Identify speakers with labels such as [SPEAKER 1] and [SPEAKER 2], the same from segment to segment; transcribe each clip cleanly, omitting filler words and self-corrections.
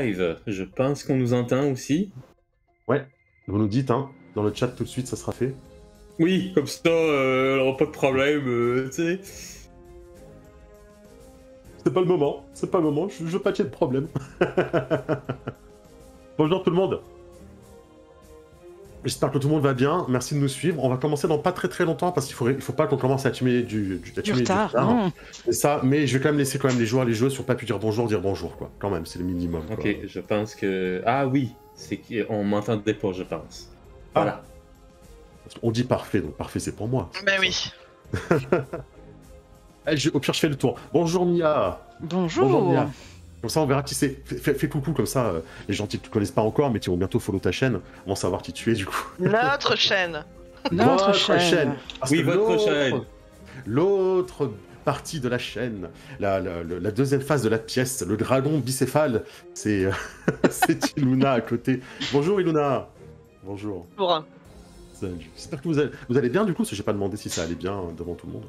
[SPEAKER 1] Live. Je pense qu'on nous entend aussi.
[SPEAKER 2] Ouais, vous nous dites, hein, dans le chat tout de suite, ça sera fait.
[SPEAKER 1] Oui, comme ça, on n'aura pas de problème, tu sais.
[SPEAKER 2] C'est pas le moment, je veux pas qu'il y ait de problème. Bonjour tout le monde. J'espère que tout le monde va bien, merci de nous suivre. On va commencer dans pas très longtemps parce qu'il faut pas qu'on commence à tuer du
[SPEAKER 3] retard.
[SPEAKER 2] C'est ça, mais je vais quand même laisser les joueurs, les joueuses, sur pas pu dire bonjour, quoi. Quand même, c'est le minimum.
[SPEAKER 1] Ok,
[SPEAKER 2] quoi.
[SPEAKER 1] je pense que... Ah oui, c'est qu'on m'entendait pas, je pense. Voilà.
[SPEAKER 2] On dit parfait, donc parfait c'est pour moi.
[SPEAKER 3] Ben oui.
[SPEAKER 2] Au pire, je fais le tour. Bonjour Mia.
[SPEAKER 3] Bonjour.
[SPEAKER 2] Mia. Comme ça, on verra qui c'est. Fais coucou, comme ça, les gens qui te connaissent pas encore, mais qui vont bientôt follow ta chaîne, vont savoir qui tu es, du coup.
[SPEAKER 3] Notre chaîne.
[SPEAKER 2] Notre chaîne. Parce
[SPEAKER 1] Oui,
[SPEAKER 2] que
[SPEAKER 1] votre chaîne.
[SPEAKER 2] L'autre partie de la chaîne, la deuxième phase de la pièce, le dragon bicéphale, c'est c'est Iluna à côté. Bonjour Iluna. Bonjour.
[SPEAKER 3] Bonjour.
[SPEAKER 2] Salut. J'espère que vous allez bien, du coup, parce que j'ai pas demandé si ça allait bien devant tout le monde.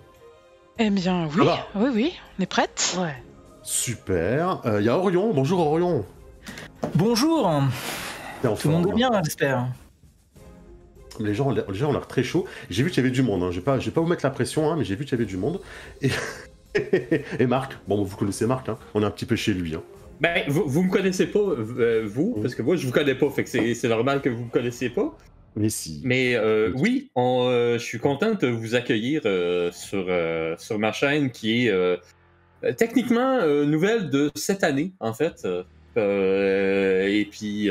[SPEAKER 3] Eh bien, oui, oui, on est prête. Ouais.
[SPEAKER 2] Super. Il y a Orion. Bonjour Orion.
[SPEAKER 4] Bonjour. Tout le monde est bien, j'espère.
[SPEAKER 2] Les gens ont l'air très chauds. J'ai vu qu'il y avait du monde. Hein. Je vais pas vous mettre la pression, hein, mais j'ai vu qu'il y avait du monde. Et, et Marc. Bon, vous connaissez Marc. Hein. On est un petit peu chez lui. Hein.
[SPEAKER 1] Ben, vous me connaissez pas, vous, parce que moi, je vous connais pas, fait que c'est normal que vous me connaissiez pas.
[SPEAKER 2] Mais si.
[SPEAKER 1] Mais oui, je suis content de vous accueillir sur ma chaîne qui est techniquement nouvelle de cette année, en fait. Et puis,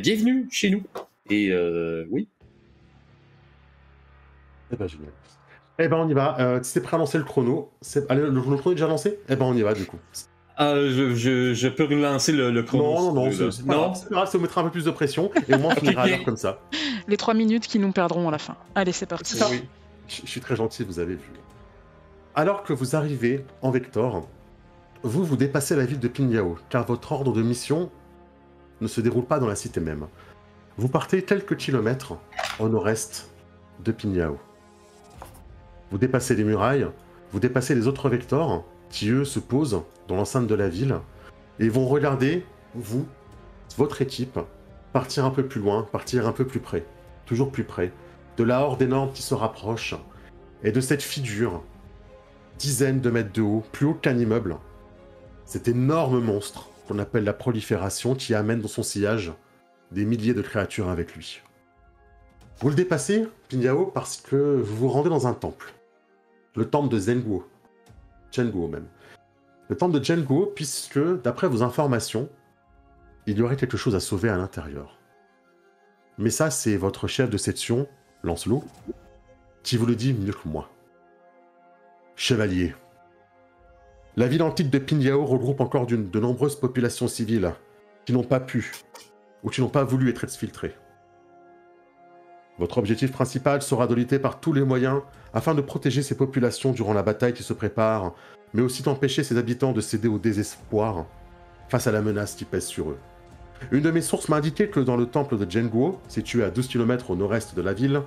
[SPEAKER 1] bienvenue chez nous. Et oui.
[SPEAKER 2] Eh ben, génial. Eh ben, on y va. Si t'es prêt à lancer le chrono, allez, le chrono est déjà lancé. Eh ben, on y va, du coup.
[SPEAKER 1] Je peux relancer le chrono.
[SPEAKER 2] Non, c'est pas grave, ça vous mettra un peu plus de pression, et au moins on finira à l'heure comme ça.
[SPEAKER 3] Les 3 minutes qui nous perdront à la fin. Allez, c'est parti.
[SPEAKER 2] Oui. Je suis très gentil, vous avez vu. Alors que vous arrivez en Vector, vous dépassez la ville de Pinyao, car votre ordre de mission ne se déroule pas dans la cité même. Vous partez quelques kilomètres au nord-est de Pinyao. Vous dépassez les murailles, vous dépassez les autres Vectors, qui eux se posent dans l'enceinte de la ville, et vont regarder, vous, votre équipe, partir un peu plus loin, partir un peu plus près, toujours plus près, de la horde énorme qui se rapproche, et de cette figure, dizaines de mètres de haut, plus haut qu'un immeuble, cet énorme monstre qu'on appelle la prolifération qui amène dans son sillage des milliers de créatures avec lui. Vous le dépassez, Pinyao, parce que vous vous rendez dans un temple. Le temple de Zenguo. Chenguo même. Le temple de Chenguo, puisque, d'après vos informations, il y aurait quelque chose à sauver à l'intérieur. Mais ça, c'est votre chef de section, Lancelot, qui vous le dit mieux que moi. Chevalier. La ville antique de Pinyao regroupe encore de nombreuses populations civiles qui n'ont pas pu ou qui n'ont pas voulu être exfiltrées. Votre objectif principal sera de lutter par tous les moyens afin de protéger ces populations durant la bataille qui se prépare, mais aussi d'empêcher ces habitants de céder au désespoir face à la menace qui pèse sur eux. Une de mes sources m'a indiqué que dans le temple de Zhenguo, situé à 12 km au nord-est de la ville,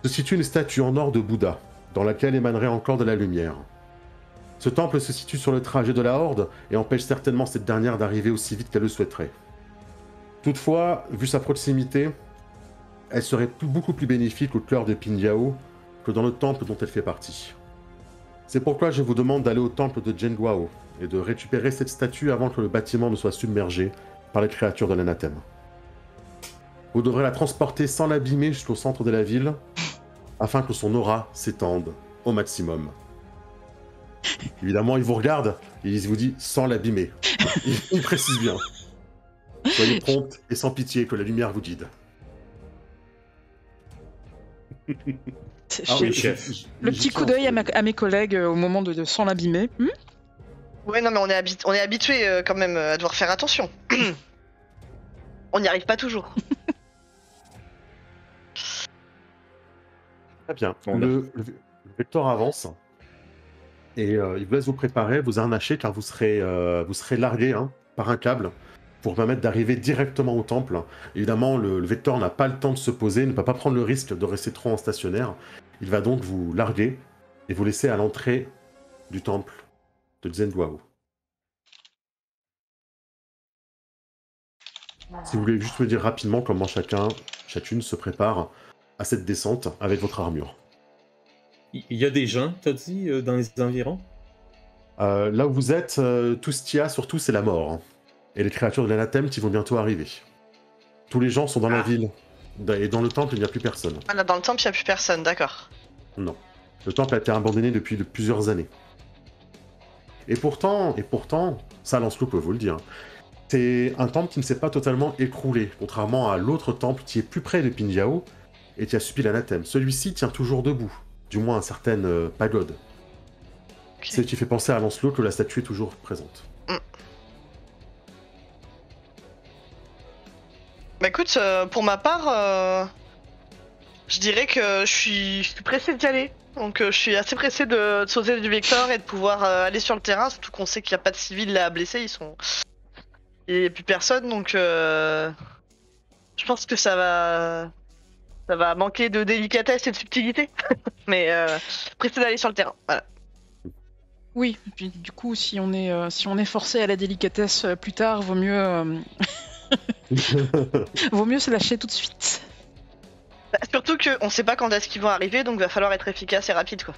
[SPEAKER 2] se situe une statue en or de Bouddha, dans laquelle émanerait encore de la lumière. Ce temple se situe sur le trajet de la Horde et empêche certainement cette dernière d'arriver aussi vite qu'elle le souhaiterait. Toutefois, vu sa proximité, elle serait beaucoup plus bénéfique au cœur de Pinyao que dans le temple dont elle fait partie. C'est pourquoi je vous demande d'aller au temple de Zhenguo et de récupérer cette statue avant que le bâtiment ne soit submergé par les créatures de l'anathème. Vous devrez la transporter sans l'abîmer jusqu'au centre de la ville, afin que son aura s'étende au maximum. Évidemment, il vous regarde et il vous dit sans l'abîmer. Il précise bien. Soyez prompte et sans pitié que la lumière vous guide.
[SPEAKER 3] Ah oui, chef. Le petit coup d'œil à mes collègues au moment de sans l'abîmer.
[SPEAKER 5] Ouais, non, mais on est habitué quand même à devoir faire attention. On n'y arrive pas toujours.
[SPEAKER 2] Très bien. Le Vector avance et il vous laisse vous préparer, vous harnacher car vous serez largué par un câble pour permettre d'arriver directement au temple. Évidemment, le Vector n'a pas le temps de se poser, ne peut pas prendre le risque de rester trop en stationnaire. Il va donc vous larguer et vous laisser à l'entrée du temple de Zhenguo. Si vous voulez juste me dire rapidement comment chacune se prépare à cette descente avec votre armure.
[SPEAKER 1] Il y a des gens, t'as dit, dans les environs?
[SPEAKER 2] Là où vous êtes, tout ce qu'il y a surtout c'est la mort. Et les créatures de l'anathème qui vont bientôt arriver. Tous les gens sont dans la ville. Et dans le temple, il n'y a plus personne.
[SPEAKER 5] Ah là, dans le temple, il n'y a plus personne, d'accord.
[SPEAKER 2] Non. Le temple a été abandonné depuis plusieurs années. Et pourtant, ça Lancelot peut vous le dire, c'est un temple qui ne s'est pas totalement écroulé, contrairement à l'autre temple qui est plus près de Pindiao et qui a subi l'anathème. Celui-ci tient toujours debout, du moins à certaines pagodes. Okay. C'est ce qui fait penser à Lancelot que la statue est toujours présente.
[SPEAKER 5] Bah écoute, pour ma part, je dirais que je suis pressé d'y aller. Donc je suis assez pressé de sauter du Vector et de pouvoir aller sur le terrain, surtout qu'on sait qu'il n'y a pas de civils là à blesser, il n'y a plus personne, donc je pense que ça va manquer de délicatesse et de subtilité, mais pressé d'aller sur le terrain, voilà.
[SPEAKER 3] Oui, et puis du coup, si on est forcé à la délicatesse plus tard, vaut mieux vaut mieux se lâcher tout de suite.
[SPEAKER 5] Bah, surtout qu'on sait pas quand est-ce qu'ils vont arriver, donc va falloir être efficace et rapide, quoi.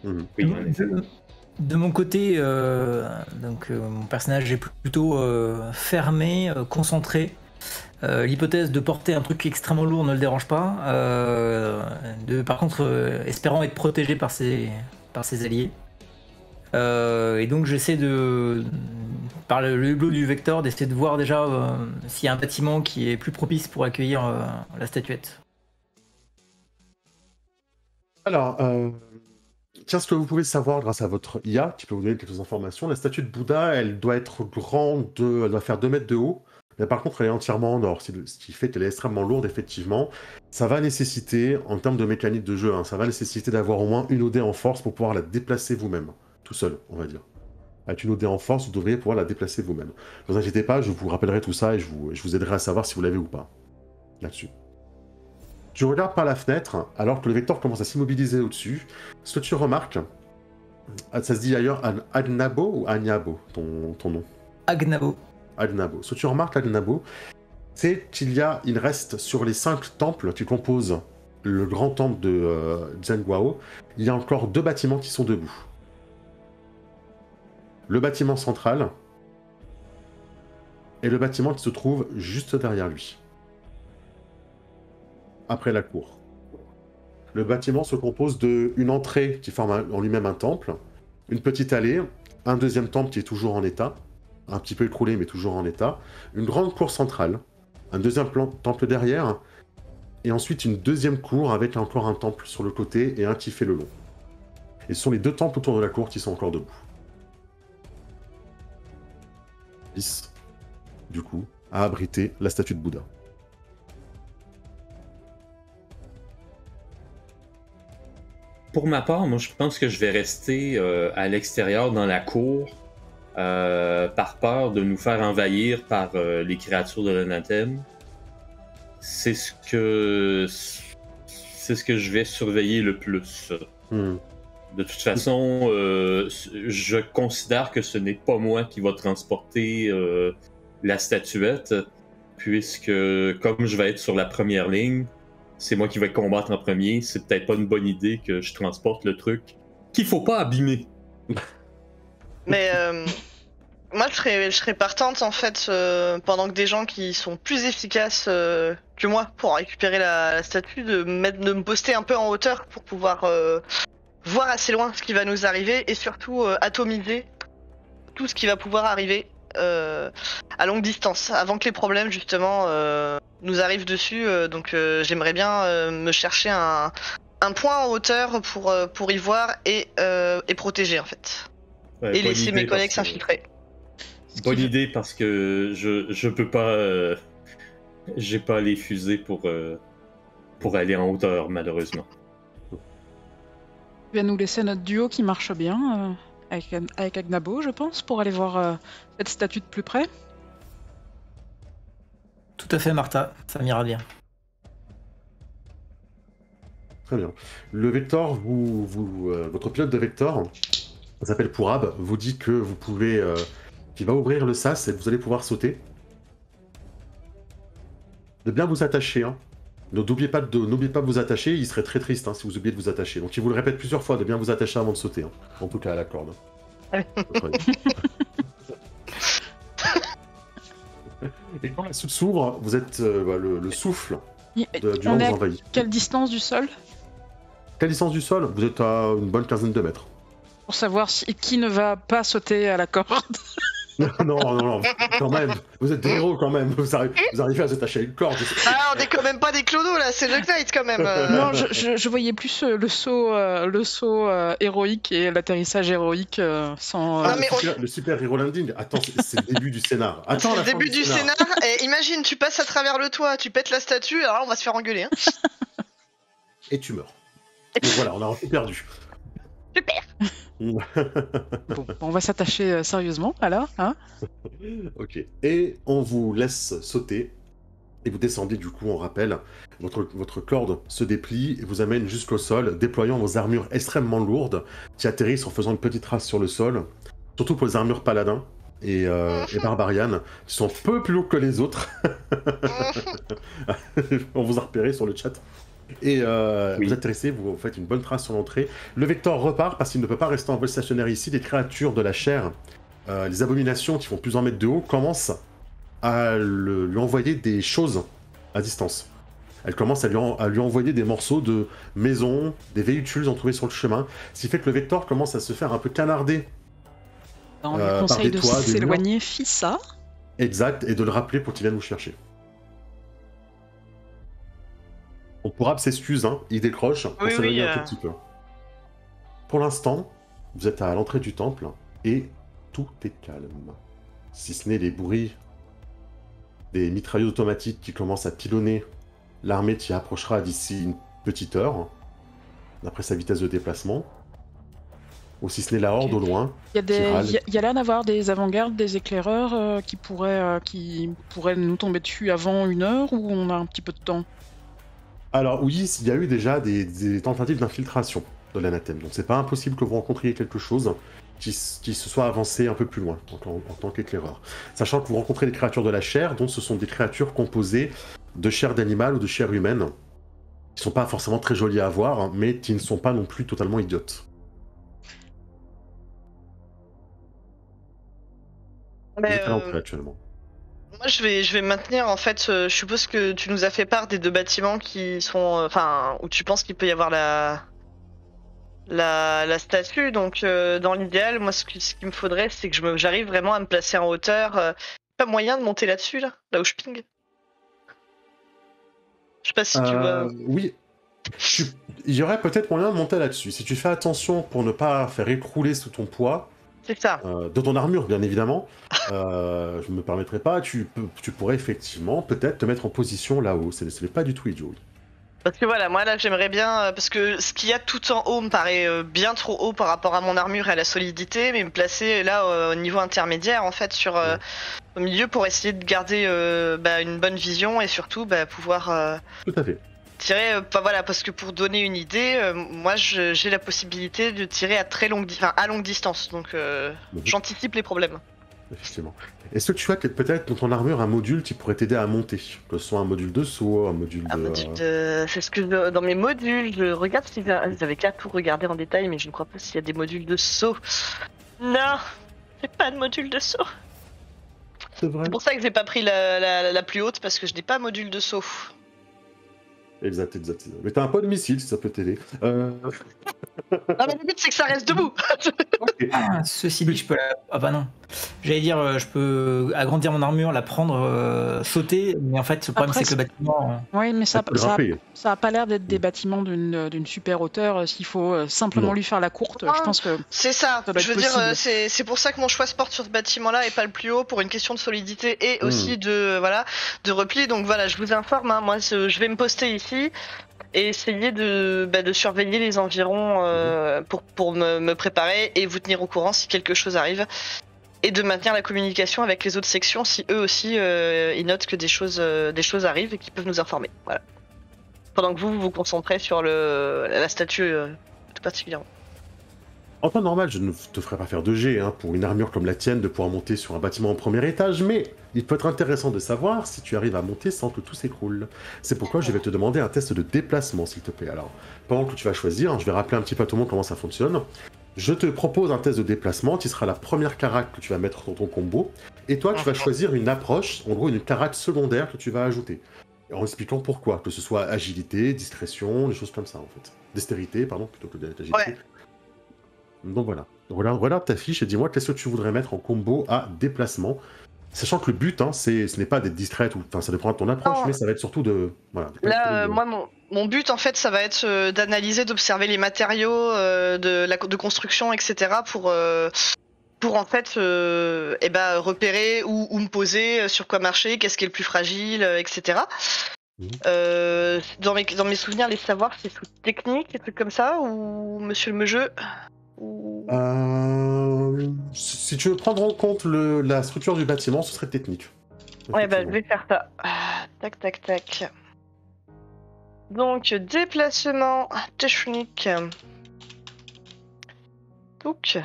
[SPEAKER 1] Oui,
[SPEAKER 4] de mon côté, mon personnage est plutôt fermé, concentré. L'hypothèse de porter un truc extrêmement lourd ne le dérange pas. Par contre, espérant être protégé par ses alliés. Et donc j'essaie par le hublot du Vector, d'essayer de voir déjà s'il y a un bâtiment qui est plus propice pour accueillir la statuette.
[SPEAKER 2] Alors, tiens, ce que vous pouvez savoir grâce à votre IA, qui peut vous donner quelques informations, la statue de Bouddha, elle doit être grande, elle doit faire 2 mètres de haut, mais par contre elle est entièrement en or, ce qui fait qu'elle est extrêmement lourde, effectivement. Ça va nécessiter, en termes de mécanique de jeu, ça va nécessiter d'avoir au moins une OD en force pour pouvoir la déplacer vous-même, tout seul, on va dire. Avec une OD en force, vous devriez pouvoir la déplacer vous-même. Ne vous inquiétez pas, je vous rappellerai tout ça et je vous aiderai à savoir si vous l'avez ou pas, là-dessus. Tu regardes par la fenêtre, alors que le Vector commence à s'immobiliser au-dessus. Ce que tu remarques, ça se dit d'ailleurs Agnabo ou Agnabo, ton nom?
[SPEAKER 4] Agnabo.
[SPEAKER 2] Agnabo. Ce que tu remarques, Agnabo, c'est il reste sur les 5 temples qui composent le grand temple de Zhenguao, il y a encore 2 bâtiments qui sont debout. Le bâtiment central et le bâtiment qui se trouve juste derrière lui. Après la cour. Le bâtiment se compose d'une entrée qui forme en lui-même un temple, une petite allée, un deuxième temple qui est toujours en état, un petit peu écroulé mais toujours en état, une grande cour centrale, un deuxième temple derrière, et ensuite une deuxième cour avec encore un temple sur le côté et un qui fait le long. Et ce sont les 2 temples autour de la cour qui sont encore debout. 10, du coup, à abriter la statue de Bouddha.
[SPEAKER 1] Pour ma part, moi je pense que je vais rester à l'extérieur dans la cour par peur de nous faire envahir par les créatures de l'anathème. C'est ce que je vais surveiller le plus. De toute façon, je considère que ce n'est pas moi qui va transporter la statuette, puisque comme je vais être sur la première ligne, c'est moi qui vais combattre en premier. C'est peut-être pas une bonne idée que je transporte le truc qu'il faut pas abîmer.
[SPEAKER 5] Mais moi, je serais partante, en fait, pendant que des gens qui sont plus efficaces que moi pour récupérer la statue, de me poster un peu en hauteur pour pouvoir voir assez loin ce qui va nous arriver et surtout atomiser tout ce qui va pouvoir arriver à longue distance, avant que les problèmes, justement, nous arrivent dessus. Donc j'aimerais bien me chercher un point en hauteur pour y voir et protéger, en fait.
[SPEAKER 1] Ouais,
[SPEAKER 5] et laisser mes collègues s'infiltrer.
[SPEAKER 1] Bonne idée, parce que je peux pas... j'ai pas les fusées pour aller en hauteur, malheureusement.
[SPEAKER 3] Tu vas nous laisser notre duo qui marche bien, avec Agnabo, je pense, pour aller voir cette statue de plus près.
[SPEAKER 4] Tout à fait, Martha, ça m'ira bien.
[SPEAKER 2] Très bien. Le Vector, votre pilote de Vector, ça s'appelle Pourab, vous dit que vous pouvez qui va ouvrir le sas et vous allez pouvoir sauter. De bien vous attacher, hein. N'oubliez pas de vous attacher, il serait très triste si vous oubliez de vous attacher. Donc il vous le répète plusieurs fois, de bien vous attacher avant de sauter, hein. En tout cas à la corde. Et quand la soute s'ouvre, vous êtes le souffle du vent vous envahit.
[SPEAKER 3] Quelle distance du sol?
[SPEAKER 2] Quelle distance du sol? Vous êtes à une bonne quinzaine de mètres.
[SPEAKER 3] Pour savoir qui ne va pas sauter à la corde.
[SPEAKER 2] non, quand même. Vous êtes des héros quand même. Vous arrivez à vous attacher à une corde.
[SPEAKER 5] Ah, on est quand même pas des clodos là, c'est le Knight quand même.
[SPEAKER 3] Non, je voyais plus le saut héroïque et l'atterrissage héroïque sans.
[SPEAKER 5] Non, mais
[SPEAKER 2] le super hero landing. Attends, c'est le début du scénar. Attends,
[SPEAKER 5] c'est le début du scénar. Et imagine, tu passes à travers le toit, tu pètes la statue, alors là, on va se faire engueuler. Hein.
[SPEAKER 2] Et tu meurs. Donc voilà, on a tout perdu.
[SPEAKER 5] Super.
[SPEAKER 3] Bon, on va s'attacher sérieusement, alors, hein.
[SPEAKER 2] Ok. Et on vous laisse sauter. Et vous descendez du coup, on rappelle. Votre corde se déplie et vous amène jusqu'au sol, déployant vos armures extrêmement lourdes qui atterrissent en faisant une petite trace sur le sol. Surtout pour les armures paladins et barbarianes, qui sont un peu plus lourdes que les autres. On vous a repéré sur le chat. Et vous atterrissez, vous faites une bonne trace sur l'entrée. Le Vector repart parce qu'il ne peut pas rester en vol stationnaire ici. Les créatures de la chair, les abominations qui font plusieurs mètres de haut, commencent à lui envoyer des choses à distance. Elles commencent à lui envoyer des morceaux de maisons, des véhicules entourés sur le chemin, ce qui fait que le Vector commence à se faire un peu canarder.
[SPEAKER 3] On lui conseille de s'éloigner, Fissa.
[SPEAKER 2] Exact, et de le rappeler pour qu'il vienne vous chercher. On pourra s'excuse, hein, il décroche, on s'éloigne un tout petit peu. Pour l'instant, vous êtes à l'entrée du temple et tout est calme. Si ce n'est les bruits des mitrailleuses automatiques qui commencent à pilonner l'armée qui approchera d'ici une petite heure, d'après sa vitesse de déplacement. Ou si ce n'est la horde au loin.
[SPEAKER 3] Il y a l'air d'avoir des avant-gardes, des éclaireurs qui pourraient nous tomber dessus avant 1 heure, ou on a un petit peu de temps?
[SPEAKER 2] Alors oui, il y a eu déjà des tentatives d'infiltration de l'anathème, donc c'est pas impossible que vous rencontriez quelque chose qui se soit avancé un peu plus loin en tant qu'éclaireur. Sachant que vous rencontrez des créatures de la chair, dont ce sont des créatures composées de chair d'animal ou de chair humaine, qui sont pas forcément très jolies à voir, hein, mais qui ne sont pas non plus totalement idiotes.
[SPEAKER 5] Mais
[SPEAKER 2] actuellement.
[SPEAKER 5] Moi, je vais maintenir, en fait, je suppose que tu nous as fait part des 2 bâtiments qui sont... Enfin, où tu penses qu'il peut y avoir la statue. Donc, dans l'idéal, moi, ce qu'il me faudrait, c'est que j'arrive vraiment à me placer en hauteur. Pas moyen de monter là-dessus, là où je ping? Je sais pas si tu vois...
[SPEAKER 2] Oui. Il y aurait peut-être moyen de monter là-dessus. Si tu fais attention pour ne pas faire écrouler sous ton poids...
[SPEAKER 5] C'est ça.
[SPEAKER 2] De ton armure, bien évidemment. Je ne me permettrai pas. Tu pourrais effectivement peut-être te mettre en position là-haut. Ce n'est pas du tout idiot.
[SPEAKER 5] Parce que voilà, moi là j'aimerais bien, parce que ce qu'il y a tout en haut me paraît bien trop haut par rapport à mon armure et à la solidité, mais me placer là au niveau intermédiaire en fait au milieu pour essayer de garder une bonne vision et surtout pouvoir
[SPEAKER 2] tout à fait.
[SPEAKER 5] tirer, voilà, parce que pour donner une idée, moi j'ai la possibilité de tirer à longue distance, donc j'anticipe les problèmes.
[SPEAKER 2] Effectivement. Est-ce que tu as peut-être dans ton armure un module qui pourrait t'aider à monter? Que ce soit un module de saut, un module de...
[SPEAKER 5] C'est ce que dans mes modules, je regarde si j'avais qu'à tout regarder en détail, mais je ne crois pas s'il y a des modules de saut. Non, j'ai pas de module de saut.
[SPEAKER 2] C'est vrai.
[SPEAKER 5] C'est pour ça que j'ai pas pris la plus haute, parce que je n'ai pas module de saut.
[SPEAKER 2] Exact. Mais t'as un pot de missile, si ça peut t'aider.
[SPEAKER 5] Non mais le but c'est que ça reste debout.
[SPEAKER 2] Okay.
[SPEAKER 4] Ah, ceci dit, je peux Ah bah non. J'allais dire, je peux agrandir mon armure, la prendre, sauter, mais en fait, le problème, c'est que le bâtiment...
[SPEAKER 3] Oui, mais ça a pas l'air d'être des bâtiments d'une super hauteur. S'il faut simplement lui faire la courte, je pense que...
[SPEAKER 5] C'est ça,
[SPEAKER 3] ça doit
[SPEAKER 5] je veux dire, c'est pour ça que mon choix se porte sur ce bâtiment-là et pas le plus haut, pour une question de solidité et aussi de repli. Donc voilà, je vous informe, hein, moi je vais me poster ici et essayer de surveiller les environs pour me préparer et vous tenir au courant si quelque chose arrive, et de maintenir la communication avec les autres sections si eux aussi ils notent que des choses arrivent et qu'ils peuvent nous informer. Voilà. Pendant que vous vous concentrez sur la statue tout particulièrement.
[SPEAKER 2] En temps normal, je ne te ferai pas faire de jet pour une armure comme la tienne de pouvoir monter sur un bâtiment en premier étage, mais il peut être intéressant de savoir si tu arrives à monter sans que tout s'écroule. C'est pourquoi je vais te demander un test de déplacement, s'il te plaît. Alors, pendant que tu vas choisir, je vais rappeler un petit peu à tout le monde comment ça fonctionne. Je te propose un test de déplacement qui sera la première carac que tu vas mettre dans ton combo, et toi, tu vas choisir une approche, en gros une carac secondaire que tu vas ajouter. En expliquant pourquoi, que ce soit agilité, discrétion, des choses comme ça, en fait. Dextérité, pardon, plutôt que d'agilité.
[SPEAKER 5] Ouais.
[SPEAKER 2] Donc voilà. Regarde ta fiche et dis-moi qu'est-ce que tu voudrais mettre en combo à déplacement. Sachant que le but, ce n'est pas d'être distraite, enfin ça dépend de ton approche,
[SPEAKER 5] Non.
[SPEAKER 2] mais ça va être surtout de... Voilà,
[SPEAKER 5] Là, moi, mon but, en fait, ça va être d'analyser, d'observer les matériaux de construction, etc. pour en fait repérer où me poser, sur quoi marcher, qu'est-ce qui est le plus fragile, etc. Dans mes souvenirs, les savoirs, c'est sous technique, des trucs comme ça, ou monsieur le jeu ou...
[SPEAKER 2] Si tu veux prendre en compte la structure du bâtiment, ce serait technique.
[SPEAKER 5] Ouais, bah je vais faire ça. Tac, tac, tac. Donc, déplacement technique. Donc...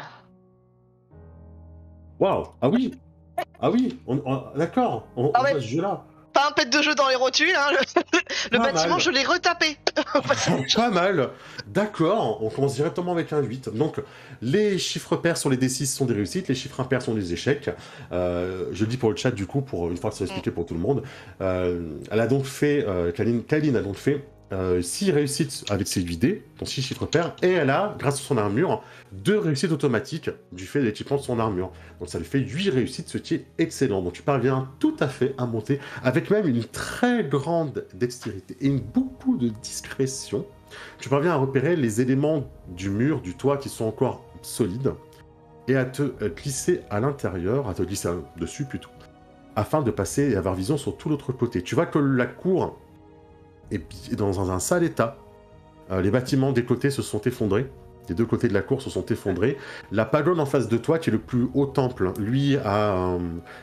[SPEAKER 2] Waouh. Ah oui. D'accord, on
[SPEAKER 5] ouais.
[SPEAKER 2] voit ce jeu-là.
[SPEAKER 5] Pas un pet de jeu dans les rotules, hein. Le bâtiment,
[SPEAKER 2] mal.
[SPEAKER 5] je l'ai retapé.
[SPEAKER 2] Pas mal. D'accord, on commence directement avec un 8. Donc, les chiffres pairs sur les D6 sont des réussites, les chiffres impairs sont des échecs. Je le dis pour le chat, du coup, pour une fois que ça va expliquer pour tout le monde. Elle a donc fait, Kaline a donc fait 6 réussites avec ses 8 dés, donc 6 chiffres pairs, et elle a, grâce à son armure, 2 réussites automatiques du fait de l'équipement de son armure. Donc ça lui fait 8 réussites, ce qui est excellent. Donc tu parviens tout à fait à monter, avec même une très grande dextérité et beaucoup de discrétion. Tu parviens à repérer les éléments du mur, du toit qui sont encore solides, et à te glisser à l'intérieur, à te glisser dessus plutôt, afin de passer et avoir vision sur tout l'autre côté. Tu vois que la cour est dans un sale état. Les bâtiments des côtés se sont effondrés. Les deux côtés de la cour se sont effondrés. La pagode en face de toi, qui est le plus haut temple, lui a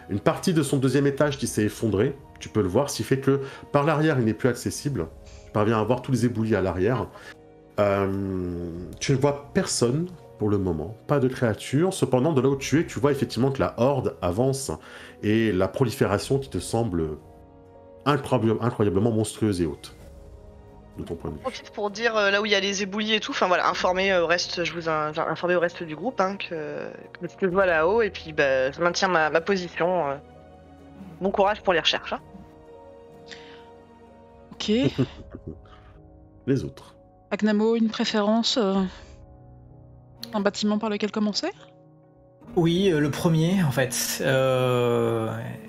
[SPEAKER 2] une partie de son deuxième étage qui s'est effondrée. Tu peux le voir, ce qui fait que par l'arrière, il n'est plus accessible. Tu parviens à voir tous les éboulis à l'arrière. Tu ne vois personne pour le moment, pas de créatures. Cependant, de là où tu es, tu vois effectivement que la horde avance et la prolifération qui te semble incroyablement monstrueuse et haute. De ton point de vue.
[SPEAKER 5] Je profite pour dire là où il y a les éboulis et tout, enfin voilà, informer au reste, je vous informer au reste du groupe que ce que je vois là-haut, et puis je maintiens ma position. Bon courage pour les recherches. Hein.
[SPEAKER 3] Ok.
[SPEAKER 2] Les autres.
[SPEAKER 3] Agnamo, une préférence un bâtiment par lequel commencer?
[SPEAKER 4] Oui, le premier en fait.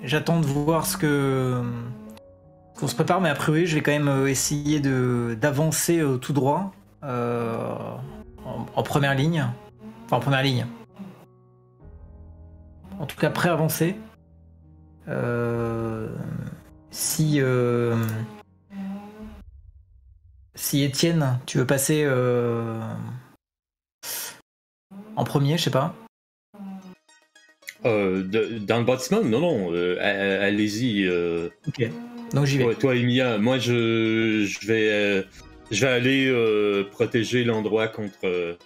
[SPEAKER 4] J'attends de voir qu'on se prépare, mais a priori je vais quand même essayer d'avancer tout droit en première ligne. Enfin en première ligne. En tout cas pré-avancé. Si Étienne, tu veux passer en premier, je sais pas.
[SPEAKER 1] Dans le bâtiment, non, allez-y.
[SPEAKER 4] Ok, donc j'y vais.
[SPEAKER 1] Toi, Emilia, moi je vais aller protéger l'endroit contre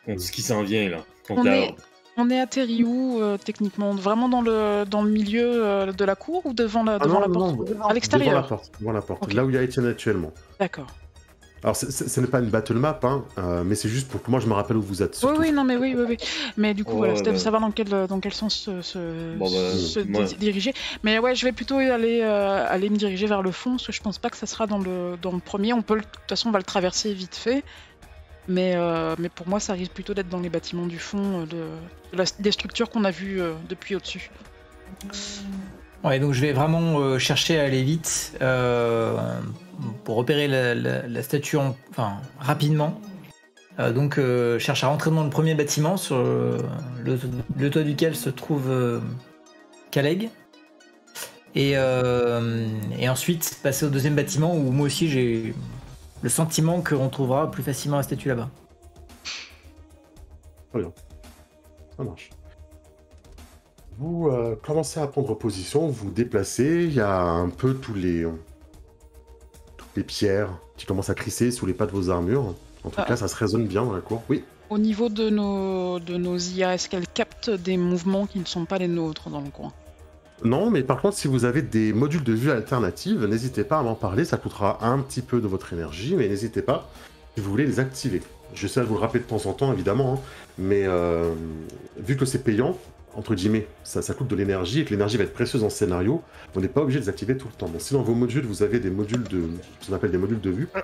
[SPEAKER 1] ce qui s'en vient là. Contre la horde.
[SPEAKER 3] On est atterri où techniquement? Vraiment dans le milieu de la cour ou devant la porte? À l'extérieur?
[SPEAKER 2] Devant la porte,
[SPEAKER 3] Okay.
[SPEAKER 2] là où il y a Étienne actuellement.
[SPEAKER 3] D'accord.
[SPEAKER 2] Alors, ce n'est pas une battle map, mais c'est juste pour que moi je me rappelle où vous êtes. Surtout.
[SPEAKER 3] Oui. Mais du coup, voilà, c'était de savoir dans quel sens diriger. Mais ouais, je vais plutôt aller me diriger vers le fond, parce que je pense pas que ça sera dans le premier. De toute façon, on va le traverser vite fait. Mais pour moi, ça risque plutôt d'être dans les bâtiments du fond, des structures qu'on a vues depuis au-dessus.
[SPEAKER 4] Ouais, donc je vais vraiment chercher à aller vite pour repérer la statue rapidement. Donc cherche à rentrer dans le premier bâtiment sur le toit duquel se trouve Kaleg. Et ensuite passer au deuxième bâtiment où moi aussi j'ai le sentiment qu'on trouvera plus facilement la statue là-bas.
[SPEAKER 2] Très bien. Ça marche. Vous commencez à prendre position, vous déplacez, il y a un peu toutes les pierres qui commencent à crisser sous les pas de vos armures. En tout cas, ça se résonne bien dans la cour. Oui.
[SPEAKER 3] Au niveau de nos IA, est-ce qu'elles captent des mouvements qui ne sont pas les nôtres dans le coin?
[SPEAKER 2] Non, mais par contre, si vous avez des modules de vue alternatives, n'hésitez pas à m'en parler, ça coûtera un petit peu de votre énergie, mais n'hésitez pas si vous voulez les activer. J'essaie de vous le rappeler de temps en temps, évidemment, hein, mais vu que c'est payant, entre guillemets, ça coûte de l'énergie, et que l'énergie va être précieuse en scénario, on n'est pas obligé de les activer tout le temps. Donc si dans vos modules, vous avez des modules de... ce qu'on appelle des modules de vue...
[SPEAKER 1] Ah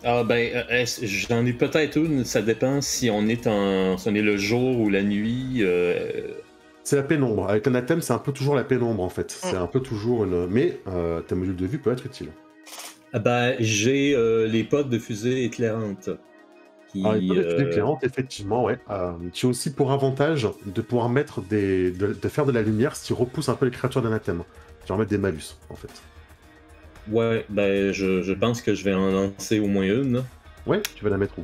[SPEAKER 1] j'en ai peut-être une, ça dépend si on est le jour ou la nuit.
[SPEAKER 2] C'est la pénombre. Avec l'anathème, c'est un peu toujours la pénombre, en fait. C'est un peu toujours une... Mais ta module de vue peut être utile.
[SPEAKER 1] J'ai les pods de fusée éclairantes.
[SPEAKER 2] Les pods de fusée éclairantes, effectivement, ouais. Tu as aussi pour avantage de pouvoir mettre de faire de la lumière si tu repousses un peu les créatures d'anathème. Tu vas mettre des malus, en fait.
[SPEAKER 1] Ouais, je pense que je vais en lancer au moins une.
[SPEAKER 2] Ouais, tu vas la mettre où?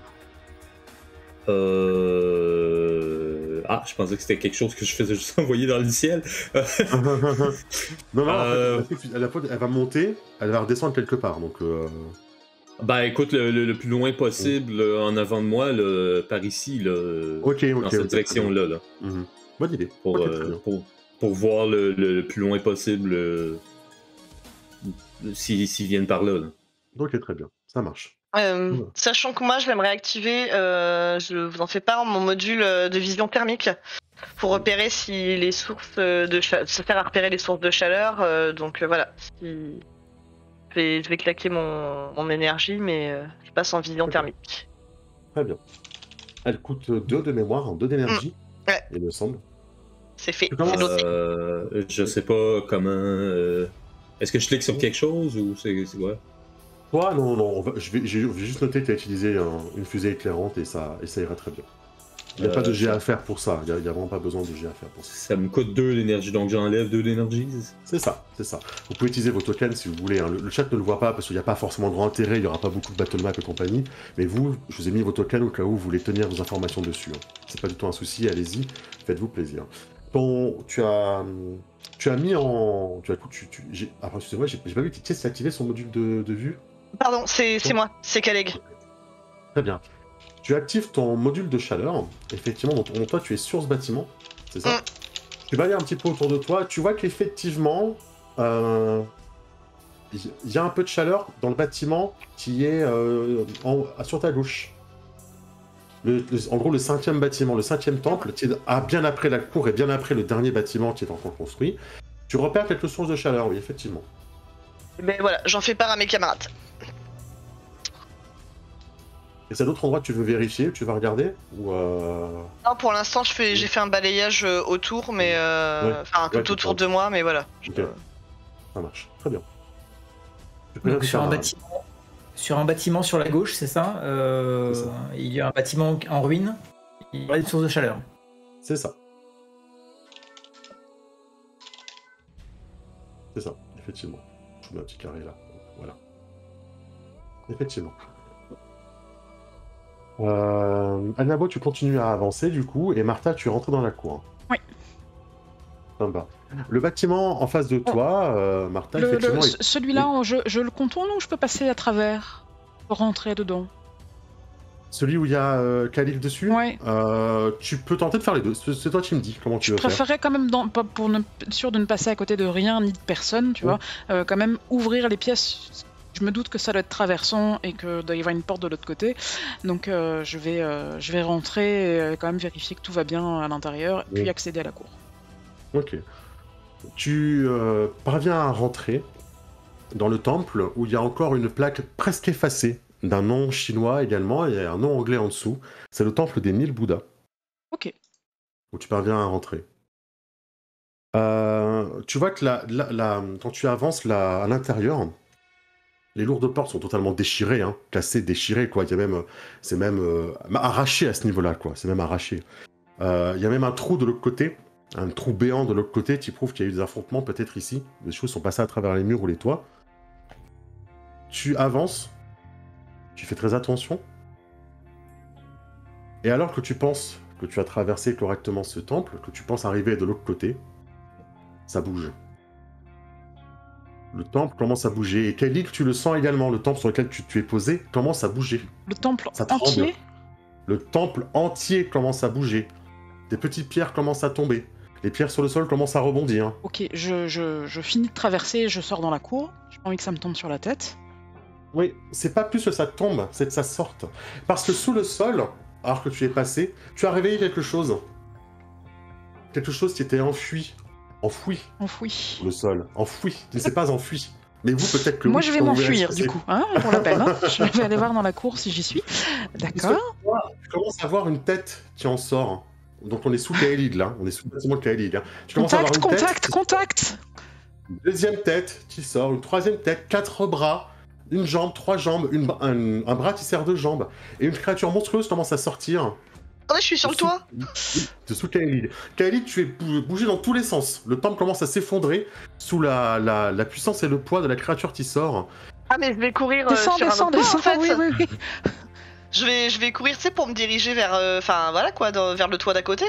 [SPEAKER 1] Je pensais que c'était quelque chose que je faisais juste envoyer dans le ciel.
[SPEAKER 2] Non, en fait, elle va monter, elle va redescendre quelque part, donc...
[SPEAKER 1] écoute, le plus loin possible, en avant de moi, par ici, dans cette direction-là. Là.
[SPEAKER 2] Bonne idée.
[SPEAKER 1] Pour voir le plus loin possible s'ils viennent par là.
[SPEAKER 2] Ok, très bien, ça marche.
[SPEAKER 5] Sachant que moi je l'aimerais activer, je vous en fais part, mon module de vision thermique pour repérer si les sources se faire repérer les sources de chaleur. Donc voilà, je vais claquer mon énergie, mais je passe en vision thermique.
[SPEAKER 2] Très bien. Elle coûte 2 de mémoire, 2 d'énergie,
[SPEAKER 5] ouais.
[SPEAKER 2] Il me semble.
[SPEAKER 5] C'est fait, c'est noté.
[SPEAKER 1] Je sais pas comment... Est-ce que je clique sur quelque chose ou c'est quoi?
[SPEAKER 2] Toi, non, je vais juste noter que tu as utilisé une fusée éclairante et ça ira très bien. Il n'y a pas de jet à faire pour ça, il n'y a vraiment pas besoin de jet à faire pour ça.
[SPEAKER 1] Ça me coûte 2 d'énergie, donc j'enlève 2 d'énergie?
[SPEAKER 2] C'est ça. Vous pouvez utiliser vos tokens si vous voulez, hein. Le chat ne le voit pas parce qu'il n'y a pas forcément grand intérêt, il n'y aura pas beaucoup de battle map et compagnie, mais je vous ai mis vos tokens au cas où vous voulez tenir vos informations dessus. Hein. C'est pas du tout un souci, allez-y, faites-vous plaisir. Tu as mis en... excusez-moi, j'ai pas vu, qui est-ce qui a activé son module de vue?
[SPEAKER 5] Pardon, c'est moi, c'est Kaleg.
[SPEAKER 2] Très bien. Tu actives ton module de chaleur. Effectivement, donc toi, tu es sur ce bâtiment. C'est ça? Tu vas aller un petit peu autour de toi. Tu vois qu'effectivement, il y a un peu de chaleur dans le bâtiment qui est sur ta gauche. En gros, le 5e bâtiment, le 5e temple, qui est bien après la cour et bien après le dernier bâtiment qui est encore construit. Tu repères quelques sources de chaleur, oui, effectivement.
[SPEAKER 5] Mais voilà, j'en fais part à mes camarades.
[SPEAKER 2] Et c'est d'autres endroits que tu veux vérifier, tu vas regarder ou
[SPEAKER 5] Non, pour l'instant, j'ai fait un balayage autour, mais tout autour de moi, mais voilà.
[SPEAKER 2] Okay. Ça marche, très bien.
[SPEAKER 4] Donc, sur un bâtiment sur la gauche, c'est ça,
[SPEAKER 2] c'est ça.
[SPEAKER 4] Il y a un bâtiment en ruine, il y a une source de chaleur.
[SPEAKER 2] C'est ça. C'est ça, effectivement. Je vous mets un petit carré là. Voilà. Effectivement. Anabo, tu continues à avancer du coup, et Martha, tu es rentrée dans la cour.
[SPEAKER 3] Oui.
[SPEAKER 2] Sympa. Le bâtiment en face de toi, Martha, effectivement...
[SPEAKER 3] Celui-là, je le contourne ou je peux passer à travers pour rentrer dedans?
[SPEAKER 2] Celui où il y a Khalil dessus,
[SPEAKER 3] ouais.
[SPEAKER 2] Tu peux tenter de faire les deux. C'est toi qui me dis comment tu veux faire.
[SPEAKER 3] Je préférerais quand même, pour être sûr de ne passer à côté de rien ni de personne, tu vois, quand même ouvrir les pièces. Je me doute que ça doit être traversant et que doit y avoir une porte de l'autre côté. Donc je vais rentrer et quand même vérifier que tout va bien à l'intérieur, puis accéder à la cour.
[SPEAKER 2] Ok. Tu parviens à rentrer dans le temple où il y a encore une plaque presque effacée d'un nom chinois également, et un nom anglais en dessous. C'est le temple des 1000 Bouddhas.
[SPEAKER 3] Ok.
[SPEAKER 2] Où tu parviens à rentrer. Tu vois que quand tu avances à l'intérieur, les lourdes portes sont totalement déchirées, hein, cassées, déchirées, quoi. C'est même arraché à ce niveau-là, quoi. C'est même arraché. Il y a même un trou de l'autre côté, un trou béant de l'autre côté qui prouve qu'il y a eu des affrontements peut-être ici. Des choses sont passées à travers les murs ou les toits. Tu avances. Tu fais très attention. Et alors que tu penses que tu as traversé correctement ce temple, que tu penses arriver de l'autre côté, ça bouge. Le temple commence à bouger. Et Khalil, tu le sens également, le temple sur lequel tu es posé commence à bouger.
[SPEAKER 3] Le temple
[SPEAKER 2] ça tremble.
[SPEAKER 3] entier?
[SPEAKER 2] Le temple entier commence à bouger. Des petites pierres commencent à tomber. Les pierres sur le sol commencent à rebondir.
[SPEAKER 3] Ok, je finis de traverser et je sors dans la cour. J'ai pas envie que ça me tombe sur la tête.
[SPEAKER 2] Oui, c'est pas plus que ça tombe, c'est que ça sorte. Parce que sous le sol, alors que tu es passé, tu as réveillé quelque chose. Quelque chose qui était enfoui. Enfoui
[SPEAKER 3] Enfoui.
[SPEAKER 2] sous le sol. Enfoui. Mais c'est pas enfui. Mais vous, peut-être que
[SPEAKER 3] Moi,
[SPEAKER 2] oui,
[SPEAKER 3] je vais
[SPEAKER 2] quand vous verrez
[SPEAKER 3] m'enfuir,
[SPEAKER 2] ce que
[SPEAKER 3] du
[SPEAKER 2] c'est.
[SPEAKER 3] coup, hein, pour la peine. Hein. Je vais aller voir dans la cour si j'y suis. D'accord.
[SPEAKER 2] Tu commences à voir une tête qui en sort. Donc on est sous Kaelid, là. On est sous le bâtiment de Kaelid. Hein. Tu commences à avoir une
[SPEAKER 3] Contact.
[SPEAKER 2] Une deuxième tête qui sort, une troisième tête, 4 bras, une jambe, 3 jambes, un bras qui sert de jambe. Et une créature monstrueuse commence à sortir.
[SPEAKER 5] Attendez, je suis sur le toit.
[SPEAKER 2] De sous Kaelid. Kaelid, tu es bougé dans tous les sens. Le temple commence à s'effondrer sous la puissance et le poids de la créature qui sort.
[SPEAKER 5] Ah, mais je vais courir
[SPEAKER 3] Descends,
[SPEAKER 5] sur un autre toit, en fait.
[SPEAKER 3] oui.
[SPEAKER 5] Je vais courir, tu sais, pour me diriger vers... Enfin, voilà, quoi, vers le toit d'à côté.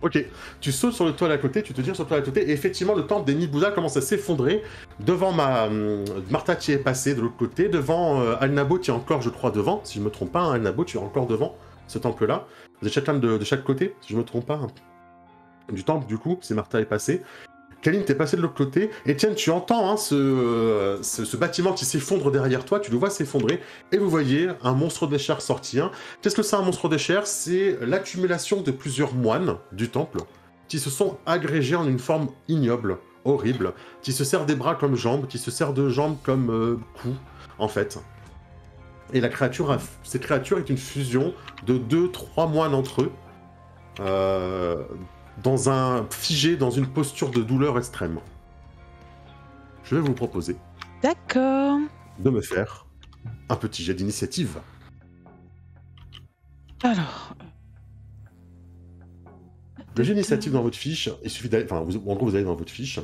[SPEAKER 2] Ok, tu sautes sur le toit d'à côté, tu te tires sur le toit d'à côté, et effectivement, le temple des Nibuza commence à s'effondrer devant Martha qui est passée de l'autre côté, devant Alnabo qui est encore, je crois, devant, si je me trompe pas, hein, Alnabo, tu es encore devant ce temple-là. Vous êtes chacun de chaque côté, si je me trompe pas, hein. Du temple, du coup, c'est Martha est passée. Kaline, t'es passé de l'autre côté. Etienne, tu entends hein, ce bâtiment qui s'effondre derrière toi, tu le vois s'effondrer, et vous voyez un monstre de chair sortir. Qu'est-ce que c'est un monstre de chair? C'est l'accumulation de plusieurs moines du temple qui se sont agrégés en une forme ignoble, horrible, qui se sert des bras comme jambes, qui se sert de jambes comme cou, en fait. Et cette créature est une fusion de 2-3 moines entre eux, figé dans une posture de douleur extrême. Je vais vous proposer
[SPEAKER 3] D'accord.
[SPEAKER 2] de me faire un petit jet d'initiative.
[SPEAKER 3] Alors,
[SPEAKER 2] Le jet d'initiative dans votre fiche, il suffit d'aller... Enfin, en gros, vous allez dans votre fiche.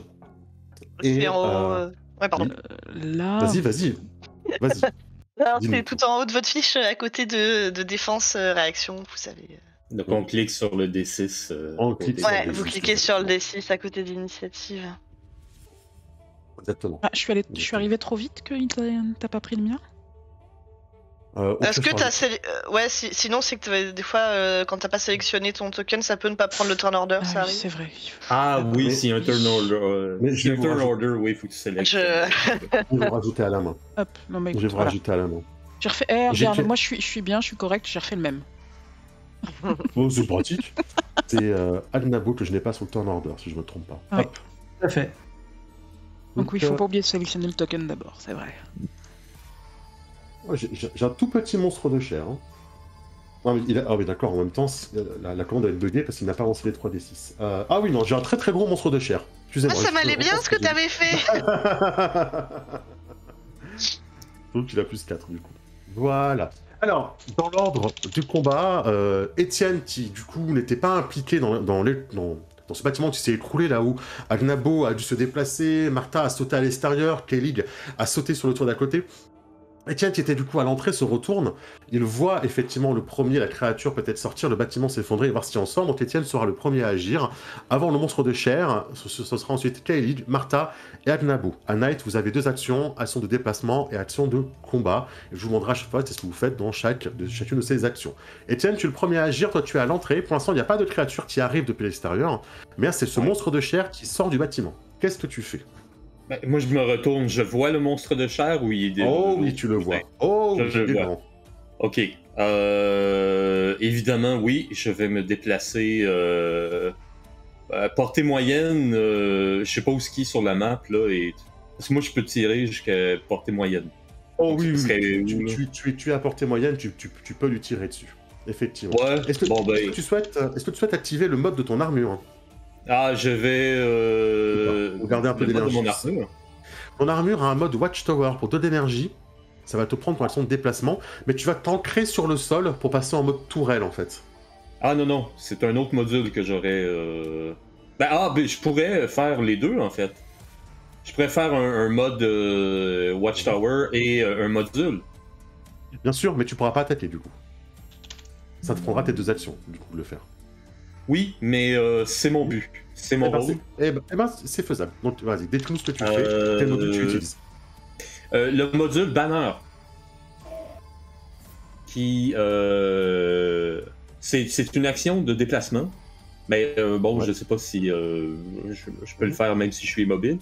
[SPEAKER 2] Et...
[SPEAKER 5] C'est en haut... Ouais, pardon.
[SPEAKER 3] là...
[SPEAKER 2] Vas-y.
[SPEAKER 5] Alors,
[SPEAKER 2] Dis-nous.
[SPEAKER 5] c'est tout en haut de votre fiche, à côté de défense, réaction, vous savez.
[SPEAKER 1] Donc on clique sur le D6.
[SPEAKER 2] On clique sur
[SPEAKER 5] Ouais,
[SPEAKER 2] le
[SPEAKER 5] vous
[SPEAKER 2] D6.
[SPEAKER 5] cliquez sur le D6 à côté d'initiative.
[SPEAKER 2] Exactement.
[SPEAKER 3] Ah, je suis arrivé trop vite que t'as pas pris le mien.
[SPEAKER 5] Est-ce que t'as ouais, sinon c'est que des fois quand t'as pas sélectionné ton token, ça peut ne pas prendre le turn order, ça
[SPEAKER 3] Ah, oui,
[SPEAKER 5] arrive.
[SPEAKER 3] c'est vrai.
[SPEAKER 1] Ah oui,
[SPEAKER 2] Mais-
[SPEAKER 1] s'il y a un turn order.
[SPEAKER 2] Mais
[SPEAKER 1] S'il y a
[SPEAKER 2] je
[SPEAKER 1] un
[SPEAKER 2] vais
[SPEAKER 1] turn
[SPEAKER 2] vous
[SPEAKER 1] order, oui, il faut que tu sélectionnes.
[SPEAKER 2] Je vais vous rajouter à la main.
[SPEAKER 3] Hop, non mais
[SPEAKER 2] Je vais
[SPEAKER 3] écoute,
[SPEAKER 2] vous
[SPEAKER 3] voilà.
[SPEAKER 2] rajouter à la main.
[SPEAKER 3] J'ai refait...
[SPEAKER 2] J'ai
[SPEAKER 3] regarde,
[SPEAKER 2] fait-
[SPEAKER 3] moi je suis bien, je suis correct, j'ai refait le même.
[SPEAKER 2] Oh, c'est pratique. C'est Alnabo que je n'ai pas sur le turn order, si je me trompe pas.
[SPEAKER 3] Ouais.
[SPEAKER 2] Hop.
[SPEAKER 4] Tout à fait.
[SPEAKER 3] Donc oui, il faut pas oublier de sélectionner le token d'abord, c'est vrai.
[SPEAKER 2] Ouais, j'ai un tout petit monstre de chair. Hein. Ah, mais ah oui, d'accord, en même temps, la commande va être buggée parce qu'il n'a pas lancé les 3d6. Ah oui, non, j'ai un très très gros monstre de chair.
[SPEAKER 5] Ah,
[SPEAKER 2] Excusez-moi.
[SPEAKER 5] ça m'allait bien ce que t'avais fait.
[SPEAKER 2] Donc il a plus 4 du coup. Voilà. Alors, dans l'ordre du combat, Étienne, qui du coup n'était pas impliqué dans ce bâtiment qui s'est écroulé là où Agnabo a dû se déplacer, Martha a sauté à l'extérieur, Kellig a sauté sur le toit d'à côté. Étienne, qui était du coup à l'entrée, se retourne. Il voit effectivement le premier, la créature peut-être sortir, le bâtiment s'effondrer et voir ce qui en sort. Donc Étienne sera le premier à agir. Avant le monstre de chair, ce sera ensuite Kaelid, Martha et Agnabo. À Night, vous avez 2 actions, action de déplacement et action de combat. Et je vous demanderai à chaque fois ce que vous faites dans chacune de ces actions. Étienne, tu es le premier à agir, toi tu es à l'entrée. Pour l'instant, il n'y a pas de créature qui arrive depuis l'extérieur, mais c'est ce monstre de chair qui sort du bâtiment. Qu'est-ce que tu fais?
[SPEAKER 1] Ben, moi, je me retourne, je vois le monstre de chair ou il est...
[SPEAKER 2] Oh oui, tu le vois. Oh,
[SPEAKER 1] Je le
[SPEAKER 2] il est
[SPEAKER 1] vois.
[SPEAKER 2] grand.
[SPEAKER 1] Ok. Évidemment, oui, je vais me déplacer à portée moyenne. Je sais pas où ce qui est sur la map, là. Parce que moi, je peux tirer jusqu'à portée moyenne.
[SPEAKER 2] Oh
[SPEAKER 1] Donc,
[SPEAKER 2] oui,
[SPEAKER 1] ce serait
[SPEAKER 2] oui.
[SPEAKER 1] où, là?
[SPEAKER 2] Tu es à portée moyenne, tu peux lui tirer dessus. Effectivement.
[SPEAKER 1] Ouais,
[SPEAKER 2] Est-ce que,
[SPEAKER 1] bon ben...
[SPEAKER 2] est-ce que tu souhaites activer le mode de ton armure?
[SPEAKER 1] Ah, je vais...
[SPEAKER 2] Regardez un peu
[SPEAKER 1] le mode de mon
[SPEAKER 2] d'énergie.
[SPEAKER 1] armure.
[SPEAKER 2] Ton armure a un mode Watchtower pour 2 d'énergie. Ça va te prendre pour action de déplacement, mais tu vas t'ancrer sur le sol pour passer en mode tourelle en fait.
[SPEAKER 1] Ah non, c'est un autre module que j'aurais... Ben, je pourrais faire les deux, en fait. Je pourrais faire un mode Watchtower et un module.
[SPEAKER 2] Bien sûr, mais tu pourras pas attaquer du coup. Ça te prendra tes 2 actions du coup de le faire.
[SPEAKER 1] Oui, mais c'est mon but. C'est mon rôle.
[SPEAKER 2] C'est faisable. Donc vas-y, décris-nous ce que tu fais. Quel module tu utilises?
[SPEAKER 1] Le module banner. qui... c'est une action de déplacement. Mais bon, je sais pas si je peux le faire même si je suis immobile.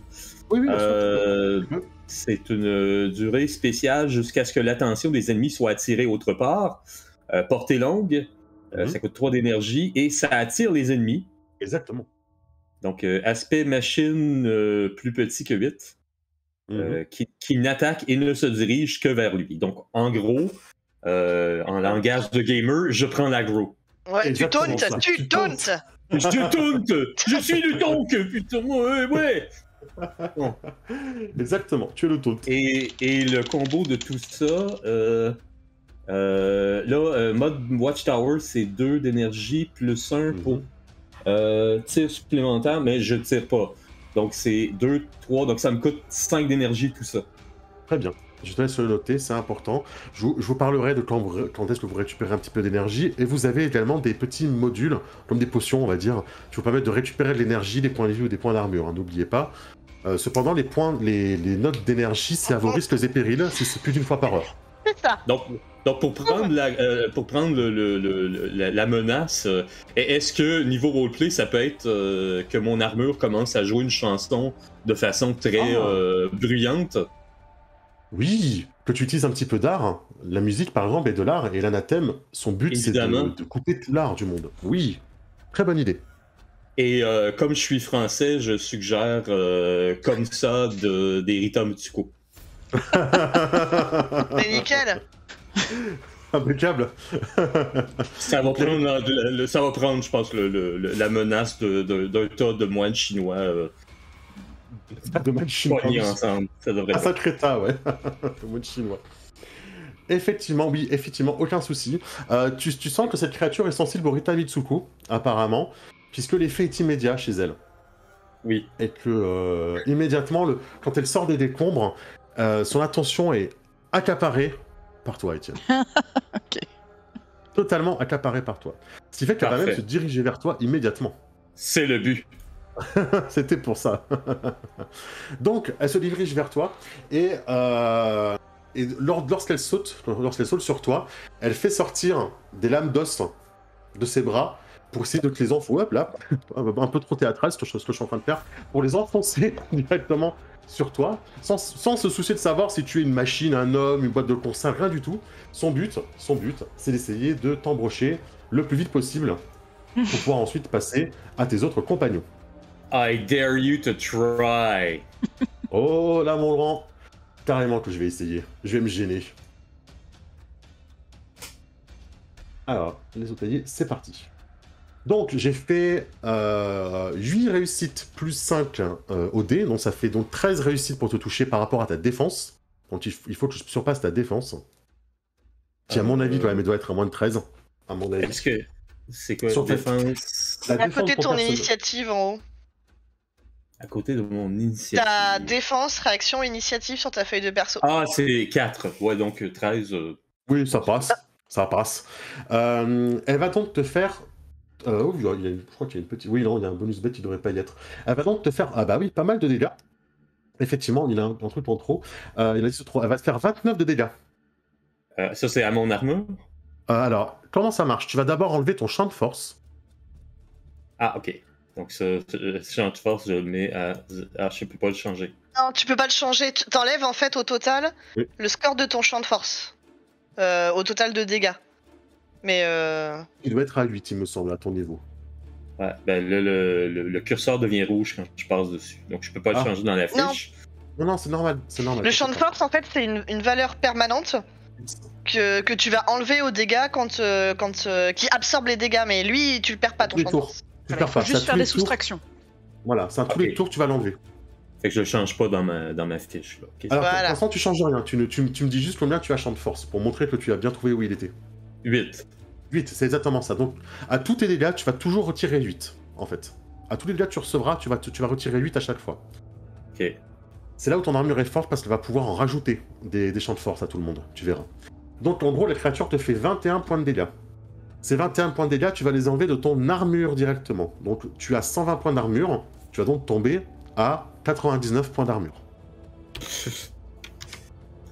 [SPEAKER 2] Oui, bien sûr.
[SPEAKER 1] C'est une durée spéciale jusqu'à ce que l'attention des ennemis soit attirée autre part. Portée longue, ça coûte 3 d'énergie et ça attire les ennemis.
[SPEAKER 2] Exactement.
[SPEAKER 1] Donc, aspect machine plus petit que 8, qui n'attaque et ne se dirige que vers lui. Donc, en gros, en langage de gamer, je prends l'aggro.
[SPEAKER 5] Ouais, tu tauntes.
[SPEAKER 1] Je taunte. Je suis le taunt, putain, ouais. Bon.
[SPEAKER 2] Exactement, tu es le taunt.
[SPEAKER 1] Et le combo de tout ça, là, mode Watchtower, c'est 2 d'énergie plus 1 pour tir supplémentaire, mais je tire pas. Donc c'est 2, 3, donc ça me coûte 5 d'énergie tout ça.
[SPEAKER 2] Très bien. Je te laisse le noter, c'est important. Je vous parlerai de quand est-ce que vous récupérez un petit peu d'énergie. Et vous avez également des petits modules, comme des potions, on va dire, qui vous permettent de récupérer de l'énergie, des points de vie ou des points d'armure. Hein, n'oubliez pas. Cependant, les notes d'énergie, c'est à vos risques et périls, si c'est plus d'une fois par heure.
[SPEAKER 5] C'est ça.
[SPEAKER 1] Donc pour prendre la menace, est-ce que niveau roleplay, ça peut être que mon armure commence à jouer une chanson de façon très bruyante?
[SPEAKER 2] Oui, que tu utilises un petit peu d'art. La musique, par exemple, est de l'art, et l'anathème, son but, c'est de couper tout l'art du monde. Oui, très bonne idée.
[SPEAKER 1] Et comme je suis français, je suggère comme ça des rites musicaux.
[SPEAKER 5] Mais nickel.
[SPEAKER 2] Impeccable.
[SPEAKER 1] Ça va prendre, je pense, la menace d'un tas de moines chinois.
[SPEAKER 2] De moines chinois.
[SPEAKER 1] Ensemble. Ça devrait
[SPEAKER 2] être. Un sacré tas, ouais. De moines chinois. Effectivement, oui, effectivement, aucun souci. Tu sens que cette créature est sensible au Rita Mitsuko, apparemment, puisque l'effet est immédiat chez elle.
[SPEAKER 1] Oui.
[SPEAKER 2] Et que, immédiatement, quand elle sort des décombres, son attention est accaparée par toi, Étienne.
[SPEAKER 3] Ok.
[SPEAKER 2] Totalement accaparée par toi. Ce qui fait qu'elle va même se diriger vers toi immédiatement.
[SPEAKER 1] C'est le but.
[SPEAKER 2] C'était pour ça. Donc, elle se dirige vers toi et lorsqu'elle saute sur toi, elle fait sortir des lames d'os de ses bras pour essayer de te les enfoncer. Hop là, un peu trop théâtral, ce que je suis en train de faire, pour les enfoncer directement sur toi, sans se soucier de savoir si tu es une machine, un homme, une boîte de conserve, rien du tout. Son but, c'est d'essayer de t'embrocher le plus vite possible pour pouvoir ensuite passer à tes autres compagnons.
[SPEAKER 1] I dare you to try.
[SPEAKER 2] Oh là, mon grand, carrément que je vais essayer. Je vais me gêner. Alors, les otaillers, c'est parti. Donc, j'ai fait 8 réussites plus 5 au dé, donc ça fait donc 13 réussites pour te toucher par rapport à ta défense. Donc, il faut que je surpasse ta défense. Qui, à mon avis, doit être à moins de 13. À mon avis.
[SPEAKER 1] Est-ce que c'est quoi
[SPEAKER 2] sur
[SPEAKER 1] la défense?
[SPEAKER 5] À côté de ton initiative en haut.
[SPEAKER 1] À côté de mon initiative.
[SPEAKER 5] Ta défense, réaction, initiative sur ta feuille de perso.
[SPEAKER 1] Ah, c'est 4. Ouais, donc 13.
[SPEAKER 2] Oui, ça passe. Ça passe. Elle va donc te faire... je crois qu'il y a une petite... Oui, non, il y a un bonus bête qui devrait pas y être. Elle va donc te faire... Ah bah oui, pas mal de dégâts. Effectivement, il a un truc en trop. Il a dit trop. Elle va te faire 29 de dégâts.
[SPEAKER 1] Ça, c'est à mon armure?
[SPEAKER 2] Alors, comment ça marche? Tu vas d'abord enlever ton champ de force.
[SPEAKER 1] Ah, ok. Donc, ce champ de force, je le mets à... Ah, je peux pas le changer.
[SPEAKER 5] Non, tu peux pas le changer. T'enlèves, en fait, au total, le score de ton champ de force. Au total de dégâts. Mais
[SPEAKER 2] il doit être à 8, il me semble, à ton niveau.
[SPEAKER 1] Ouais, ben là, le curseur devient rouge quand je passe dessus. Donc je peux pas le changer dans la fiche.
[SPEAKER 2] Non, c'est normal.
[SPEAKER 5] Le champ de force, en fait, c'est une valeur permanente que tu vas enlever aux dégâts qui absorbe les dégâts. Mais lui, tu le perds pas ton champ de force.
[SPEAKER 3] Il faut juste faire des soustractions.
[SPEAKER 2] Voilà, c'est à tous les tours que tu vas l'enlever.
[SPEAKER 1] Fait que je le change pas dans ma fiche. Là. Okay.
[SPEAKER 2] Alors, pour l'instant, tu changes rien. Tu me dis juste combien tu as champ de force pour montrer que tu as bien trouvé où il était.
[SPEAKER 1] 8.
[SPEAKER 2] 8, c'est exactement ça. Donc, à tous tes dégâts, tu vas toujours retirer 8, en fait. À tous les dégâts que tu recevras, tu vas retirer 8 à chaque fois.
[SPEAKER 1] Ok.
[SPEAKER 2] C'est là où ton armure est forte parce qu'elle va pouvoir en rajouter des champs de force à tout le monde, tu verras. Donc, en gros, la créature te fait 21 points de dégâts. Ces 21 points de dégâts, tu vas les enlever de ton armure directement. Donc, tu as 120 points d'armure, tu vas donc tomber à 99 points d'armure.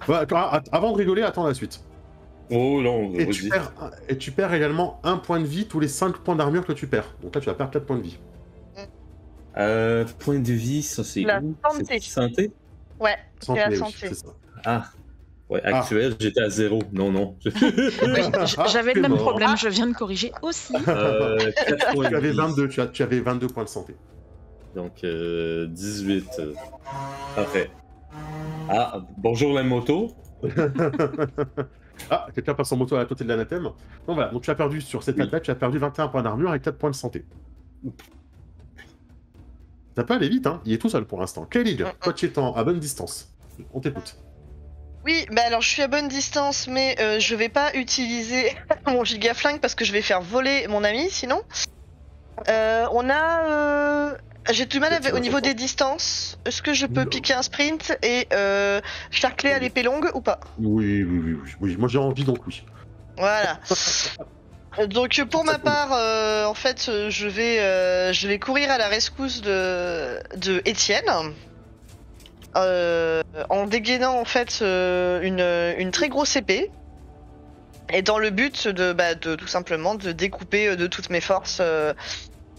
[SPEAKER 2] Voilà, avant de rigoler, attends la suite.
[SPEAKER 1] Oh non,
[SPEAKER 2] Et
[SPEAKER 1] vas-y.
[SPEAKER 2] tu perds également 1 point de vie tous les 5 points d'armure que tu perds. Donc là, tu vas perdre 4 points de vie.
[SPEAKER 1] Point de vie, ça c'est
[SPEAKER 5] La
[SPEAKER 1] où?
[SPEAKER 5] santé.
[SPEAKER 1] C'est santé?
[SPEAKER 5] Ouais, c'est la
[SPEAKER 2] Oui,
[SPEAKER 5] santé.
[SPEAKER 2] c'est ça.
[SPEAKER 1] Ah. Ouais, actuel, j'étais à 0. Non.
[SPEAKER 3] J'avais
[SPEAKER 2] t'es
[SPEAKER 3] le même
[SPEAKER 2] mort.
[SPEAKER 3] problème, je viens de corriger aussi.
[SPEAKER 1] 4 points
[SPEAKER 2] Tu
[SPEAKER 1] de
[SPEAKER 2] avais
[SPEAKER 1] vie.
[SPEAKER 2] 22, tu avais 22 points de santé.
[SPEAKER 1] Donc, 18. Parfait. Ah, bonjour la moto.
[SPEAKER 2] Ah, quelqu'un passe en moto à côté de l'anathème. Donc voilà, donc tu as perdu sur cette
[SPEAKER 1] Oui.
[SPEAKER 2] attaque, tu as perdu 21 points d'armure et 4 points de santé. Ça peut aller vite, hein. Il est tout seul pour l'instant. Kellig, toi tu es à bonne distance. On t'écoute.
[SPEAKER 5] Oui, bah alors je suis à bonne distance, mais je vais pas utiliser mon gigaflingue parce que je vais faire voler mon ami sinon. J'ai du mal au niveau des distances. Est-ce que je peux
[SPEAKER 2] Oula.
[SPEAKER 5] piquer un sprint et charcler à l'épée longue ou pas?
[SPEAKER 2] Oui. Moi j'ai envie, donc oui.
[SPEAKER 5] Voilà. Donc pour ma part, en fait, je vais courir à la rescousse de Étienne. En dégainant en fait une très grosse épée et dans le but de tout simplement de découper de toutes mes forces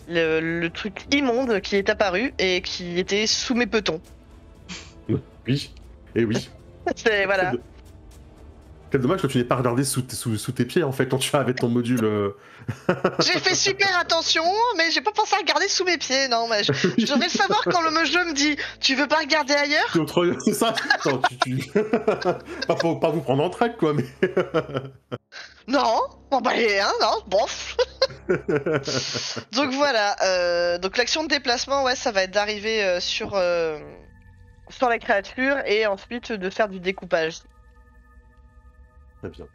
[SPEAKER 5] le truc immonde qui est apparu et qui était sous mes petons.
[SPEAKER 2] Oui, et oui.
[SPEAKER 5] Voilà.
[SPEAKER 2] Quel dommage que tu n'aies pas regardé sous tes pieds en fait quand tu avais ton module.
[SPEAKER 5] J'ai fait super attention, mais j'ai pas pensé à regarder sous mes pieds. Non, mais je devrais le savoir quand le jeu me dit tu veux pas regarder ailleurs.
[SPEAKER 2] C'est ça. Attends, pas vous prendre en traque quoi, mais.
[SPEAKER 5] Non, bon bah non, bon. Donc voilà, donc l'action de déplacement, ouais, ça va être d'arriver sur la créature et ensuite de faire du découpage.
[SPEAKER 2] Très bien.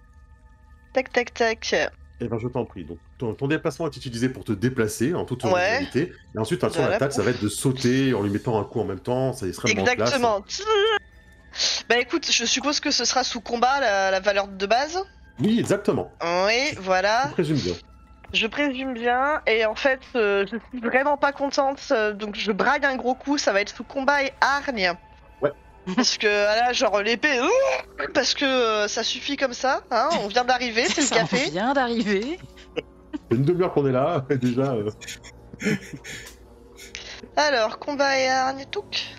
[SPEAKER 5] Tac, tac, tac.
[SPEAKER 2] Eh ben je t'en prie. Donc ton déplacement est utilisé pour te déplacer en toute
[SPEAKER 5] Ouais.
[SPEAKER 2] originalité. Et ensuite, son attaque, ça va être de sauter en lui mettant un coup en même temps. Ça serait vraiment classe.
[SPEAKER 5] Exactement. Bah écoute, je suppose que ce sera sous combat la valeur de base.
[SPEAKER 2] Oui, exactement.
[SPEAKER 5] Oui, voilà.
[SPEAKER 2] Je présume bien.
[SPEAKER 5] Je présume bien, et en fait, je suis vraiment pas contente, donc je brague un gros coup, ça va être sous combat et hargne.
[SPEAKER 2] Ouais.
[SPEAKER 5] Parce que là, genre l'épée, parce que ça suffit comme ça, hein, on vient d'arriver, c'est le
[SPEAKER 3] Ça,
[SPEAKER 5] café.
[SPEAKER 3] on vient d'arriver.
[SPEAKER 2] C'est une demi-heure qu'on est là, et déjà.
[SPEAKER 5] Alors, combat et hargne, touc.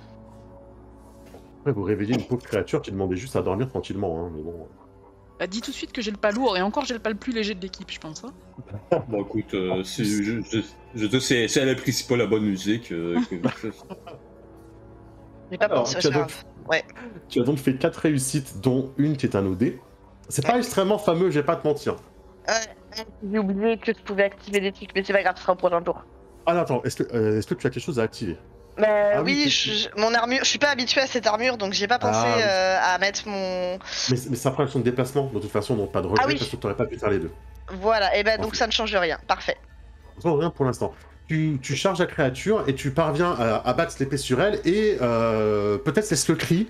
[SPEAKER 2] Après, vous réveillez une pauvre créature qui demandait juste à dormir tranquillement, hein, mais bon.
[SPEAKER 3] Bah, dis tout de suite que j'ai le pas lourd, et encore j'ai le pas le plus léger de l'équipe, je pense. Hein.
[SPEAKER 1] Bon, écoute, si elle apprécie pas la bonne musique.
[SPEAKER 5] J'ai pas
[SPEAKER 2] Alors,
[SPEAKER 5] pensé, c'est grave. Ouais.
[SPEAKER 2] Tu as donc fait 4 réussites, dont une qui est un OD. C'est pas extrêmement fameux, je vais pas te mentir.
[SPEAKER 5] J'ai oublié que je pouvais activer des trucs, mais c'est pas grave, ce sera au prochain tour.
[SPEAKER 2] Ah non, attends, est-ce que tu as quelque chose à activer?
[SPEAKER 5] Mais
[SPEAKER 2] Ah
[SPEAKER 5] oui,
[SPEAKER 2] oui,
[SPEAKER 5] mon armure, je suis pas habitué à cette armure, donc j'ai pas pensé
[SPEAKER 2] oui.
[SPEAKER 5] à mettre mon...
[SPEAKER 2] Mais ça prend l'action de déplacement, de toute façon, donc pas de regret,
[SPEAKER 5] Ah oui.
[SPEAKER 2] parce que tu n'aurais pas pu faire les deux.
[SPEAKER 5] Voilà, et ben donc
[SPEAKER 2] Ok.
[SPEAKER 5] ça ne change rien, parfait.
[SPEAKER 2] Non, rien pour l'instant. Tu charges la créature et tu parviens à battre l'épée sur elle, et peut-être c'est ce cri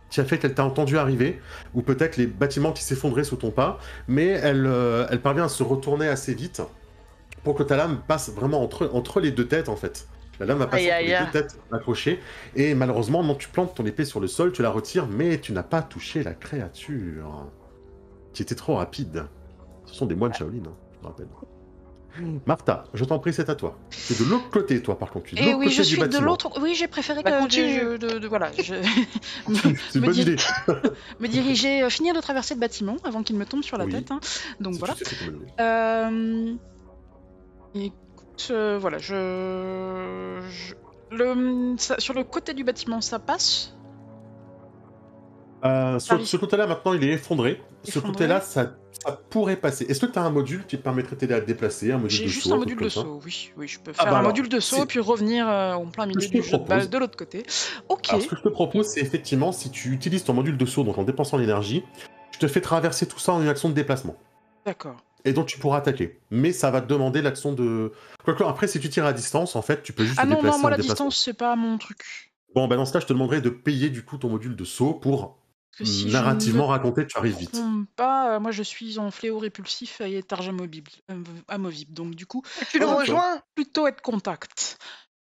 [SPEAKER 2] qui a fait qu'elle t'a entendu arriver, ou peut-être les bâtiments qui s'effondraient sous ton pas, mais elle parvient à se retourner assez vite pour que ta lame passe vraiment entre les deux têtes en fait. La lame va passer
[SPEAKER 5] Aïe,
[SPEAKER 2] entre
[SPEAKER 5] aïe.
[SPEAKER 2] les deux têtes accrochées, et malheureusement, non, tu plantes ton épée sur le sol, tu la retires, mais tu n'as pas touché la créature, qui était trop rapide. Ce sont des moines Shaolin, hein, je te rappelle. Martha, je t'en prie, c'est à toi. C'est de l'autre côté, toi, par contre. Tu es de
[SPEAKER 3] Et
[SPEAKER 2] l'autre
[SPEAKER 3] oui,
[SPEAKER 2] côté
[SPEAKER 3] je
[SPEAKER 2] du
[SPEAKER 3] suis de
[SPEAKER 2] bâtiment.
[SPEAKER 3] l'autre. Oui, j'ai préféré
[SPEAKER 5] Bah,
[SPEAKER 3] que
[SPEAKER 5] continue.
[SPEAKER 3] voilà,
[SPEAKER 2] C'est une bonne idée.
[SPEAKER 3] me diriger, finir de traverser le bâtiment avant qu'il me tombe sur la
[SPEAKER 2] Oui.
[SPEAKER 3] tête. Hein. Donc
[SPEAKER 2] Si
[SPEAKER 3] voilà.
[SPEAKER 2] tu sais, c'est une bonne idée.
[SPEAKER 3] Écoute, voilà, sur le côté du bâtiment, ça passe.
[SPEAKER 2] Ce côté-là, maintenant, il est effondré. Ce
[SPEAKER 3] Effondré.
[SPEAKER 2] côté-là, ça pourrait passer. Est-ce que tu as un module qui te permettrait de t'aider à te déplacer, un module
[SPEAKER 3] J'ai
[SPEAKER 2] de
[SPEAKER 3] juste
[SPEAKER 2] saut,
[SPEAKER 3] un
[SPEAKER 2] truc
[SPEAKER 3] module
[SPEAKER 2] comme
[SPEAKER 3] de
[SPEAKER 2] ça
[SPEAKER 3] saut, oui. Oui, je peux
[SPEAKER 2] Ah
[SPEAKER 3] faire
[SPEAKER 2] bah
[SPEAKER 3] un
[SPEAKER 2] alors,
[SPEAKER 3] module de saut
[SPEAKER 2] c'est-
[SPEAKER 3] et puis revenir en plein milieu
[SPEAKER 2] je te
[SPEAKER 3] du jeu de balle
[SPEAKER 2] propose.
[SPEAKER 3] de l'autre côté. Ok,
[SPEAKER 2] Alors, ce que je te propose, c'est effectivement, si tu utilises ton module de saut, donc en dépensant l'énergie, je te fais traverser tout ça en une action de déplacement.
[SPEAKER 3] d'accord.
[SPEAKER 2] Et donc, tu pourras attaquer. Mais ça va te demander l'action de... Quoique, après, si tu tires à distance, en fait, tu peux juste
[SPEAKER 3] Ah
[SPEAKER 2] te
[SPEAKER 3] non,
[SPEAKER 2] déplacer
[SPEAKER 3] non, moi
[SPEAKER 2] en
[SPEAKER 3] la
[SPEAKER 2] déplacement.
[SPEAKER 3] distance, c'est pas mon truc.
[SPEAKER 2] Bon, bah dans ce cas, je te demanderai de payer, du coup, ton module de saut pour
[SPEAKER 3] Que si
[SPEAKER 2] narrativement
[SPEAKER 3] je ne
[SPEAKER 2] raconter que tu arrives vite.
[SPEAKER 3] me trompe pas, moi je suis en fléau répulsif et étarge amovible. Donc du coup,
[SPEAKER 5] Tu le
[SPEAKER 2] Ah,
[SPEAKER 5] rejoins?
[SPEAKER 3] plutôt être contact.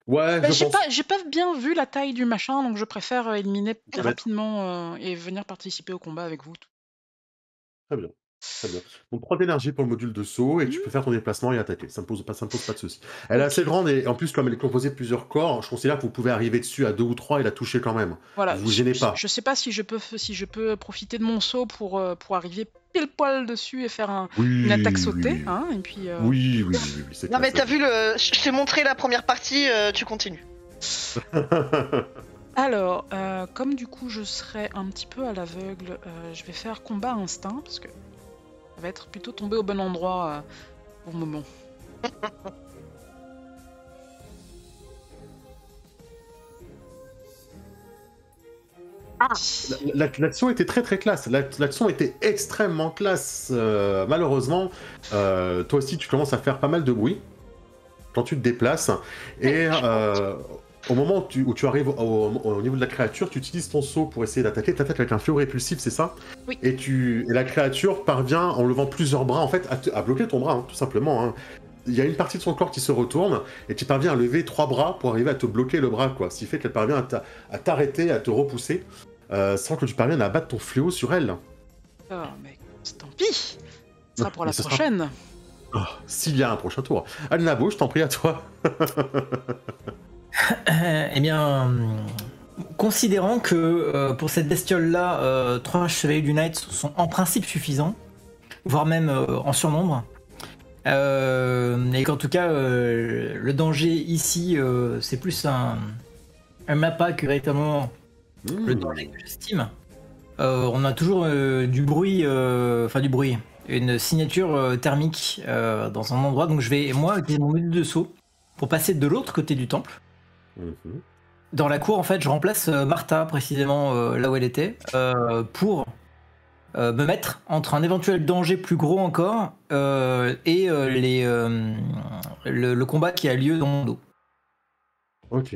[SPEAKER 2] Ouais,
[SPEAKER 3] Bah,
[SPEAKER 2] je pense.
[SPEAKER 3] j'ai pas bien vu la taille du machin, donc je préfère éliminer
[SPEAKER 2] Ouais.
[SPEAKER 3] rapidement et venir participer au combat avec vous.
[SPEAKER 2] Très bien. Très bien. Donc 3 d'énergie pour le module de saut et tu peux faire ton déplacement et attaquer. Ça me pose pas de souci. Elle est assez grande et en plus, comme elle est composée de plusieurs corps, je considère que vous pouvez arriver dessus à 2 ou 3 et la toucher quand même.
[SPEAKER 3] Voilà,
[SPEAKER 2] Vous vous gênez pas.
[SPEAKER 3] je sais pas si je peux profiter de mon saut pour arriver pile poil dessus et faire une attaque sautée,
[SPEAKER 2] oui.
[SPEAKER 3] hein, et puis...
[SPEAKER 2] Oui, c'est
[SPEAKER 5] Non mais
[SPEAKER 2] clair,
[SPEAKER 5] t'as vu le... Je t'ai montré la première partie, tu continues.
[SPEAKER 3] Alors, comme du coup je serai un petit peu à l'aveugle, je vais faire combat instinct, parce que ça va être plutôt tombé au bon endroit pour le moment.
[SPEAKER 2] L'action était très très classe. L'action était extrêmement classe. Malheureusement, toi aussi tu commences à faire pas mal de bruit quand tu te déplaces. Et au moment où tu arrives au niveau de la créature, tu utilises ton saut pour essayer d'attaquer. Tu attaques avec un fléau répulsif, c'est ça?
[SPEAKER 3] Oui.
[SPEAKER 2] Et la créature parvient, en levant plusieurs bras, en fait, à bloquer ton bras, hein, tout simplement. Hein. Il y a une partie de son corps qui se retourne et tu parviens à lever 3 bras pour arriver à te bloquer le bras, quoi. Ce qui fait qu'elle parvient à t'arrêter, à te repousser, sans que tu parviennes à abattre ton fléau sur elle.
[SPEAKER 3] Oh, mais tant pis, ce sera pour la prochaine.
[SPEAKER 2] Oh, s'il y a un prochain tour. Alnabo, je t'en prie, à toi.
[SPEAKER 4] Eh bien, considérant que pour cette bestiole-là, 3 chevaliers du Knight sont en principe suffisants, voire même en surnombre, et qu'en tout cas, le danger ici, c'est plus un mappa que véritablement le danger que j'estime. On a toujours du bruit, une signature thermique dans un endroit, donc je vais, moi, utiliser mon module de saut pour passer de l'autre côté du temple. Dans la cour, en fait, je remplace Martha, précisément là où elle était, pour me mettre entre un éventuel danger plus gros encore et le combat qui a lieu dans mon dos.
[SPEAKER 2] Ok.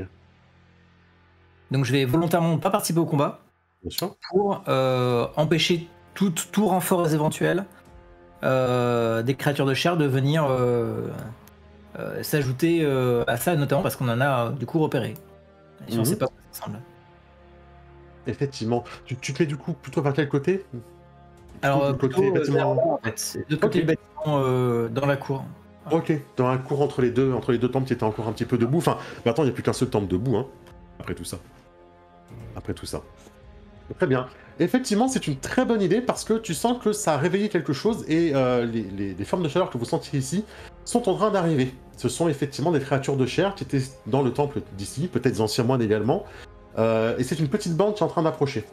[SPEAKER 4] Donc je vais volontairement pas participer au combat.
[SPEAKER 2] Bien sûr.
[SPEAKER 4] Pour empêcher tout renfort éventuel des créatures de chair de venir s'ajouter à ça, notamment parce qu'on en a du coup repéré. Si on sait pas quoi ça ressemble.
[SPEAKER 2] Effectivement. Tu te mets du coup plutôt vers quel côté?
[SPEAKER 4] Alors,
[SPEAKER 2] côté bâtiment.
[SPEAKER 4] En fait. De côté le bâtiment dans la cour.
[SPEAKER 2] Ok, dans la cour entre les deux temples qui étaient encore un petit peu debout. Enfin, maintenant il n'y a plus qu'un seul temple debout, hein, après tout ça. Très bien. Effectivement, c'est une très bonne idée parce que tu sens que ça a réveillé quelque chose et les formes de chaleur que vous sentiez ici sont en train d'arriver. Ce sont effectivement des créatures de chair qui étaient dans le temple d'ici, peut-être des anciens moines également. Et c'est une petite bande qui est en train d'approcher.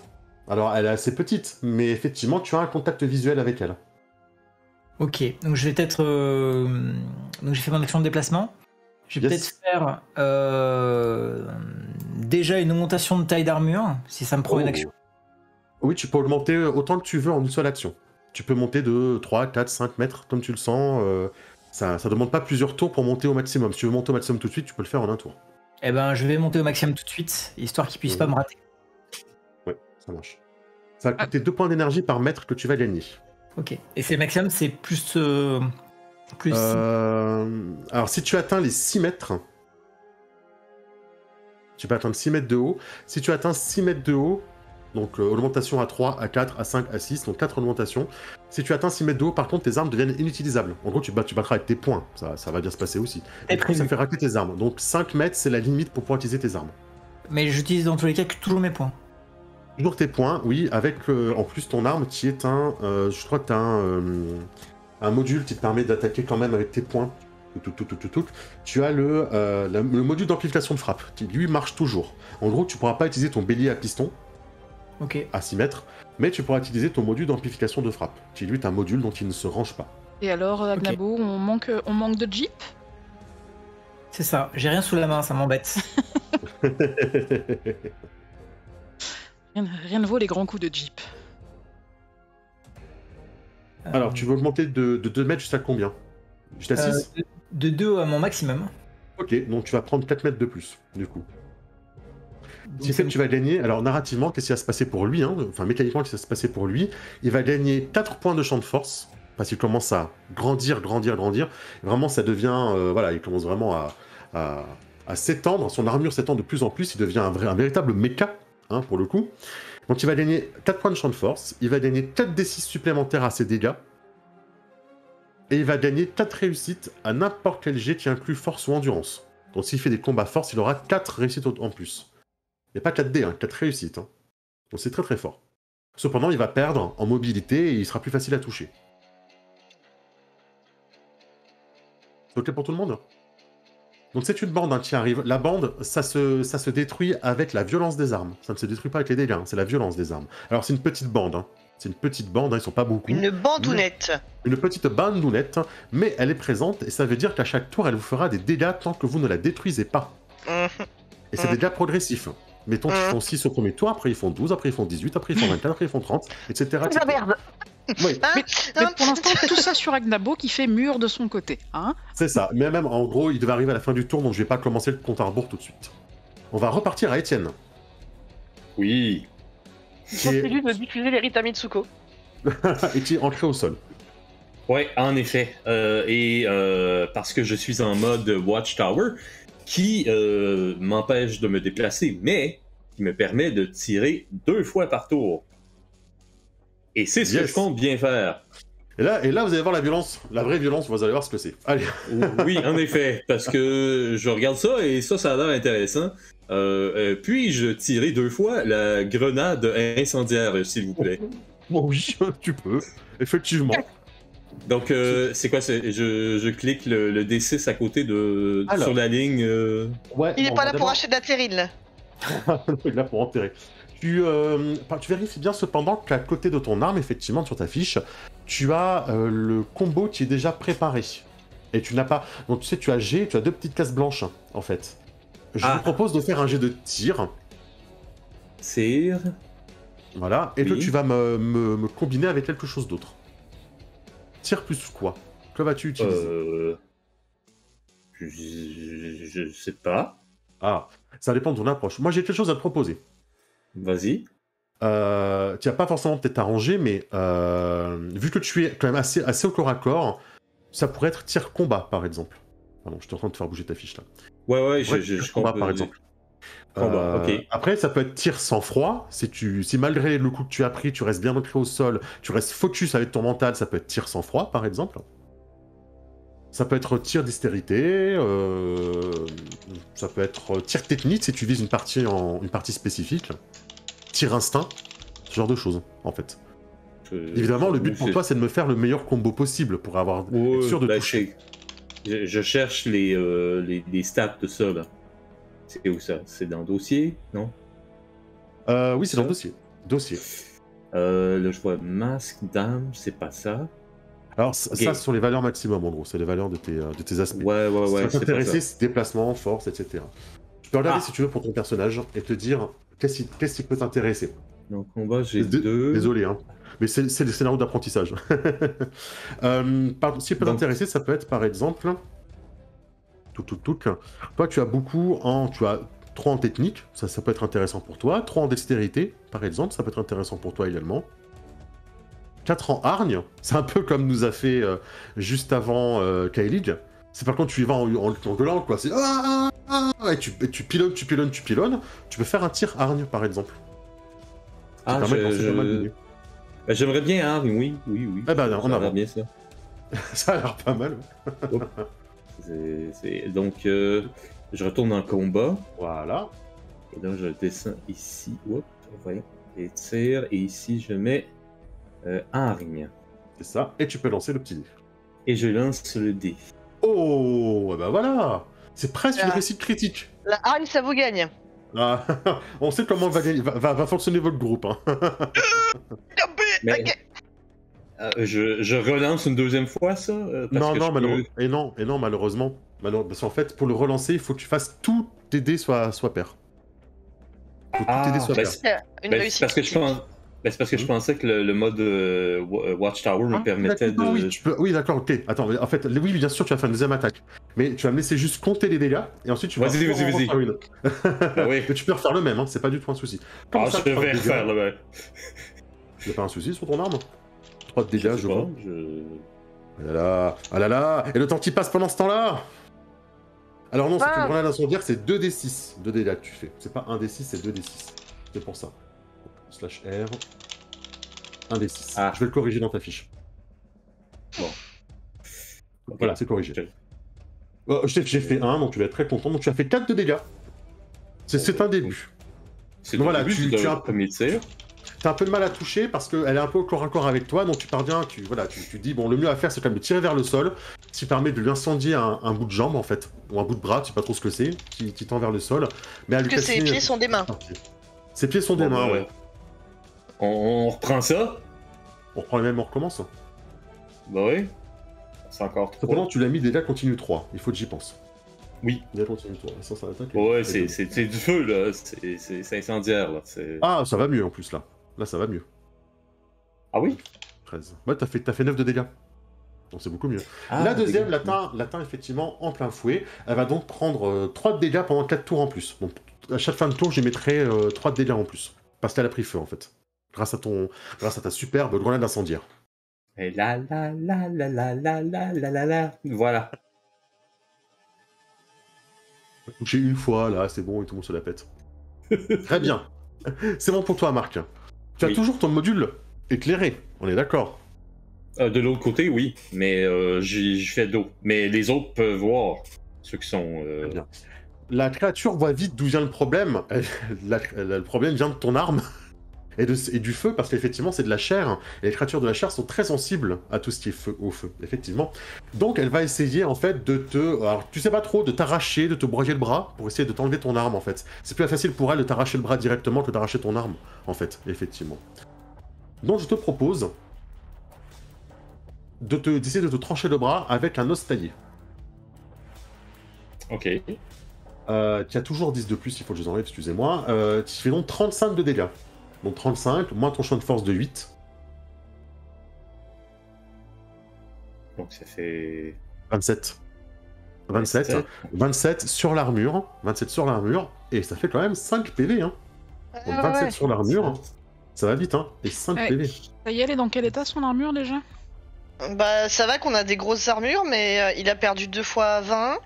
[SPEAKER 2] Alors, elle est assez petite, mais effectivement, tu as un contact visuel avec elle.
[SPEAKER 4] Ok, donc je vais peut-être... Donc j'ai fait mon action de déplacement. Je vais peut-être faire déjà une augmentation de taille d'armure, si ça me prend une action.
[SPEAKER 2] Oui, tu peux augmenter autant que tu veux en une seule action. Tu peux monter de 3, 4, 5 mètres, comme tu le sens. Ça demande pas plusieurs tours pour monter au maximum. Si tu veux monter au maximum tout de suite, tu peux le faire en un tour.
[SPEAKER 4] Eh ben, je vais monter au maximum tout de suite, histoire qu'il puisse pas me rater.
[SPEAKER 2] Ouais, ça marche. Ça va coûter 2 points d'énergie par mètre que tu vas gagner.
[SPEAKER 4] Ok. Et c'est maximum, c'est plus...
[SPEAKER 2] Alors, si tu atteins les 6 mètres... Tu peux atteindre 6 mètres de haut. Si tu atteins 6 mètres de haut, donc augmentation à 3, à 4, à 5, à 6, donc 4 augmentations. Si tu atteins 6 mètres de haut, par contre, tes armes deviennent inutilisables. En gros, tu battras avec tes points. Ça va bien se passer aussi. Et du coup, ça fait rater tes armes. Donc 5 mètres, c'est la limite pour pouvoir utiliser tes armes.
[SPEAKER 4] Mais j'utilise dans tous les cas toujours mes points.
[SPEAKER 2] Toujours tes points, oui, avec en plus ton arme qui est je crois que tu as un module qui te permet d'attaquer quand même avec tes points. Tu as le module d'amplification de frappe, qui lui marche toujours. En gros, tu pourras pas utiliser ton bélier à piston à 6 mètres, mais tu pourras utiliser ton module d'amplification de frappe, qui lui est un module dont il ne se range pas.
[SPEAKER 3] Et alors, Agnabo, on manque de Jeep?
[SPEAKER 4] C'est ça, j'ai rien sous la main, ça m'embête.
[SPEAKER 3] Rien ne vaut les grands coups de Jeep.
[SPEAKER 2] Alors, tu veux augmenter de 2 mètres jusqu'à combien? Jusqu'à 6?
[SPEAKER 4] De 2 à mon maximum.
[SPEAKER 2] Ok, donc tu vas prendre 4 mètres de plus, du coup. Ce qui fait que tu vas gagner, alors narrativement, qu'est-ce qui va se passer pour lui, hein, enfin mécaniquement, qu'est-ce qui va se passer pour lui? Il va gagner 4 points de champ de force, parce qu'il commence à grandir. Vraiment, ça devient, voilà, il commence vraiment à s'étendre, son armure s'étend de plus en plus, il devient un véritable méca, hein, pour le coup. Donc il va gagner 4 points de champ de force, il va gagner 4d6 supplémentaires à ses dégâts, Et il va gagner 4 réussites à n'importe quel jet qui inclut force ou endurance. Donc s'il fait des combats force, il aura 4 réussites en plus. Et pas 4 dés, hein, 4 réussites. Hein. Donc c'est très très fort. Cependant, il va perdre en mobilité et il sera plus facile à toucher. C'est ok pour tout le monde? Donc c'est une bande hein, qui arrive. La bande, ça se détruit avec la violence des armes. Ça ne se détruit pas avec les dégâts, hein, c'est la violence des armes. Alors c'est une petite bande. Hein. C'est une petite bande, hein, ils sont pas beaucoup.
[SPEAKER 5] Une bandounette.
[SPEAKER 2] Une petite bandounette, mais elle est présente et ça veut dire qu'à chaque tour, elle vous fera des dégâts tant que vous ne la détruisez pas. Et c'est des dégâts progressifs. Mettons qu'ils font 6 au premier tour, après ils font 12, après ils font 18, après ils font 24, après ils font 30, etc.
[SPEAKER 5] C'est la merde.
[SPEAKER 2] Oui,
[SPEAKER 3] Mais pour l'instant, tout ça sur Agnabo qui fait mur de son côté. Hein.
[SPEAKER 2] c'est ça. Mais même, en gros, il devait arriver à la fin du tour, donc je vais pas commencer le compte à rebours tout de suite. On va repartir à Étienne.
[SPEAKER 1] Oui.
[SPEAKER 5] Il continue de diffuser les rites à Mitsuko.
[SPEAKER 2] Et qui est ancré au sol.
[SPEAKER 1] Ouais, en effet. Parce que je suis en mode Watchtower, qui m'empêche de me déplacer, mais qui me permet de tirer 2 fois par tour. Et c'est ce que je compte bien faire.
[SPEAKER 2] Et là, vous allez voir la violence, la vraie violence, vous allez voir ce que c'est. Allez.
[SPEAKER 1] Oui, en effet, parce que je regarde ça et ça a l'air intéressant. Puis-je tirer 2 fois la grenade incendiaire, s'il vous plaît?
[SPEAKER 2] Bon, oui, tu peux, effectivement.
[SPEAKER 1] Donc, c'est quoi? Je clique le D6 à côté
[SPEAKER 2] Alors.
[SPEAKER 1] sur la ligne.
[SPEAKER 2] Ouais,
[SPEAKER 5] Il est
[SPEAKER 2] bon,
[SPEAKER 5] pas là pour
[SPEAKER 2] d'abord-
[SPEAKER 5] acheter de la terrine là.
[SPEAKER 2] Il est là pour enterrer. Tu vérifies bien cependant qu'à côté de ton arme, effectivement, sur ta fiche, tu as le combo qui est déjà préparé. Et tu n'as pas... Donc tu sais, tu as 2 petites cases blanches, en fait. Je vous propose de faire un jet de tir.
[SPEAKER 1] Tire.
[SPEAKER 2] Voilà. Et que
[SPEAKER 1] Oui.
[SPEAKER 2] tu vas me combiner avec quelque chose d'autre. Tir plus quoi? Que vas-tu utiliser?
[SPEAKER 1] Je sais pas.
[SPEAKER 2] Ah, ça dépend de ton approche. Moi, j'ai quelque chose à te proposer.
[SPEAKER 1] Vas-y.
[SPEAKER 2] Tu n'as pas forcément peut-être arrangé, mais vu que tu es quand même assez au corps à corps, ça pourrait être tir combat, par exemple. Pardon, je suis en train de te faire bouger ta fiche, là.
[SPEAKER 1] Ouais,
[SPEAKER 2] Ouais,
[SPEAKER 1] je
[SPEAKER 2] tir combat,
[SPEAKER 1] comprends.
[SPEAKER 2] par exemple.
[SPEAKER 1] Combat, ok.
[SPEAKER 2] Après, ça peut être tir sans froid. Si malgré le coup que tu as pris, tu restes bien ancré au sol, tu restes focus avec ton mental, ça peut être tir sans froid, par exemple. Ça peut être tir dextérité, ça peut être tir technique si tu vises une partie spécifique, tir instinct, ce genre de choses, en fait. Évidemment, le but pour toi, c'est de me faire le meilleur combo possible pour être sûr de toucher.
[SPEAKER 1] Je cherche les stats de ça, là. C'est où ça? C'est dans le dossier? Non?
[SPEAKER 2] Oui, c'est dans le dossier.
[SPEAKER 1] Là, je vois masque, dame, c'est pas ça.
[SPEAKER 2] Alors, ça, ce sont les valeurs maximum, en gros. C'est les valeurs de tes aspects.
[SPEAKER 1] Ouais,
[SPEAKER 2] Ce qui va
[SPEAKER 1] c'est
[SPEAKER 2] t'intéresser,
[SPEAKER 1] pas ça.
[SPEAKER 2] c'est déplacement, force, etc. Tu peux regarder, si tu veux, pour ton personnage et te dire qu'est-ce qui peut t'intéresser.
[SPEAKER 1] Donc, combat, j'ai 2.
[SPEAKER 2] Désolé, hein. Mais c'est le scénario d'apprentissage. Ce qui peut t'intéresser, ça peut être, par exemple... Toi, tu as tu as 3 en technique, ça peut être intéressant pour toi. 3 en dextérité, par exemple, ça peut être intéressant pour toi également. 4 en hargne, c'est un peu comme nous a fait juste avant K-League. C'est par contre, tu y vas en gueulant, quoi. C'est et tu pilonnes. Tu peux faire un tir hargne, par exemple.
[SPEAKER 1] J'aimerais bien hargne, oui.
[SPEAKER 2] Eh ben, on a
[SPEAKER 1] bien ça.
[SPEAKER 2] Ça a l'air pas mal.
[SPEAKER 1] Donc, je retourne en combat.
[SPEAKER 2] Voilà.
[SPEAKER 1] Et là, je descends ici. Oups, voyons. Et tire. Et ici, je mets hargne.
[SPEAKER 2] C'est ça. Et tu peux lancer le petit dé.
[SPEAKER 1] Et je lance le dé.
[SPEAKER 2] Oh, eh ben voilà. C'est presque une réussite critique.
[SPEAKER 5] La hargne, ça vous gagne.
[SPEAKER 2] Ah, on sait comment va fonctionner votre groupe. Hein.
[SPEAKER 1] Mais,
[SPEAKER 5] Ok.
[SPEAKER 1] je relance une deuxième fois, ça?
[SPEAKER 2] Non, malheureusement. Parce qu'en fait, pour le relancer, il faut que tu fasses tous tes dés soient pairs. Faut que tous tes dés soient pairs.
[SPEAKER 5] Une
[SPEAKER 1] C'est
[SPEAKER 5] réussite.
[SPEAKER 1] parce que je pensais que le mode Watchtower me permettait de...
[SPEAKER 2] Oui, d'accord, ok. Attends, en fait, oui, bien sûr, tu vas faire une deuxième attaque. Mais tu vas me laisser juste compter les dégâts, et ensuite tu vas...
[SPEAKER 1] Vas-y. Ah oui.
[SPEAKER 2] Mais tu peux refaire le même, hein, c'est pas du tout un souci.
[SPEAKER 1] Je vais refaire le même.
[SPEAKER 2] Il a pas un souci sur ton arme? 3 de dégâts, je vois. Ah là là. Et le temps qui passe pendant ce temps-là. Alors non, c'est une grenade incendiaire, c'est 2d6 de dégâts que tu fais. C'est pas 1d6, c'est 2d6. C'est pour ça. /R. 1d6. Je vais le corriger dans ta fiche.
[SPEAKER 1] Bon.
[SPEAKER 2] Voilà, c'est corrigé.
[SPEAKER 1] Ok.
[SPEAKER 2] J'ai fait 1, donc tu vas être très content. Donc tu as fait 4 de dégâts. C'est un début.
[SPEAKER 1] C'est
[SPEAKER 2] Donc
[SPEAKER 1] le
[SPEAKER 2] voilà,
[SPEAKER 1] début
[SPEAKER 2] tu
[SPEAKER 1] d'un
[SPEAKER 2] as-
[SPEAKER 1] premier tir.
[SPEAKER 2] T'as un peu de mal à toucher parce qu'elle est un peu au corps à corps avec toi, donc tu parviens, tu dis, bon, le mieux à faire, c'est quand même de tirer vers le sol, ce qui permet de lui incendier un bout de jambe, en fait, ou un bout de bras, tu sais pas trop ce que c'est, qui tend vers le sol. Mais à lui
[SPEAKER 5] Que ses
[SPEAKER 2] calciner-
[SPEAKER 5] pieds sont des mains.
[SPEAKER 2] Ses pieds sont des mains, ouais.
[SPEAKER 1] On reprend ça?
[SPEAKER 2] On reprend les mêmes, on recommence.
[SPEAKER 1] Bah oui. C'est encore trop.
[SPEAKER 2] Cependant, tu l'as mis déjà continue 3, il faut que j'y pense.
[SPEAKER 1] Oui.
[SPEAKER 2] Déjà continue 3, ça, ça attaque.
[SPEAKER 1] Ouais, c'est du feu, là. C'est incendiaire, là.
[SPEAKER 2] Ah, ça va mieux en plus, là. Là, ça va mieux.
[SPEAKER 1] Ah oui?
[SPEAKER 2] 13. Ouais, t'as fait 9 de dégâts. Donc c'est beaucoup mieux.
[SPEAKER 1] Ah,
[SPEAKER 2] La deuxième l'atteint effectivement en plein fouet. Elle va donc prendre 3 de dégâts pendant 4 tours en plus. Donc à chaque fin de tour, j'y mettrai 3 de dégâts en plus. Parce qu'elle a pris feu en fait. Grâce à ta superbe grenade incendiaire.
[SPEAKER 1] Et la la la la la la la la la la. Voilà.
[SPEAKER 2] Touché une fois, là, c'est bon et tout le monde se la pète. Très bien. C'est bon pour toi, Marc. Tu as
[SPEAKER 1] Oui.
[SPEAKER 2] toujours ton module éclairé, on est d'accord.
[SPEAKER 1] De l'autre côté, oui. Mais j'ai fait d'eau. Mais les autres peuvent voir. Ceux qui sont.
[SPEAKER 2] Très bien. La créature voit vite d'où vient le problème. Le problème vient de ton arme et du feu, parce qu'effectivement, c'est de la chair. Et les créatures de la chair sont très sensibles à tout ce qui est au feu, effectivement. Donc, elle va essayer, en fait, alors, tu sais pas trop, de t'arracher, de te broyer le bras pour essayer de t'enlever ton arme, en fait. C'est plus facile pour elle de t'arracher le bras directement que d'arracher ton arme, en fait, effectivement. Donc, je te propose d'essayer de te trancher le bras avec un os taillé.
[SPEAKER 1] Ok.
[SPEAKER 2] Qui a toujours 10 de plus, il faut que je les enlève, excusez-moi. Qui fait donc 35 de dégâts. Donc 35, moins ton champ de force de 8.
[SPEAKER 1] Donc ça fait.
[SPEAKER 2] 27. 27 sur l'armure. 27 sur l'armure. Et ça fait quand même 5 PV, hein. Donc 27 sur l'armure. Hein. Ça va vite, hein. Et 5
[SPEAKER 3] Ouais.
[SPEAKER 2] PV.
[SPEAKER 3] Ça y est, elle est dans quel état son armure déjà?
[SPEAKER 5] Bah ça va qu'on a des grosses armures, mais il a perdu 2 fois 20.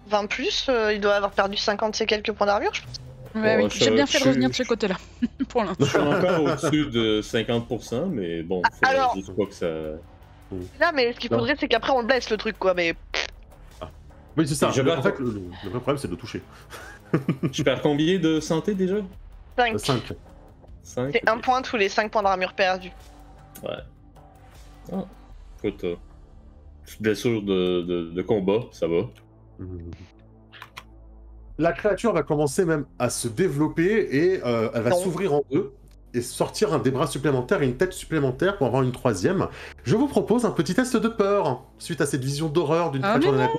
[SPEAKER 5] 20 plus, il doit avoir perdu 50 et quelques points d'armure, je pense.
[SPEAKER 3] Ouais,
[SPEAKER 1] Bon,
[SPEAKER 3] oui. J'ai bien fait de
[SPEAKER 1] je-
[SPEAKER 3] revenir de ce côté-là, pour l'instant.
[SPEAKER 1] Je suis encore au-dessus de 50%, mais bon,
[SPEAKER 5] Alors-
[SPEAKER 1] je sais pas que ça.
[SPEAKER 5] Là, mais ce qu'il faudrait, c'est qu'après on le blesse le truc, quoi. Mais
[SPEAKER 2] Oui, c'est ça.
[SPEAKER 1] Et je
[SPEAKER 2] En
[SPEAKER 1] bats-
[SPEAKER 2] fait, le vrai problème, c'est de le toucher.
[SPEAKER 1] Je perds combien de santé déjà?
[SPEAKER 5] 5.
[SPEAKER 2] 5.
[SPEAKER 1] 5?
[SPEAKER 5] C'est 1 point tous les 5 points d'armure perdus.
[SPEAKER 1] Ouais. Ah, écoute, petite blessure de combat, ça va.
[SPEAKER 2] La créature va commencer même à se développer et elle va
[SPEAKER 5] Non.
[SPEAKER 2] s'ouvrir en deux et sortir des bras supplémentaires et une tête supplémentaire pour avoir une troisième. Je vous propose un petit test de peur suite à cette vision d'horreur d'une
[SPEAKER 3] Ah,
[SPEAKER 2] créature de
[SPEAKER 3] mais
[SPEAKER 2] la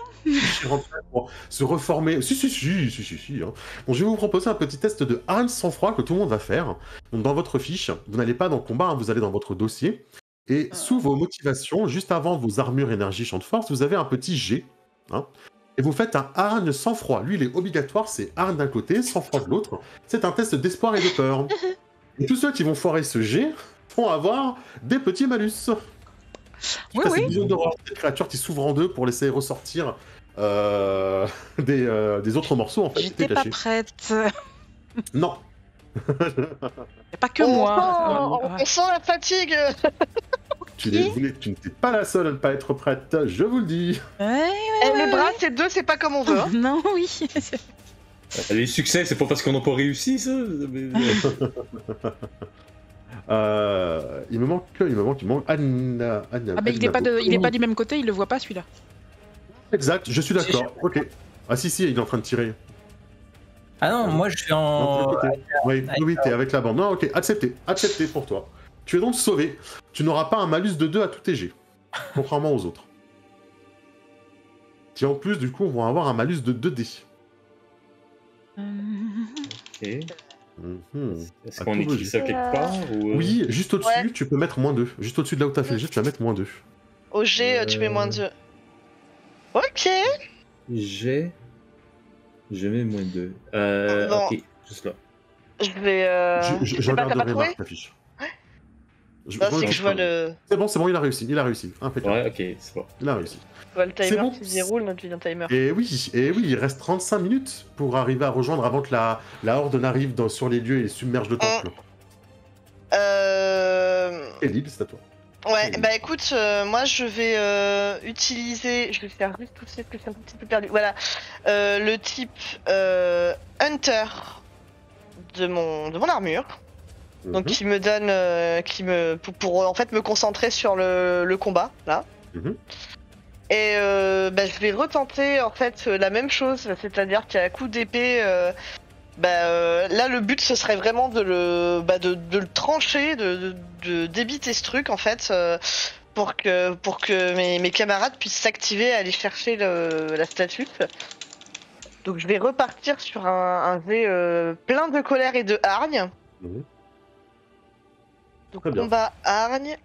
[SPEAKER 2] qui rentre pour se reformer. Si. Hein. Bon, je vais vous proposer un petit test de hargne sang-froid que tout le monde va faire. Donc, dans votre fiche, vous n'allez pas dans le combat, hein, vous allez dans votre dossier. Et sous vos motivations, juste avant vos armures, énergie, champ de force, vous avez un petit G. Hein, et vous faites un hargne sang-froid. Lui, il est obligatoire, c'est hargne d'un côté, sang-froid de l'autre. C'est un test d'espoir et de peur. Et tous ceux qui vont foirer ce G vont avoir des petits malus.
[SPEAKER 3] Oui,
[SPEAKER 2] Cette
[SPEAKER 3] oui.
[SPEAKER 2] vision d'horreur, cette créature qui s'ouvre en deux pour laisser ressortir des autres morceaux, en fait.
[SPEAKER 3] J'étais
[SPEAKER 2] étaient
[SPEAKER 3] pas
[SPEAKER 2] cachés.
[SPEAKER 3] prête.
[SPEAKER 2] Non.
[SPEAKER 3] Y a pas que
[SPEAKER 5] on
[SPEAKER 3] moi.
[SPEAKER 5] on sent la fatigue.
[SPEAKER 2] Tu n'étais pas la seule à ne pas être prête, je vous le dis.
[SPEAKER 3] Ouais,
[SPEAKER 5] Eh, les bras, c'est 2, c'est pas comme on veut. Hein.
[SPEAKER 3] non, oui.
[SPEAKER 1] Les succès, c'est pas parce qu'on n'a pas réussi, ça?
[SPEAKER 2] Il me manque Anna.
[SPEAKER 3] Ah, mais il est pas du même côté, il le voit pas celui-là.
[SPEAKER 2] Exact, je suis d'accord. Ok. Ah si, il est en train de tirer.
[SPEAKER 4] Ah non, moi je suis en.
[SPEAKER 2] Oui, t'es avec la bande. Non, ok, accepté pour toi. Tu es donc sauvé. Tu n'auras pas un malus de 2 à tous tes jets, contrairement aux autres. Qui en plus, du coup, vont avoir un malus de 2D.
[SPEAKER 1] Ok.
[SPEAKER 2] Mhm.
[SPEAKER 1] Est-ce qu'on écrit ça quelque part? Ou...
[SPEAKER 2] Oui, juste au-dessus,
[SPEAKER 5] Ouais.
[SPEAKER 2] tu peux mettre moins 2. Juste au-dessus de là où t'as fait le jet, tu vas mettre moins 2.
[SPEAKER 5] Au G, tu mets moins 2. Ok.
[SPEAKER 1] Je mets moins 2.
[SPEAKER 5] Bon.
[SPEAKER 1] Ok, juste là.
[SPEAKER 5] Je vais.
[SPEAKER 2] Je
[SPEAKER 5] sais pas, t'as pas
[SPEAKER 2] regarderai
[SPEAKER 5] trouvé
[SPEAKER 2] Marc, ta fiche.
[SPEAKER 5] Non, c'est que je vois le.
[SPEAKER 2] C'est bon, il a réussi. Impeccable.
[SPEAKER 1] Ouais, ok, c'est bon.
[SPEAKER 2] Il a réussi.
[SPEAKER 5] Je vois le
[SPEAKER 2] C'est
[SPEAKER 5] timer
[SPEAKER 2] bon.
[SPEAKER 5] qui se déroule, notre vie d'un timer.
[SPEAKER 2] Et oui, il reste 35 minutes pour arriver à rejoindre avant que la horde n'arrive sur les lieux et submerge le temple. Et Lille, c'est à toi.
[SPEAKER 5] Ouais,
[SPEAKER 2] Oui.
[SPEAKER 5] bah écoute, moi je vais utiliser, je vais faire juste tout de suite que c'est un petit peu perdu. Voilà, le type Hunter de mon armure, donc
[SPEAKER 2] Mhm.
[SPEAKER 5] qui me donne, pour en fait me concentrer sur le combat là.
[SPEAKER 2] Mhm.
[SPEAKER 5] Et bah, je vais retenter en fait la même chose, c'est-à-dire qu'à coup d'épée, là le but ce serait vraiment de le trancher, de débiter ce truc en fait, pour que mes camarades puissent s'activer et aller chercher la statue. Donc je vais repartir sur un jet plein de colère et de hargne.
[SPEAKER 2] Mhm.
[SPEAKER 5] Donc
[SPEAKER 2] Très bien.
[SPEAKER 5] combat hargne.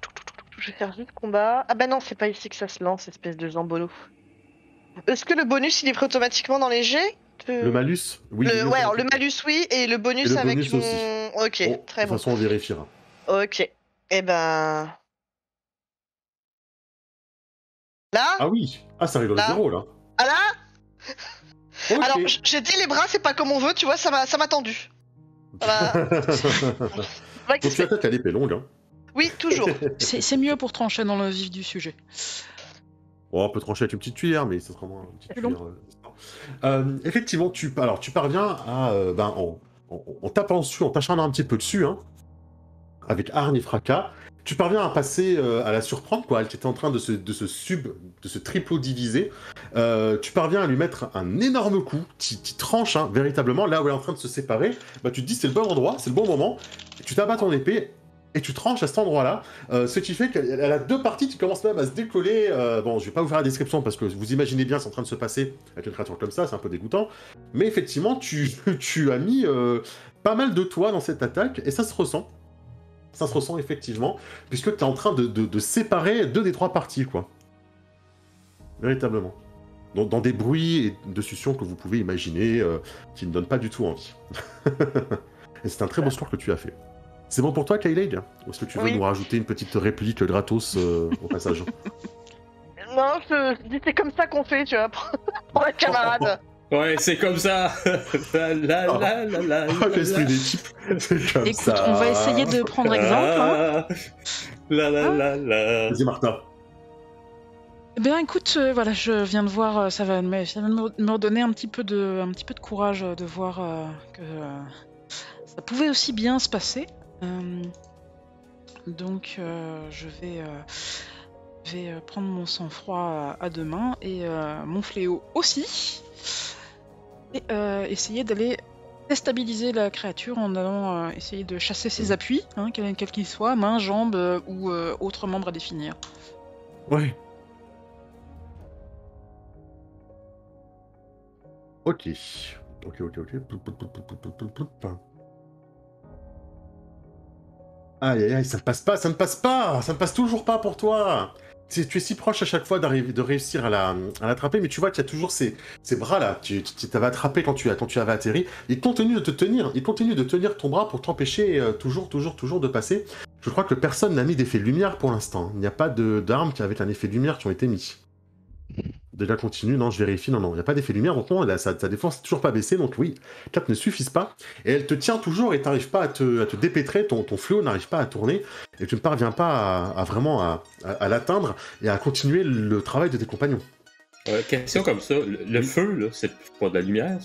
[SPEAKER 5] Je vais faire juste combat. Ah bah non, c'est pas ici que ça se lance, espèce de jambolo. Est-ce que le bonus il est pris automatiquement dans les jets?
[SPEAKER 2] Le malus, oui. il est
[SPEAKER 5] Ouais, alors le
[SPEAKER 2] automatique.
[SPEAKER 5] malus oui, et le bonus
[SPEAKER 2] Et le
[SPEAKER 5] avec
[SPEAKER 2] bonus
[SPEAKER 5] mon...
[SPEAKER 2] aussi.
[SPEAKER 5] Ok,
[SPEAKER 2] Bon, de
[SPEAKER 5] très
[SPEAKER 2] toute
[SPEAKER 5] bon.
[SPEAKER 2] façon, on vérifiera.
[SPEAKER 5] Ok. Eh ben... Là?
[SPEAKER 2] Ah oui. Ah, ça arrive dans le
[SPEAKER 5] Là.
[SPEAKER 2] zéro, là.
[SPEAKER 5] Ah là?
[SPEAKER 2] Ok.
[SPEAKER 5] Alors, j'ai dit les bras, c'est pas comme on veut, tu vois, ça m'a tendu. Ça m'a... Ouais,
[SPEAKER 2] Donc tu attaques à l'épée longue. Hein.
[SPEAKER 5] Oui, toujours.
[SPEAKER 3] C'est mieux pour trancher dans le vif du sujet.
[SPEAKER 2] Bon, on peut trancher avec une petite cuillère, mais ça sera moins une petite
[SPEAKER 3] C'est long.
[SPEAKER 2] cuillère. Effectivement, tu parviens à, en tapant dessus, en t'acharnant un petit peu dessus, hein, avec hargne et fracas, tu parviens à passer, à la surprendre, quoi. Elle était en train de se triplo-diviser. Tu parviens à lui mettre un énorme coup, qui tranche, hein, véritablement, là où elle est en train de se séparer. Bah, tu te dis, c'est le bon endroit, c'est le bon moment. Tu t'abats ton épée, et tu tranches à cet endroit-là, ce qui fait qu'elle a deux parties qui commencent même à se décoller. Bon, je vais pas vous faire la description parce que vous imaginez bien ce qui est en train de se passer avec une créature comme ça, c'est un peu dégoûtant. Mais effectivement, tu as mis pas mal de toi dans cette attaque, et ça se ressent. Ça se ressent effectivement, puisque tu es en train de séparer deux des trois parties, quoi. Véritablement. Dans des bruits et de suctions que vous pouvez imaginer, qui ne donnent pas du tout envie. Et c'est un très beau score que tu as fait. C'est bon pour toi, Kayleigh? Ou est-ce que tu veux
[SPEAKER 5] Oui.
[SPEAKER 2] nous rajouter une petite réplique gratos au passage?
[SPEAKER 5] Non, je dis c'est comme ça qu'on fait, tu vois, pour la camarade.
[SPEAKER 1] Ouais, c'est comme ça. La.
[SPEAKER 2] L'esprit d'équipe, c'est comme
[SPEAKER 3] Écoute,
[SPEAKER 2] ça.
[SPEAKER 3] on va essayer de prendre exemple. Hein.
[SPEAKER 1] La.
[SPEAKER 2] Vas-y, Martha.
[SPEAKER 3] Eh bien, écoute, voilà, je viens de voir, ça vient de me redonner un petit peu de courage de voir que ça pouvait aussi bien se passer. Donc, je vais prendre mon sang-froid à deux mains et mon fléau aussi, et essayer d'aller déstabiliser la créature en allant essayer de chasser ses appuis, hein, quels qu'ils soient, mains, jambes ou autres membres à définir.
[SPEAKER 2] Ouais. Ok. Aïe aïe aïe, ça ne passe pas, ça ne passe toujours pas pour toi. Tu es si proche à chaque fois de réussir à l'attraper, mais tu vois qu'il y a toujours ces bras-là. Tu t'avais attrapé quand tu avais atterri. Ils continuent de te tenir, ils continuent de tenir ton bras pour t'empêcher toujours de passer. Je crois que personne n'a mis d'effet de lumière pour l'instant. Il n'y a pas d'armes avec un effet de lumière qui ont été mis. Déjà continue, non, je vérifie, non, il n'y a pas d'effet de lumière, donc non, sa défense n'est toujours pas baissée, donc oui, 4 ne suffisent pas, et elle te tient toujours et tu n'arrives pas à te dépêtrer, ton fléau n'arrive pas à tourner, et tu ne parviens pas à vraiment l'atteindre et à continuer le travail de tes compagnons.
[SPEAKER 1] Question comme ça, le feu, là, c'est pas de la lumière?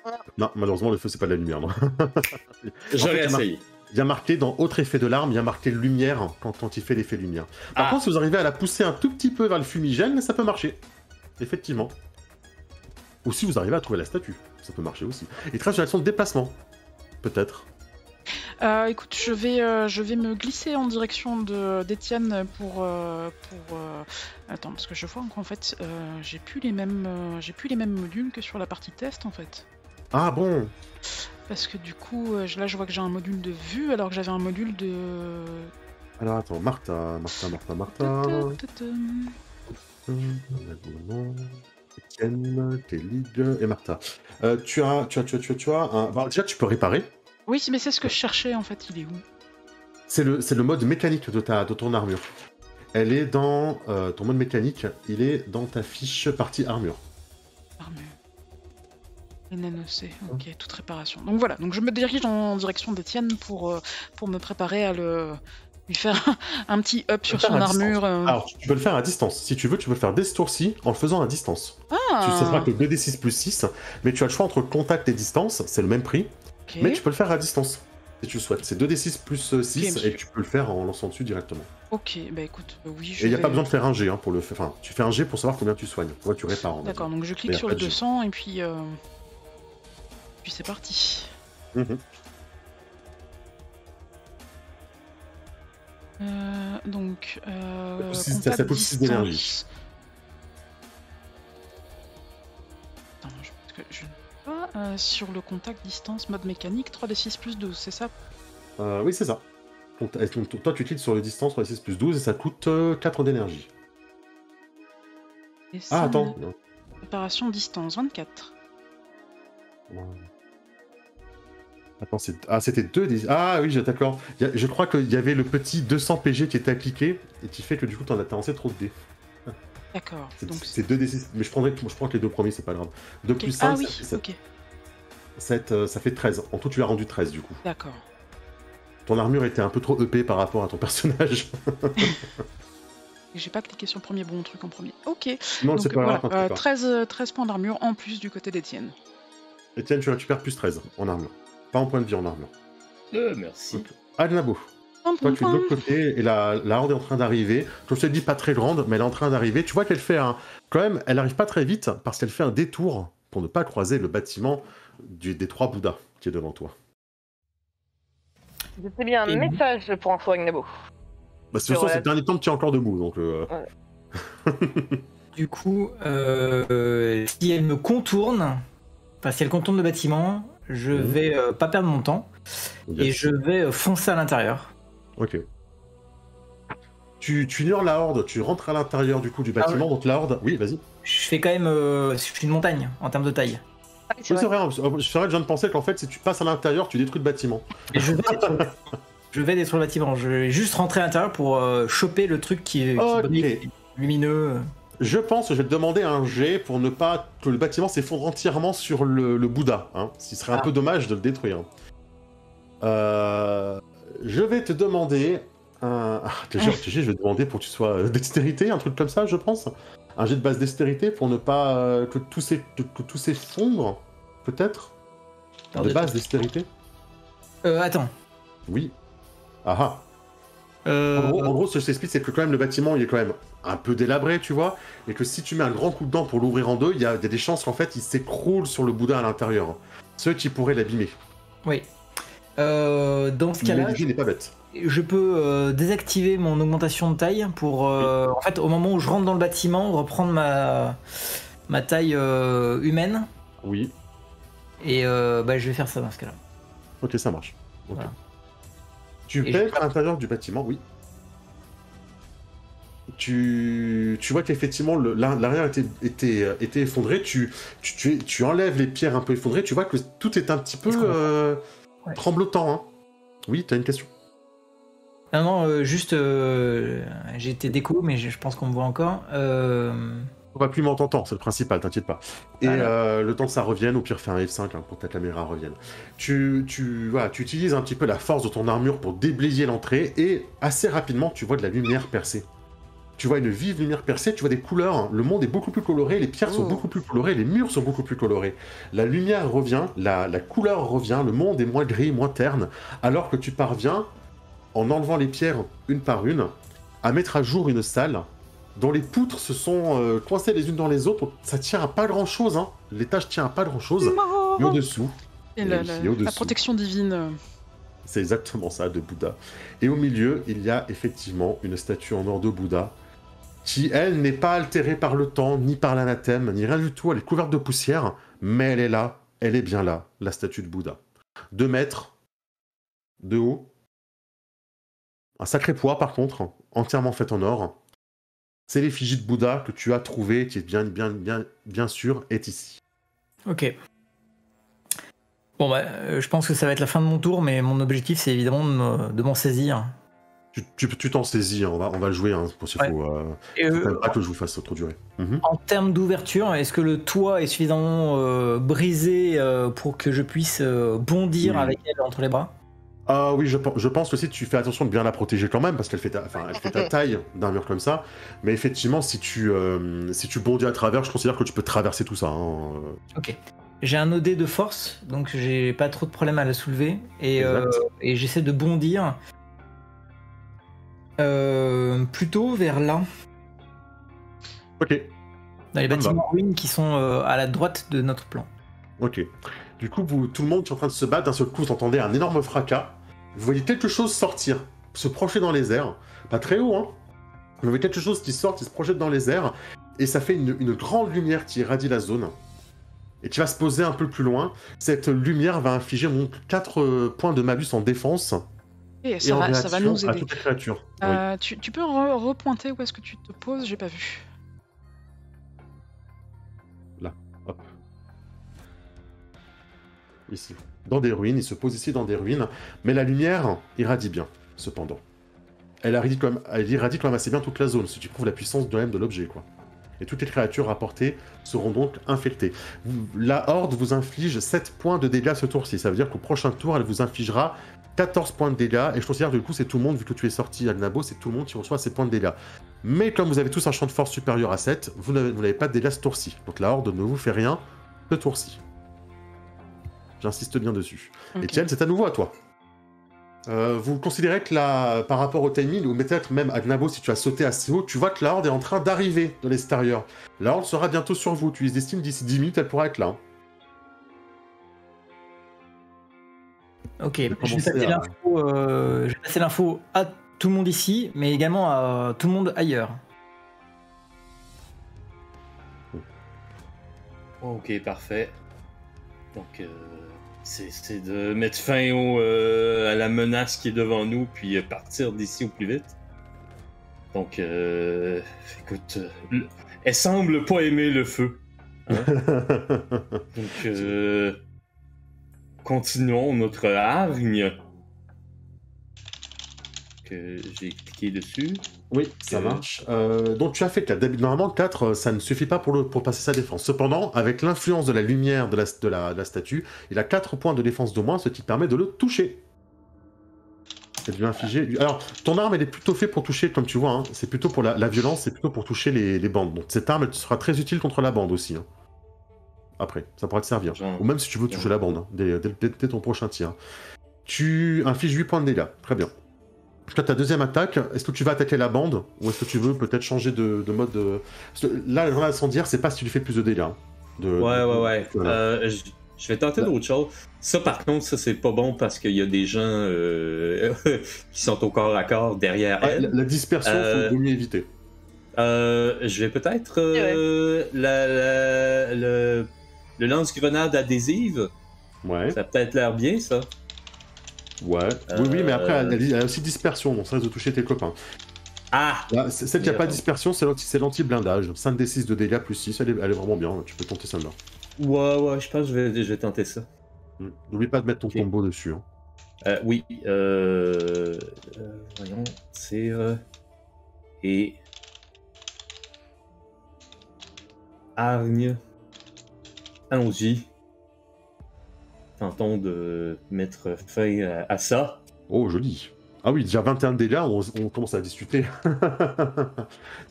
[SPEAKER 1] Ça?
[SPEAKER 2] Non, malheureusement, le feu, c'est pas de la lumière, non.
[SPEAKER 1] J'aurais essayé.
[SPEAKER 2] Il y a marqué dans autre effet de l'arme, il y a marqué lumière quand il fait l'effet lumière. Par contre, si vous arrivez à la pousser un tout petit peu vers le fumigène, ça peut marcher. Effectivement. Ou si vous arrivez à trouver la statue, ça peut marcher aussi. Et trace une action de déplacement, peut-être.
[SPEAKER 3] Écoute, je vais me glisser en direction d'Étienne pour attends, parce que je vois qu'en fait j'ai plus les mêmes modules que sur la partie test en fait.
[SPEAKER 2] Ah bon?
[SPEAKER 3] Parce que du coup là je vois que j'ai un module de vue alors que j'avais un module de...
[SPEAKER 2] Alors attends, Martha. Etienne, Kayleigh et Martha. Tu as un... Bah, déjà, tu peux réparer.
[SPEAKER 3] Oui, mais c'est ce que je cherchais en fait, il est où?
[SPEAKER 2] C'est le mode mécanique de ton armure. Elle est dans ton mode mécanique, il est dans ta fiche partie armure.
[SPEAKER 3] Armure. Les nano-C, ok, toute réparation. Donc voilà, donc je me dirige en direction d'Étienne pour me préparer à le Lui faire un petit up sur
[SPEAKER 2] Faire
[SPEAKER 3] son
[SPEAKER 2] à distance.
[SPEAKER 3] armure.
[SPEAKER 2] Alors, tu peux le faire à distance. Si tu veux, tu peux le faire dès ce tour-ci en le faisant à distance. Tu sais pas que 2d6 plus 6, mais tu as le choix entre contact et distance, c'est le même prix,
[SPEAKER 3] Ok.
[SPEAKER 2] mais tu peux le faire à distance si tu le souhaites. C'est 2d6 plus 6
[SPEAKER 3] Ok,
[SPEAKER 2] et tu peux le faire en lançant dessus directement.
[SPEAKER 3] Ok, bah écoute, oui,
[SPEAKER 2] Et il n'y a pas besoin de faire un G pour le faire. Enfin, tu fais un G pour savoir combien tu soignes. Ouais, tu répares. on va
[SPEAKER 3] D'accord,
[SPEAKER 2] dire.
[SPEAKER 3] donc je clique
[SPEAKER 2] Mais y a
[SPEAKER 3] sur
[SPEAKER 2] pas
[SPEAKER 3] le
[SPEAKER 2] de G.
[SPEAKER 3] 200 et puis c'est parti.
[SPEAKER 2] Mhm.
[SPEAKER 3] Donc,
[SPEAKER 2] Ça coûte 6 d'énergie.
[SPEAKER 3] Attends, parce que je ne sais pas. Sur le contact distance mode mécanique, 3d6 plus 12, c'est ça?
[SPEAKER 2] Oui, c'est ça. Donc, toi, tu cliques sur le distance 3d6 plus 12 et ça coûte 4 d'énergie.
[SPEAKER 3] Et
[SPEAKER 2] Ah,
[SPEAKER 3] ça,
[SPEAKER 2] attends.
[SPEAKER 3] Préparation distance, 24.
[SPEAKER 2] Attends, c'était 2 Ah oui, d'accord. Je crois qu'il y avait le petit 200 PG qui était appliqué et qui fait que du coup, t'en as lancé trop de dés.
[SPEAKER 3] D'accord. Donc
[SPEAKER 2] C'est 2d6, mais je prends que les deux premiers, c'est pas grave. 2
[SPEAKER 3] ok.
[SPEAKER 2] plus 5,
[SPEAKER 3] Ah oui,
[SPEAKER 2] ça fait 7.
[SPEAKER 3] ok.
[SPEAKER 2] Ça fait 13. En tout, tu as rendu 13 du coup.
[SPEAKER 3] D'accord.
[SPEAKER 2] Ton armure était un peu trop EP par rapport à ton personnage.
[SPEAKER 3] J'ai pas cliqué sur le premier bon truc en premier. Ok.
[SPEAKER 2] Non,
[SPEAKER 3] Donc
[SPEAKER 2] c'est pas grave.
[SPEAKER 3] voilà,
[SPEAKER 2] t'inquiète pas.
[SPEAKER 3] 13 points d'armure en plus du côté d'Étienne.
[SPEAKER 2] Etienne, tu récupères plus 13 en armure. Pas en point de vie en armure.
[SPEAKER 1] Merci.
[SPEAKER 2] Adnabo. Toi, tu es de l'autre côté et la horde est en train d'arriver. Comme je te dis, pas très grande, mais elle est en train d'arriver. Tu vois qu'elle fait quand même, elle arrive pas très vite parce qu'elle fait un détour pour ne pas croiser le bâtiment des 3 Bouddhas qui est devant toi.
[SPEAKER 5] C'était bien un message pour info Agnabo.
[SPEAKER 2] Bah, c'est le dernier temps que tu es encore debout, donc.
[SPEAKER 4] Du coup, si elle me contourne, enfin si elle contourne le bâtiment, je vais pas perdre mon temps et je vais foncer à l'intérieur.
[SPEAKER 2] Ok. Tu ignores la horde, tu rentres à l'intérieur du coup du bâtiment, donc la horde. Oui, vas-y.
[SPEAKER 4] Je fais quand même, je suis une montagne en termes de taille.
[SPEAKER 5] Ah,
[SPEAKER 2] Oui, c'est vrai, je viens de penser qu'en fait, si tu passes à l'intérieur, tu détruis le bâtiment.
[SPEAKER 4] Et je vais détruire le bâtiment. Je vais juste rentrer à l'intérieur pour choper le truc qui brille, lumineux.
[SPEAKER 2] Je pense que je vais te demander un jet pour ne pas que le bâtiment s'effondre entièrement sur le Bouddha. Hein, ce qui serait un peu dommage de le détruire. Je vais te demander un... Déjà, je vais te demander pour que tu sois dextérité, un truc comme ça, je pense. Un jet de base dextérité pour ne pas que tout s'effondre, peut-être. De base dextérité.
[SPEAKER 4] Attends.
[SPEAKER 2] Oui. Ah ah. En gros, ce que je t'explique, c'est que quand même le bâtiment, il est quand même un peu délabré, tu vois, et que si tu mets un grand coup de dent pour l'ouvrir en deux, il y a des chances qu'en fait, il s'écroule sur le Bouddha à l'intérieur. Ce qui pourrait l'abîmer.
[SPEAKER 4] Oui. Dans ce cas-là,
[SPEAKER 2] l'idée n'est pas bête.
[SPEAKER 4] Je peux désactiver mon augmentation de taille pour, en fait, au moment où je rentre dans le bâtiment, reprendre ma taille humaine.
[SPEAKER 2] Oui.
[SPEAKER 4] Et je vais faire ça dans ce cas-là.
[SPEAKER 2] Ok, ça marche. Okay.
[SPEAKER 4] Voilà.
[SPEAKER 2] Tu pètes à l'intérieur du bâtiment, oui. Tu vois qu'effectivement l'arrière était effondré. Tu enlèves les pierres un peu effondrées. Tu vois que tout est un petit peu tremblotant. Hein. Oui, t'as une question?
[SPEAKER 4] Non, juste j'ai été déco, mais je pense qu'on me voit encore.
[SPEAKER 2] On va plus m'entendre, c'est le principal, t'inquiète pas. Et le temps que ça revienne, au pire fais un F5 pour que ta caméra revienne. Tu utilises un petit peu la force de ton armure pour déblayer l'entrée et assez rapidement tu vois de la lumière percer. Tu vois une vive lumière percée, tu vois des couleurs, hein. Le monde est beaucoup plus coloré, les pierres sont beaucoup plus colorées, les murs sont beaucoup plus colorés. La lumière revient, la couleur revient, le monde est moins gris, moins terne, alors que tu parviens, en enlevant les pierres une par une, à mettre à jour une salle dont les poutres se sont coincées les unes dans les autres. Ça tient à pas grand-chose, hein. L'étage tient à pas grand-chose, mais au-dessous...
[SPEAKER 3] Et la protection divine...
[SPEAKER 2] C'est exactement ça, de Bouddha. Et au milieu, il y a effectivement une statue en or de Bouddha, qui, elle, n'est pas altérée par le temps, ni par l'anathème, ni rien du tout. Elle est couverte de poussière, mais elle est là, elle est bien là, la statue de Bouddha. 2 mètres de haut. Un sacré poids, par contre, entièrement fait en or. C'est l'effigie de Bouddha que tu as trouvée, qui est bien sûr, est ici.
[SPEAKER 4] Ok. Bon, je pense que ça va être la fin de mon tour, mais mon objectif, c'est évidemment de m'en saisir.
[SPEAKER 2] Tu t'en saisis, hein, on va le jouer, hein, s'il faut pas que je vous fasse trop durer.
[SPEAKER 4] En termes d'ouverture, est-ce que le toit est suffisamment brisé pour que je puisse bondir avec elle entre les bras?
[SPEAKER 2] Ah oui, je pense aussi que tu fais attention de bien la protéger quand même, parce qu'elle fait ta taille d'un mur comme ça. Mais effectivement, si tu bondis à travers, je considère que tu peux traverser tout ça. Hein.
[SPEAKER 4] Ok. J'ai un OD de force, donc j'ai pas trop de problème à la soulever. Et j'essaie de bondir plutôt vers là.
[SPEAKER 2] Ok.
[SPEAKER 4] Dans les bâtiments en ruine qui sont à la droite de notre plan.
[SPEAKER 2] Ok. Du coup, tout le monde est en train de se battre. D'un seul coup, vous entendez un énorme fracas. Vous voyez quelque chose sortir, se projeter dans les airs. Pas très haut, hein. Vous voyez quelque chose qui sort, qui se projette dans les airs. Et ça fait une grande lumière qui irradie la zone. Et qui va se poser un peu plus loin. Cette lumière va infliger 4 points de malus en défense.
[SPEAKER 3] Et ça va nous aider.
[SPEAKER 2] À toutes les créatures.
[SPEAKER 3] Oui. Tu peux repointer où est-ce que tu te poses? J'ai pas vu.
[SPEAKER 2] Là, hop. Ici. Dans des ruines, il se pose ici dans des ruines. Mais la lumière irradie bien, cependant. Elle irradie quand même assez bien toute la zone, ce qui prouve la puissance de l'objet, quoi. Et toutes les créatures rapportées seront donc infectées. La horde vous inflige 7 points de dégâts ce tour-ci. Ça veut dire qu'au prochain tour, elle vous infligera 14 points de dégâts. Et je considère que du coup, c'est tout le monde, vu que tu es sorti à Nabo, c'est tout le monde qui reçoit ces points de dégâts. Mais comme vous avez tous un champ de force supérieur à 7, vous n'avez pas de dégâts ce tour-ci. Donc la horde ne vous fait rien ce tour-ci. J'insiste bien dessus. Okay. Etienne, c'est à nouveau à toi. Vous considérez que par rapport au timing, ou peut-être même à Gnabo, si tu as sauté assez haut, tu vois que la horde est en train d'arriver de l'extérieur. La horde sera bientôt sur vous. Tu estimes d'ici 10 minutes, elle pourra être là.
[SPEAKER 4] Ok, je vais passer l'info à tout le monde ici, mais également à tout le monde ailleurs.
[SPEAKER 1] Ok, parfait. Donc, c'est de mettre fin à la menace qui est devant nous, puis partir d'ici au plus vite. Donc, écoute, elle semble pas aimer le feu. Hein? Donc, continuons notre hargne. Que j'ai cliqué dessus.
[SPEAKER 2] Oui, ça marche. Donc tu as fait 4. Normalement, 4, ça ne suffit pas pour passer sa défense. Cependant, avec l'influence de la lumière de la statue, il a 4 points de défense de moins, ce qui permet de le toucher. Et de lui infliger... Alors, ton arme, elle est plutôt faite pour toucher, comme tu vois. Hein. C'est plutôt pour la violence, c'est plutôt pour toucher les bandes. Donc cette arme, elle sera très utile contre la bande aussi. Hein. Après, ça pourra te servir. Ou même si tu veux toucher la bande, hein, dès ton prochain tir. Tu infliges 8 points de dégâts. Très bien. Toi, ta deuxième attaque, est-ce que tu vas attaquer la bande ou est-ce que tu veux peut-être changer de mode de... Là, le incendiaire, c'est pas si tu lui fais plus de dégâts. Hein,
[SPEAKER 1] ouais. Je vais tenter d'autres choses. Ça, par contre, ça, c'est pas bon parce qu'il y a des gens qui sont au corps à corps derrière elle.
[SPEAKER 2] La dispersion, faut mieux éviter.
[SPEAKER 1] Je vais peut-être le lance-grenade adhésive.
[SPEAKER 2] Ouais.
[SPEAKER 1] Ça a peut-être l'air bien, ça.
[SPEAKER 2] Ouais, oui, mais après, elle a aussi dispersion, donc ça risque de toucher tes copains.
[SPEAKER 1] Ah!
[SPEAKER 2] Là, celle qui n'a pas de dispersion, c'est l'anti-blindage. 5d6 de dégâts plus 6, elle est vraiment bien, tu peux tenter celle-là.
[SPEAKER 1] Ouais, je pense que je vais tenter ça.
[SPEAKER 2] N'oublie pas de mettre ton combo dessus. Hein.
[SPEAKER 1] Oui, voyons, c'est... et... hargne. Allons-y. Tentons de mettre fin à ça.
[SPEAKER 2] Oh, joli. Ah oui, déjà 21 dégâts, on commence à discuter.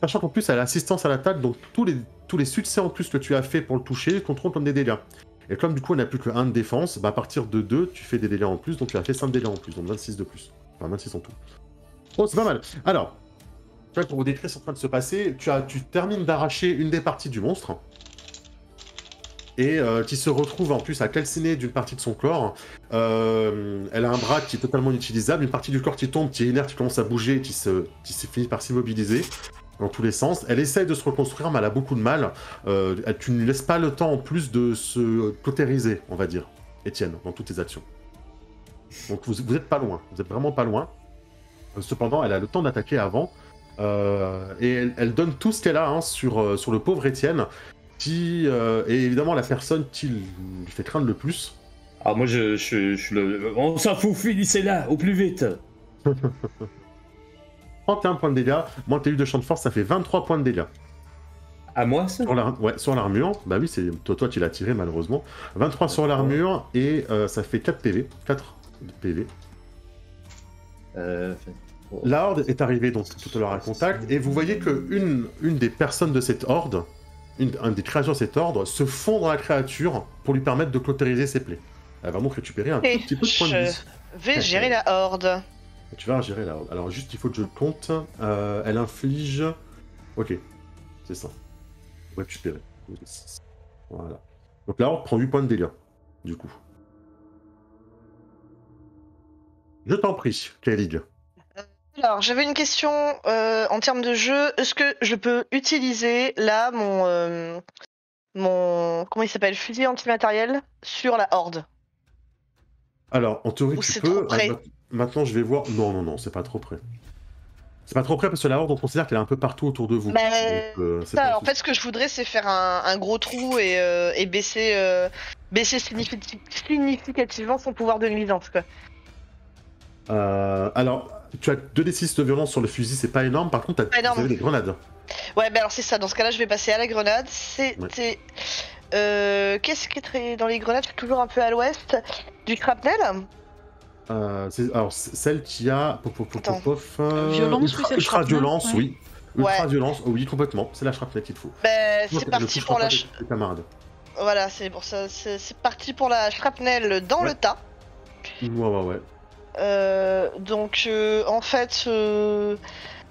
[SPEAKER 2] Sachant qu'en plus, elle a l'assistance à l'attaque, donc tous les succès en plus que tu as fait pour le toucher contrôlent comme des dégâts. Et comme du coup, elle n'a plus que 1 de défense, bah à partir de 2, tu fais des dégâts en plus, donc tu as fait 5 dégâts en plus, donc 26 de plus. Enfin, 26 en tout. Oh, c'est pas mal. Alors, tu vois, pour vous décrire ce qui est en train de se passer, tu termines d'arracher une des parties du monstre. Et qui se retrouve en plus à calciner d'une partie de son corps. Elle a un bras qui est totalement inutilisable, une partie du corps qui tombe, qui est inerte, qui commence à bouger, qui finit par s'immobiliser dans tous les sens. Elle essaye de se reconstruire, mais elle a beaucoup de mal. Tu ne laisses pas le temps en plus de se cautériser, on va dire, Etienne, dans toutes tes actions. Donc vous êtes pas loin, vous êtes vraiment pas loin. Cependant, elle a le temps d'attaquer avant. Et elle donne tout ce qu'elle a hein, sur le pauvre Etienne. Qui est évidemment la personne qui lui fait craindre le plus.
[SPEAKER 1] Alors moi, on s'en fout, finissez-la, au plus vite.
[SPEAKER 2] 31 points de dégâts, moins t'as eu de champ de force, ça fait 23 points de dégâts.
[SPEAKER 1] À moi, ça?
[SPEAKER 2] Sur l'armure, bah oui, c'est toi qui l'as tiré malheureusement. 23 sur l'armure, et ça fait 4 PV, 4 PV. La horde est arrivée donc tout à l'heure à contact, et vous voyez que une des personnes de cette horde, un des créatures de cette horde, se fond dans la créature pour lui permettre de cautériser ses plaies. Elle va donc récupérer un tout petit peu de points de vie.
[SPEAKER 5] Je vais gérer la horde.
[SPEAKER 2] Tu vas gérer la horde. Alors juste, il faut que je le compte. Elle inflige... Ok, c'est ça. Récupérer. Voilà. Donc la horde prend 8 points de dégâts, du coup. Je t'en prie, Kellig.
[SPEAKER 5] Alors, j'avais une question en termes de jeu. Est-ce que je peux utiliser là mon comment il s'appelle, fusil antimatériel sur la horde?
[SPEAKER 2] Alors, en théorie,
[SPEAKER 5] Ou
[SPEAKER 2] tu
[SPEAKER 5] c'est
[SPEAKER 2] peux.
[SPEAKER 5] trop près?
[SPEAKER 2] Maintenant, je vais voir. Non, c'est pas trop près. C'est pas trop près parce que la horde, on considère qu'elle est un peu partout autour de vous.
[SPEAKER 5] Bah,
[SPEAKER 2] c'est
[SPEAKER 5] ça,
[SPEAKER 2] pas
[SPEAKER 5] en fait, ce que je voudrais, c'est faire un gros trou et baisser significativement son pouvoir de nuisance, quoi.
[SPEAKER 2] Alors, tu as 2d6 de violence sur le fusil, c'est pas énorme. Par contre,
[SPEAKER 5] Pas énorme.
[SPEAKER 2] vous avez des grenades.
[SPEAKER 5] Ouais, bah alors c'est ça. Dans ce cas-là, je vais passer à la grenade. C'était qu'est-ce qui est très dans les grenades? C'est toujours un peu à l'ouest. Du shrapnel.
[SPEAKER 2] Alors, celle qui a...
[SPEAKER 3] Violence, oui, c'est le
[SPEAKER 2] ultra violence,
[SPEAKER 3] shrapnel,
[SPEAKER 2] oui. Ultra violence, oui, complètement. C'est la shrapnel qu'il faut.
[SPEAKER 5] Bah,
[SPEAKER 2] Moi,
[SPEAKER 5] c'est
[SPEAKER 2] le
[SPEAKER 5] parti
[SPEAKER 2] touchera
[SPEAKER 5] pour
[SPEAKER 2] pas
[SPEAKER 5] la.
[SPEAKER 2] avec tes camarades.
[SPEAKER 5] Voilà, c'est pour ça. C'est parti pour la shrapnel dans le tas.
[SPEAKER 2] Ouais.
[SPEAKER 5] Donc, en fait,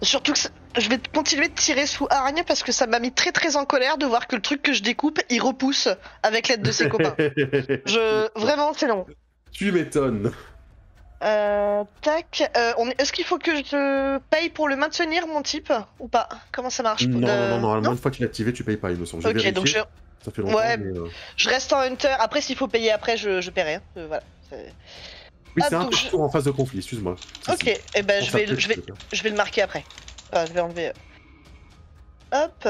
[SPEAKER 5] surtout que je vais continuer de tirer sous hargne parce que ça m'a mis très très en colère de voir que le truc que je découpe, il repousse avec l'aide de ses copains. Vraiment, c'est long.
[SPEAKER 2] Tu m'étonnes.
[SPEAKER 5] Tac. Est-ce qu'il faut que je paye pour le maintenir, mon type, ou pas? Comment ça marche?
[SPEAKER 2] Non, normalement, une fois qu'il est activé, tu payes pas, il me semble.
[SPEAKER 5] Ok, donc
[SPEAKER 2] ça fait longtemps,
[SPEAKER 5] ouais,
[SPEAKER 2] mais,
[SPEAKER 5] je reste en hunter. Après, s'il faut payer après, je paierai. Hein. Voilà.
[SPEAKER 2] Oui,
[SPEAKER 5] Ah,
[SPEAKER 2] c'est un
[SPEAKER 5] donc
[SPEAKER 2] tour en phase de conflit, excuse-moi.
[SPEAKER 5] Ok, et ben je vais le marquer après. Enfin, je vais enlever. Hop.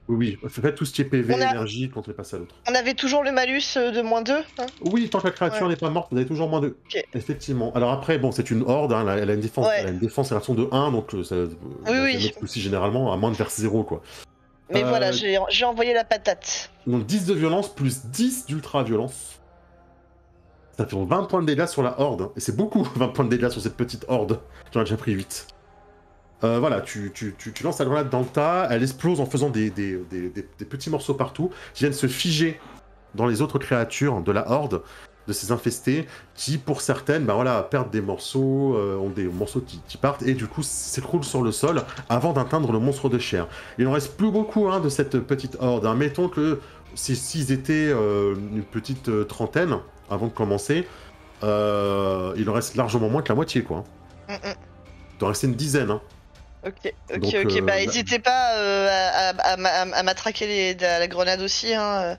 [SPEAKER 2] Oui, faites tout ce qui est PV, énergie, quand on est passé à l'autre.
[SPEAKER 5] On avait toujours le malus de -2, hein?
[SPEAKER 2] Oui, tant que la créature n'est pas morte, vous avez toujours -2.
[SPEAKER 5] Ok.
[SPEAKER 2] Effectivement. Alors après, bon, c'est une horde, hein, elle a une défense,
[SPEAKER 5] Ouais.
[SPEAKER 2] elle a une défense réaction de 1, donc ça
[SPEAKER 5] Oui.
[SPEAKER 2] aussi généralement, à moins de faire 0, quoi.
[SPEAKER 5] Mais voilà, j'ai envoyé la patate.
[SPEAKER 2] Donc 10 de violence plus 10 d'ultra violence. Ça fait 20 points de dégâts sur la horde. Et c'est beaucoup, 20 points de dégâts sur cette petite horde. J'en ai déjà pris 8. Voilà, tu lances la grenade dans le tas, elle explose en faisant des petits morceaux partout, qui viennent se figer dans les autres créatures de la horde, de ces infestés, qui pour certaines, perdent des morceaux, ont des morceaux qui partent, et du coup s'écroulent sur le sol avant d'atteindre le monstre de chair. Il n'en reste plus beaucoup de cette petite horde. Hein. Mettons que s'ils étaient une petite trentaine avant de commencer, il en reste largement moins que la moitié, quoi. Il en restait une dizaine, hein.
[SPEAKER 5] Ok,
[SPEAKER 2] Donc,
[SPEAKER 5] bah n'hésitez pas à matraquer la grenade aussi, hein.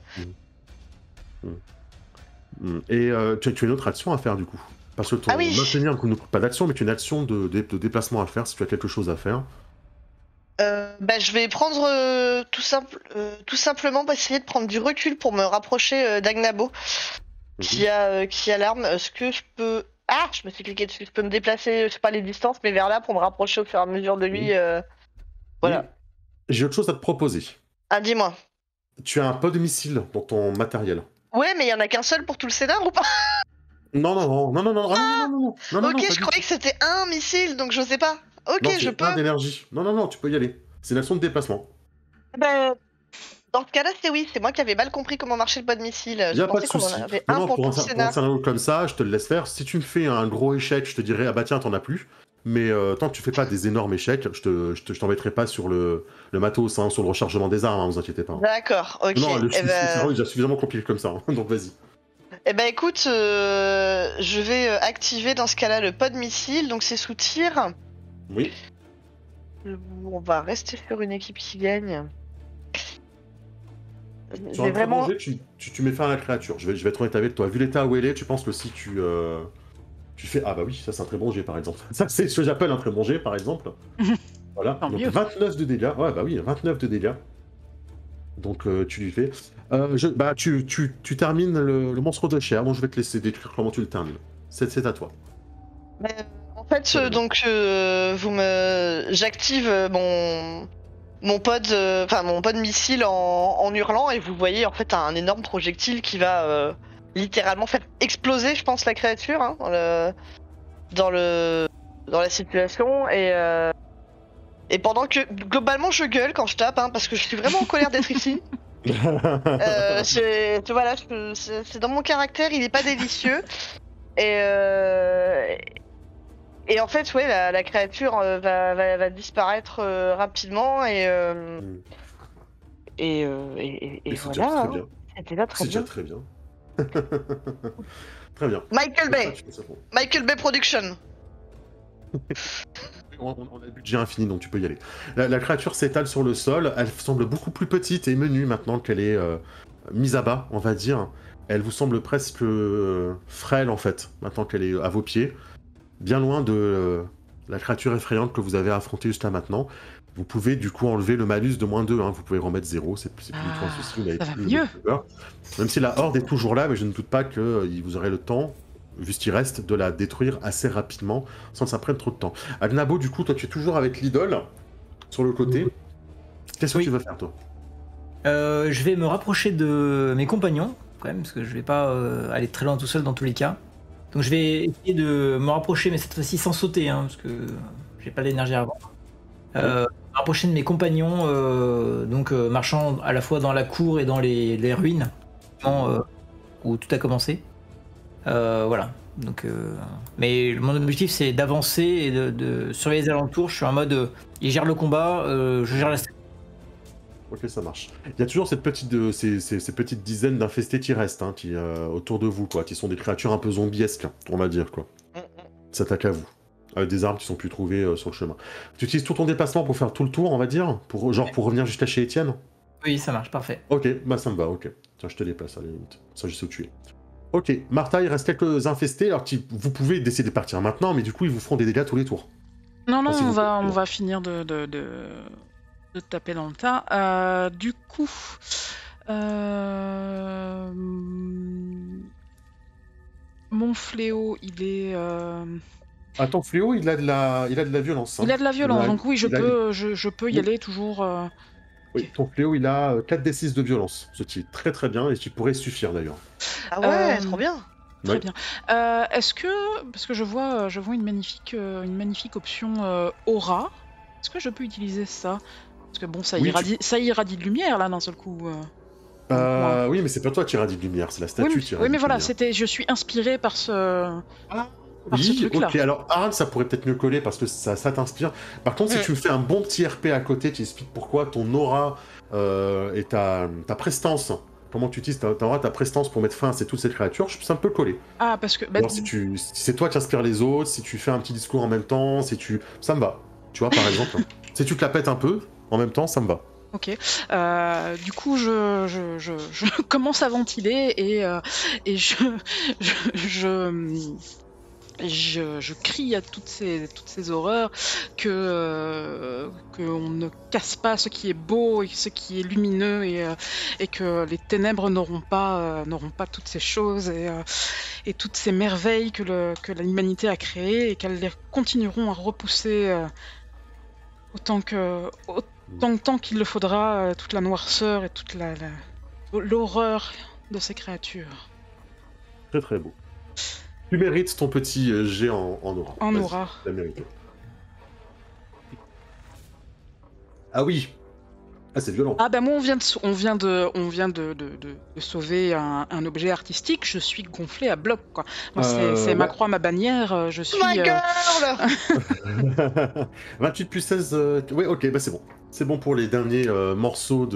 [SPEAKER 2] Et tu as une autre action à faire, du coup. Parce que ton maintenir ne coupe pas d'action, mais tu as une action de déplacement à faire, si tu as quelque chose à faire.
[SPEAKER 5] Je vais prendre tout simplement essayer de prendre du recul pour me rapprocher d'Agnabo, qui a l'arme. Est-ce que je peux... Ah, je me suis cliqué dessus. Je peux me déplacer, je sais pas les distances, mais vers là pour me rapprocher au fur et à mesure de lui. Voilà.
[SPEAKER 2] Oui. J'ai autre chose à te proposer.
[SPEAKER 5] Ah, dis-moi.
[SPEAKER 2] Tu as un pod de missile dans ton matériel.
[SPEAKER 5] Ouais, mais il y en a qu'un seul pour tout le scénar ou pas?
[SPEAKER 2] Non.
[SPEAKER 5] Ok, je croyais que c'était un missile, donc je sais pas. Ok,
[SPEAKER 2] non,
[SPEAKER 5] je peux.
[SPEAKER 2] Un d'énergie. Non, tu peux y aller. C'est une action de déplacement.
[SPEAKER 5] Dans ce cas-là, c'est moi qui avais mal compris comment marchait le pod missile.
[SPEAKER 2] Y a pas de souci. Pour un scénario comme ça, je te le laisse faire. Si tu me fais un gros échec, je te dirais ah bah tiens, t'en as plus. Mais tant que tu fais pas des énormes échecs, je t'embêterai pas sur le matos, hein, sur le rechargement des armes, hein, vous inquiétez pas.
[SPEAKER 5] D'accord, ok.
[SPEAKER 2] Non, le scénario est déjà suffisamment compliqué comme ça, hein, donc vas-y.
[SPEAKER 5] Écoute, je vais activer dans ce cas-là le pod missile, donc c'est sous tir.
[SPEAKER 2] Oui.
[SPEAKER 5] On va rester sur une équipe qui gagne.
[SPEAKER 2] Sur un vraiment... tu mets fin à la créature. Je vais être honnête avec toi. Vu l'état où elle est, tu penses que si tu fais... Ah bah oui, ça c'est un très bon jet par exemple. Ça c'est ce que j'appelle un très bon jet par exemple. Voilà, donc 29 de dégâts. Ouais bah oui, 29 de dégâts. Donc tu lui fais... tu termines le monstre de chair, donc je vais te laisser décrire comment tu le termines. C'est à toi.
[SPEAKER 5] En fait, j'active mon pod missile en hurlant, et vous voyez en fait un énorme projectile qui va littéralement faire exploser, je pense, la créature. Hein, dans la situation et pendant que globalement je gueule quand je tape parce que je suis vraiment en colère d'être ici. Voilà, c'est dans mon caractère, il est pas délicieux et en fait ouais la créature va disparaître rapidement et
[SPEAKER 2] C'est
[SPEAKER 5] voilà.
[SPEAKER 2] déjà très bien.
[SPEAKER 5] C'était là très
[SPEAKER 2] C'est déjà
[SPEAKER 5] bien.
[SPEAKER 2] très bien. Très bien.
[SPEAKER 5] Michael Bay.
[SPEAKER 2] Tu fais ça pour-
[SPEAKER 5] Michael Bay Production.
[SPEAKER 2] On a le budget infini, donc tu peux y aller. La créature s'étale sur le sol. Elle semble beaucoup plus petite et menue maintenant qu'elle est mise à bas, on va dire. Elle vous semble presque frêle, en fait, maintenant qu'elle est à vos pieds. Bien loin de la créature effrayante que vous avez affrontée jusqu'à maintenant. Vous pouvez du coup enlever le malus de -2. Vous pouvez remettre 0. C'est plus du tout un souci. Vous n'avez
[SPEAKER 3] ça va
[SPEAKER 2] plus
[SPEAKER 3] mieux.
[SPEAKER 2] peur. Même si la horde est toujours là, mais je ne doute pas que vous aurez le temps, vu ce qui reste, de la détruire assez rapidement, sans que ça prenne trop de temps. Agnabo, du coup, toi, tu es toujours avec l'idole, sur le côté. Qu'est-ce que
[SPEAKER 4] Oui.
[SPEAKER 2] tu veux faire, toi?
[SPEAKER 4] Je vais me rapprocher de mes compagnons, quand même, parce que je vais pas aller très loin tout seul dans tous les cas. Donc je vais essayer de me rapprocher, mais cette fois-ci sans sauter, parce que j'ai pas l'énergie à avoir. Me rapprocher de mes compagnons, marchant à la fois dans la cour et dans les ruines, où tout a commencé. Voilà. Donc, mais mon objectif c'est d'avancer et de surveiller les alentours. Je suis en mode, ils gèrent le combat, je gère la statue.
[SPEAKER 2] Ok, ça marche. Il y a toujours ces petites dizaines d'infestés qui restent, qui, autour de vous, quoi, qui sont des créatures un peu zombiesques, on va dire, quoi. Qui s'attaquent à vous. Avec des armes qui sont plus trouvées sur le chemin. Tu utilises tout ton déplacement pour faire tout le tour, on va dire, pour revenir jusqu'à chez Étienne?
[SPEAKER 4] Oui, ça marche, parfait.
[SPEAKER 2] Ok, bah ça me va, ok. Tiens, je te déplace à la limite. Ça, je sais où tu es. Ok, Martha, il reste quelques infestés, alors vous pouvez décider de partir maintenant, mais du coup, ils vous feront des dégâts tous les tours.
[SPEAKER 3] Non,
[SPEAKER 2] Ah, s'il vous plaît.
[SPEAKER 3] on va finir de taper dans le tas. Du coup, mon fléau, il est.
[SPEAKER 2] Attends, Fléau, il a de la violence.
[SPEAKER 3] Il a de la violence, donc oui, je
[SPEAKER 2] il a-
[SPEAKER 3] peux y aller toujours.
[SPEAKER 2] Oui, ton Fléau, il a 4d6 de violence, ce qui est très très bien, et qui pourrait suffire d'ailleurs.
[SPEAKER 5] Ah ouais,
[SPEAKER 3] Euh,
[SPEAKER 5] trop bien.
[SPEAKER 3] Très
[SPEAKER 2] Ouais.
[SPEAKER 3] bien. Est-ce que, parce que je vois une magnifique option aura, est-ce que je peux utiliser ça? Parce que bon, ça
[SPEAKER 2] Oui,
[SPEAKER 3] irradie de lumière là d'un seul coup.
[SPEAKER 2] Oui, mais c'est pas toi qui irradie de lumière, c'est la
[SPEAKER 3] Oui,
[SPEAKER 2] statue qui
[SPEAKER 3] mais
[SPEAKER 2] irradie de
[SPEAKER 3] voilà,
[SPEAKER 2] lumière.
[SPEAKER 3] je suis inspirée par ce ce
[SPEAKER 2] Oui,
[SPEAKER 3] truc-là.
[SPEAKER 2] ok, alors Aran, ça pourrait peut-être mieux coller parce que ça t'inspire. Par contre, si tu me fais un bon petit RP à côté qui explique pourquoi ton aura et ta prestance, comment tu utilises ta aura, ta prestance pour mettre fin à toutes ces créatures, ça peut coller.
[SPEAKER 3] Ah, parce que
[SPEAKER 2] Alors, si c'est toi qui inspires les autres, si tu fais un petit discours en même temps, ça me va. Tu vois, par exemple, si tu te la pètes un peu, en même temps, ça me va.
[SPEAKER 3] ok. Du coup, je commence à ventiler et je crie à toutes ces horreurs que on ne casse pas ce qui est beau et ce qui est lumineux et que les ténèbres n'auront pas toutes ces choses et toutes ces merveilles que l'humanité a créées et qu'elles les continueront à repousser autant qu'il le faudra, toute la noirceur et toute l'horreur de ces créatures.
[SPEAKER 2] Très très beau. Tu mérites ton petit jet en aura.
[SPEAKER 3] En
[SPEAKER 2] Vas-y,
[SPEAKER 3] aura.
[SPEAKER 2] tu l'as mérité. Ah oui. Ah, c'est violent.
[SPEAKER 3] Ah ben moi on vient de sauver un objet artistique, je suis gonflé à bloc quoi. Moi c'est ma
[SPEAKER 2] ouais.
[SPEAKER 3] croix, ma bannière, je suis...
[SPEAKER 5] My girl.
[SPEAKER 2] 28 plus 16. Oui, ok, bah c'est bon. C'est bon pour les derniers morceaux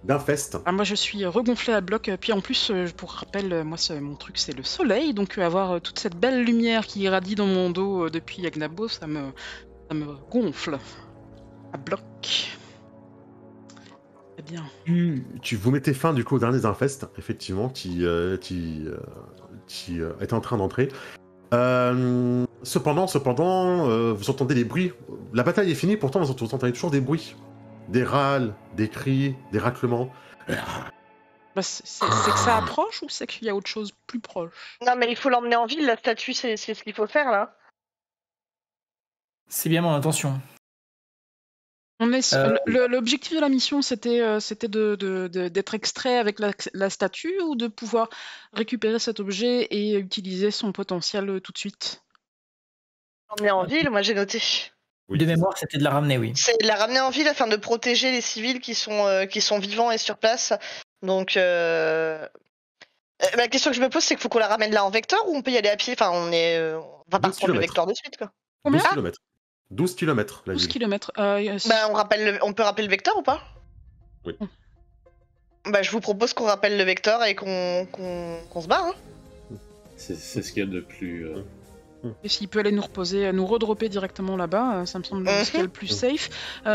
[SPEAKER 2] d'infest.
[SPEAKER 3] Ah, moi je suis regonflé à bloc, puis en plus pour rappel, moi mon truc c'est le soleil, donc avoir toute cette belle lumière qui irradie dans mon dos depuis Agnabo, ça me gonfle à bloc. Très bien.
[SPEAKER 2] Vous mettez fin du coup aux derniers infestes, effectivement, qui est en train d'entrer. Cependant, vous entendez des bruits. La bataille est finie, pourtant vous entendez toujours des bruits. Des râles, des cris, des raclements.
[SPEAKER 3] Bah, c'est que ça approche ou c'est qu'il y a autre chose plus proche?
[SPEAKER 5] Non mais il faut l'emmener en ville, la statue, c'est ce qu'il faut faire là.
[SPEAKER 4] C'est bien mon intention.
[SPEAKER 3] L'objectif de la mission, c'était d'être extrait avec la statue ou de pouvoir récupérer cet objet et utiliser son potentiel tout de suite?
[SPEAKER 5] Ramener en ville, moi j'ai noté.
[SPEAKER 2] Oui,
[SPEAKER 4] De
[SPEAKER 2] c'est
[SPEAKER 4] mémoire, c'était de la ramener, oui.
[SPEAKER 5] C'est de la ramener en ville afin de protéger les civils qui sont vivants et sur place. Donc, la question que je me pose, c'est qu'il faut qu'on la ramène là en vecteur ou on peut y aller à pied. Enfin, on va pas
[SPEAKER 2] 12
[SPEAKER 5] prendre le
[SPEAKER 2] kilomètres.
[SPEAKER 5] vecteur de suite, quoi.
[SPEAKER 2] ça.
[SPEAKER 3] Combien
[SPEAKER 2] 12 km. 12 km, la
[SPEAKER 3] 12
[SPEAKER 2] ville.
[SPEAKER 3] km.
[SPEAKER 5] Bah, on peut rappeler le vecteur ou pas?
[SPEAKER 2] Oui.
[SPEAKER 5] Bah, je vous propose qu'on rappelle le vecteur et qu'on se barre. Hein.
[SPEAKER 1] C'est ce qu'il y a de plus.
[SPEAKER 3] Et s'il peut aller nous reposer, nous redropper directement là-bas, ça me semble ce qu'il y a le plus safe.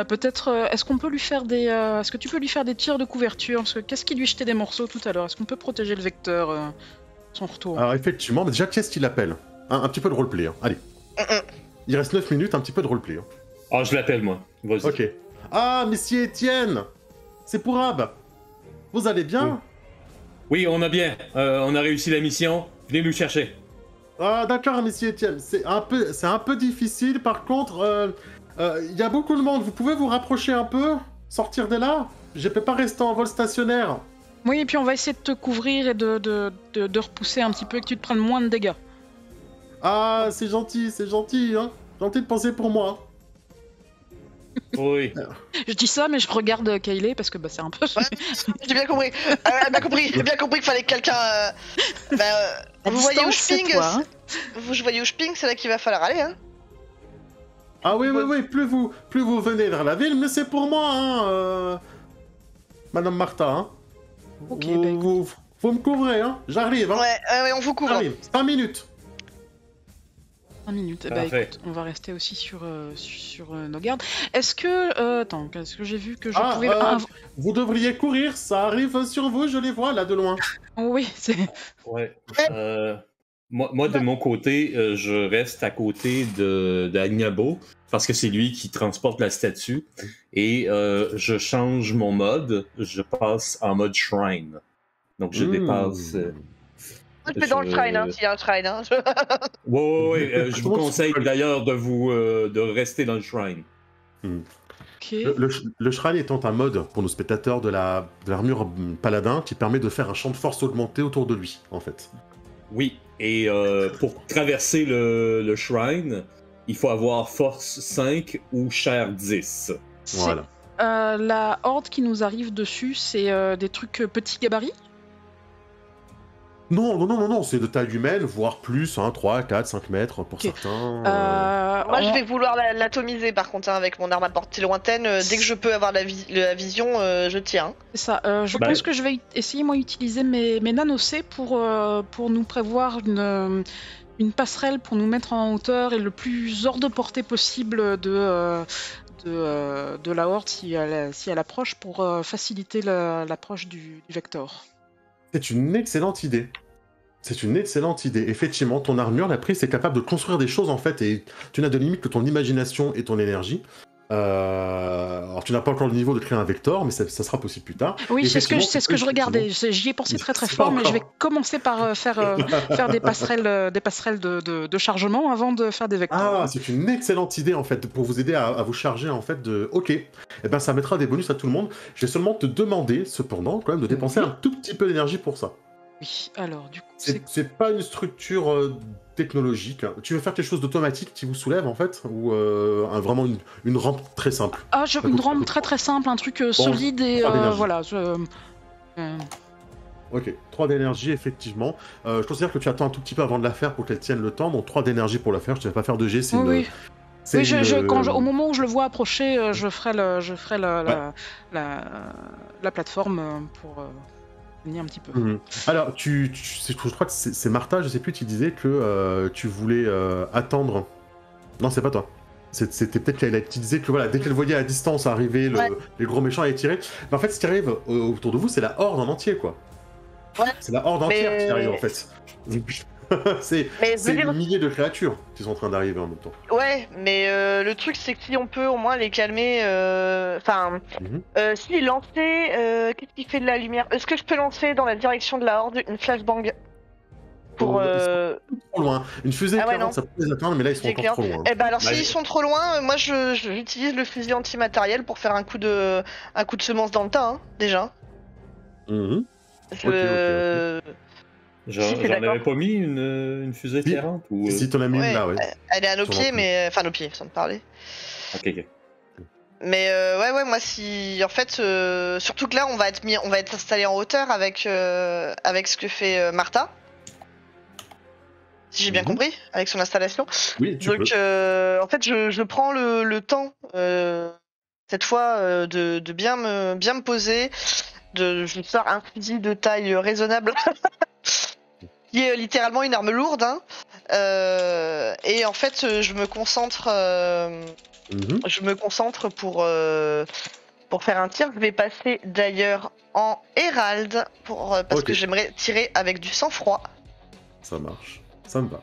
[SPEAKER 3] Peut-être, est-ce qu'on peut lui faire des, est-ce que tu peux lui faire des tirs de couverture? Parce que qu'est-ce qui lui jetait des morceaux tout à l'heure? Est-ce qu'on peut protéger le vecteur son retour?
[SPEAKER 2] Alors effectivement, mais déjà, qu'est-ce qu'il appelle un petit peu de roleplay. Hein. Allez. Il reste 9 minutes, un petit peu de roleplay. Hein.
[SPEAKER 1] Ah, je l'appelle, moi. Vas-y.
[SPEAKER 2] Ok. Ah, Monsieur Étienne, c'est pour Ab. Vous allez bien?
[SPEAKER 1] Oui, on a bien. On a réussi la mission. Venez nous chercher.
[SPEAKER 2] Ah, d'accord, Monsieur Étienne. C'est un peu difficile. Par contre, il y a beaucoup de monde. Vous pouvez vous rapprocher un peu? Sortir de là? Je peux pas rester en vol stationnaire.
[SPEAKER 3] Oui, et puis on va essayer de te couvrir et de repousser un petit peu et que tu te prennes moins de dégâts.
[SPEAKER 2] Ah, c'est gentil, hein. Gentil de penser pour moi.
[SPEAKER 1] Oui.
[SPEAKER 3] Je dis ça, mais je regarde Kaylee parce que bah, c'est un peu...
[SPEAKER 5] Ouais, j'ai bien compris. J'ai bien compris qu'il fallait que quelqu'un.
[SPEAKER 3] À
[SPEAKER 5] Vous voyez où
[SPEAKER 3] distance,
[SPEAKER 5] je
[SPEAKER 3] c'est
[SPEAKER 5] ping?
[SPEAKER 3] toi, hein.
[SPEAKER 5] Vous voyez où je ping? C'est là qu'il va falloir aller. Hein.
[SPEAKER 2] Ah oui, plus vous venez vers la ville, mais c'est pour moi, hein, Madame Martha, hein.
[SPEAKER 3] Ok,
[SPEAKER 2] vous,
[SPEAKER 3] bah, écoute.
[SPEAKER 2] vous me couvrez, hein. J'arrive, hein.
[SPEAKER 5] Ouais, on vous couvre.
[SPEAKER 2] J'arrive. 5 minutes.
[SPEAKER 3] 5 minutes. Eh bah,
[SPEAKER 1] Parfait.
[SPEAKER 3] écoute, on va rester aussi sur nos gardes. Est-ce que... attends, est-ce que j'ai vu que je pouvais...
[SPEAKER 2] Vous devriez courir, ça arrive sur vous, je les vois là de loin.
[SPEAKER 3] Oui, c'est...
[SPEAKER 1] Ouais. Moi, de mon côté, je reste à côté d'Agnabo parce que c'est lui qui transporte la statue et je change mon mode. Je passe en mode shrine. Donc je dépasse.
[SPEAKER 5] Je vais dans le shrine, hein, s'il y a un shrine. Hein.
[SPEAKER 1] Ouais, je vous conseille d'ailleurs de rester dans le shrine.
[SPEAKER 3] Ok.
[SPEAKER 2] Le shrine étant un mode pour nos spectateurs de l'armure paladin qui permet de faire un champ de force augmenté autour de lui, en fait.
[SPEAKER 1] Oui, et pour traverser le shrine, il faut avoir force 5 ou chair 10.
[SPEAKER 2] Voilà.
[SPEAKER 3] La horde qui nous arrive dessus, c'est des trucs petits gabarits?
[SPEAKER 2] Non, c'est de taille humaine, voire plus, hein, 3, 4, 5 mètres pour certains.
[SPEAKER 5] Moi, je vais vouloir l'atomiser par contre, hein, avec mon arme à portée lointaine. Dès que je peux avoir la vision, je tiens.
[SPEAKER 3] C'est ça. Je pense que je vais essayer, moi, d'utiliser mes nano-C pour nous prévoir une passerelle pour nous mettre en hauteur et le plus hors de portée possible de la horde si elle approche pour faciliter l'approche du Vector.
[SPEAKER 2] C'est une excellente idée. Effectivement, ton armure, la prise, c'est capable de construire des choses en fait, et tu n'as de limite que ton imagination et ton énergie. Alors tu n'as pas encore le niveau de créer un vecteur, mais ça sera possible plus tard.
[SPEAKER 3] Oui, c'est ce que je regardais. J'y ai pensé très fort, mais je vais commencer par faire des passerelles de chargement avant de faire des vecteurs.
[SPEAKER 2] Ah, c'est une excellente idée en fait pour vous aider à vous charger en fait de. Ok, eh ben ça mettra des bonus à tout le monde. Je vais seulement te demander cependant quand même de dépenser un tout petit peu d'énergie pour ça.
[SPEAKER 3] Oui, alors du coup
[SPEAKER 2] c'est pas une structure technologique. Tu veux faire quelque chose d'automatique qui vous soulève en fait, ou vraiment une rampe très simple?
[SPEAKER 3] Ah, une rampe très simple, un truc solide et voilà.
[SPEAKER 2] Ok, 3 d'énergie effectivement. Je considère que tu attends un tout petit peu avant de la faire pour qu'elle tienne le temps, donc 3 d'énergie pour la faire. Je ne vais pas faire de G, c'est une.
[SPEAKER 3] Oui. Au moment où je le vois approcher, je ferai la plateforme pour venir un petit peu.
[SPEAKER 2] Alors, je crois que c'est Martha, je sais plus, qui disait que tu voulais attendre. Non, c'est pas toi. C'était peut-être qu'elle qui disait que voilà, dès qu'elle voyait à distance arriver les gros méchants et tirer. Mais en fait, ce qui arrive autour de vous, c'est la horde en entier, quoi.
[SPEAKER 5] Ouais.
[SPEAKER 2] C'est la horde entière qui arrive en fait. c'est des milliers de créatures qui sont en train d'arriver en même temps.
[SPEAKER 5] Ouais, mais le truc c'est que si on peut au moins les calmer, si lancer, qu'est-ce qui fait de la lumière? Est-ce que je peux lancer dans la direction de la horde une flashbang pour
[SPEAKER 2] Ils sont trop loin. Une fusée éclairante, ça peut les atteindre, mais là ils sont encore trop loin.
[SPEAKER 5] Eh ben alors s'ils sont trop loin, moi j'utilise le fusil antimatériel pour faire un coup de semence dans le tas, hein, déjà.
[SPEAKER 2] Ok.
[SPEAKER 1] J'en
[SPEAKER 5] t'es d'accord.
[SPEAKER 1] avais pas mis une fusée
[SPEAKER 2] Si.
[SPEAKER 1] éclairante ou...
[SPEAKER 2] Si t'en as mis une là, ouais.
[SPEAKER 5] Elle est à nos
[SPEAKER 2] Sur
[SPEAKER 5] pieds,
[SPEAKER 2] l'entrée.
[SPEAKER 5] mais enfin nos pieds, sans te parler.
[SPEAKER 1] Ok.
[SPEAKER 5] Mais ouais, moi si, en fait, surtout que là on va être installé en hauteur avec ce que fait Martha. Si j'ai bien compris, avec son installation.
[SPEAKER 2] Oui, tu peux.
[SPEAKER 5] Donc en fait je prends le temps cette fois de bien me poser, je sors un fusil de taille raisonnable qui est littéralement une arme lourde, hein. Et en fait je me concentre pour faire un tir. Je vais passer d'ailleurs en Hérald parce que j'aimerais tirer avec du sang-froid.
[SPEAKER 2] Ça marche, ça me va.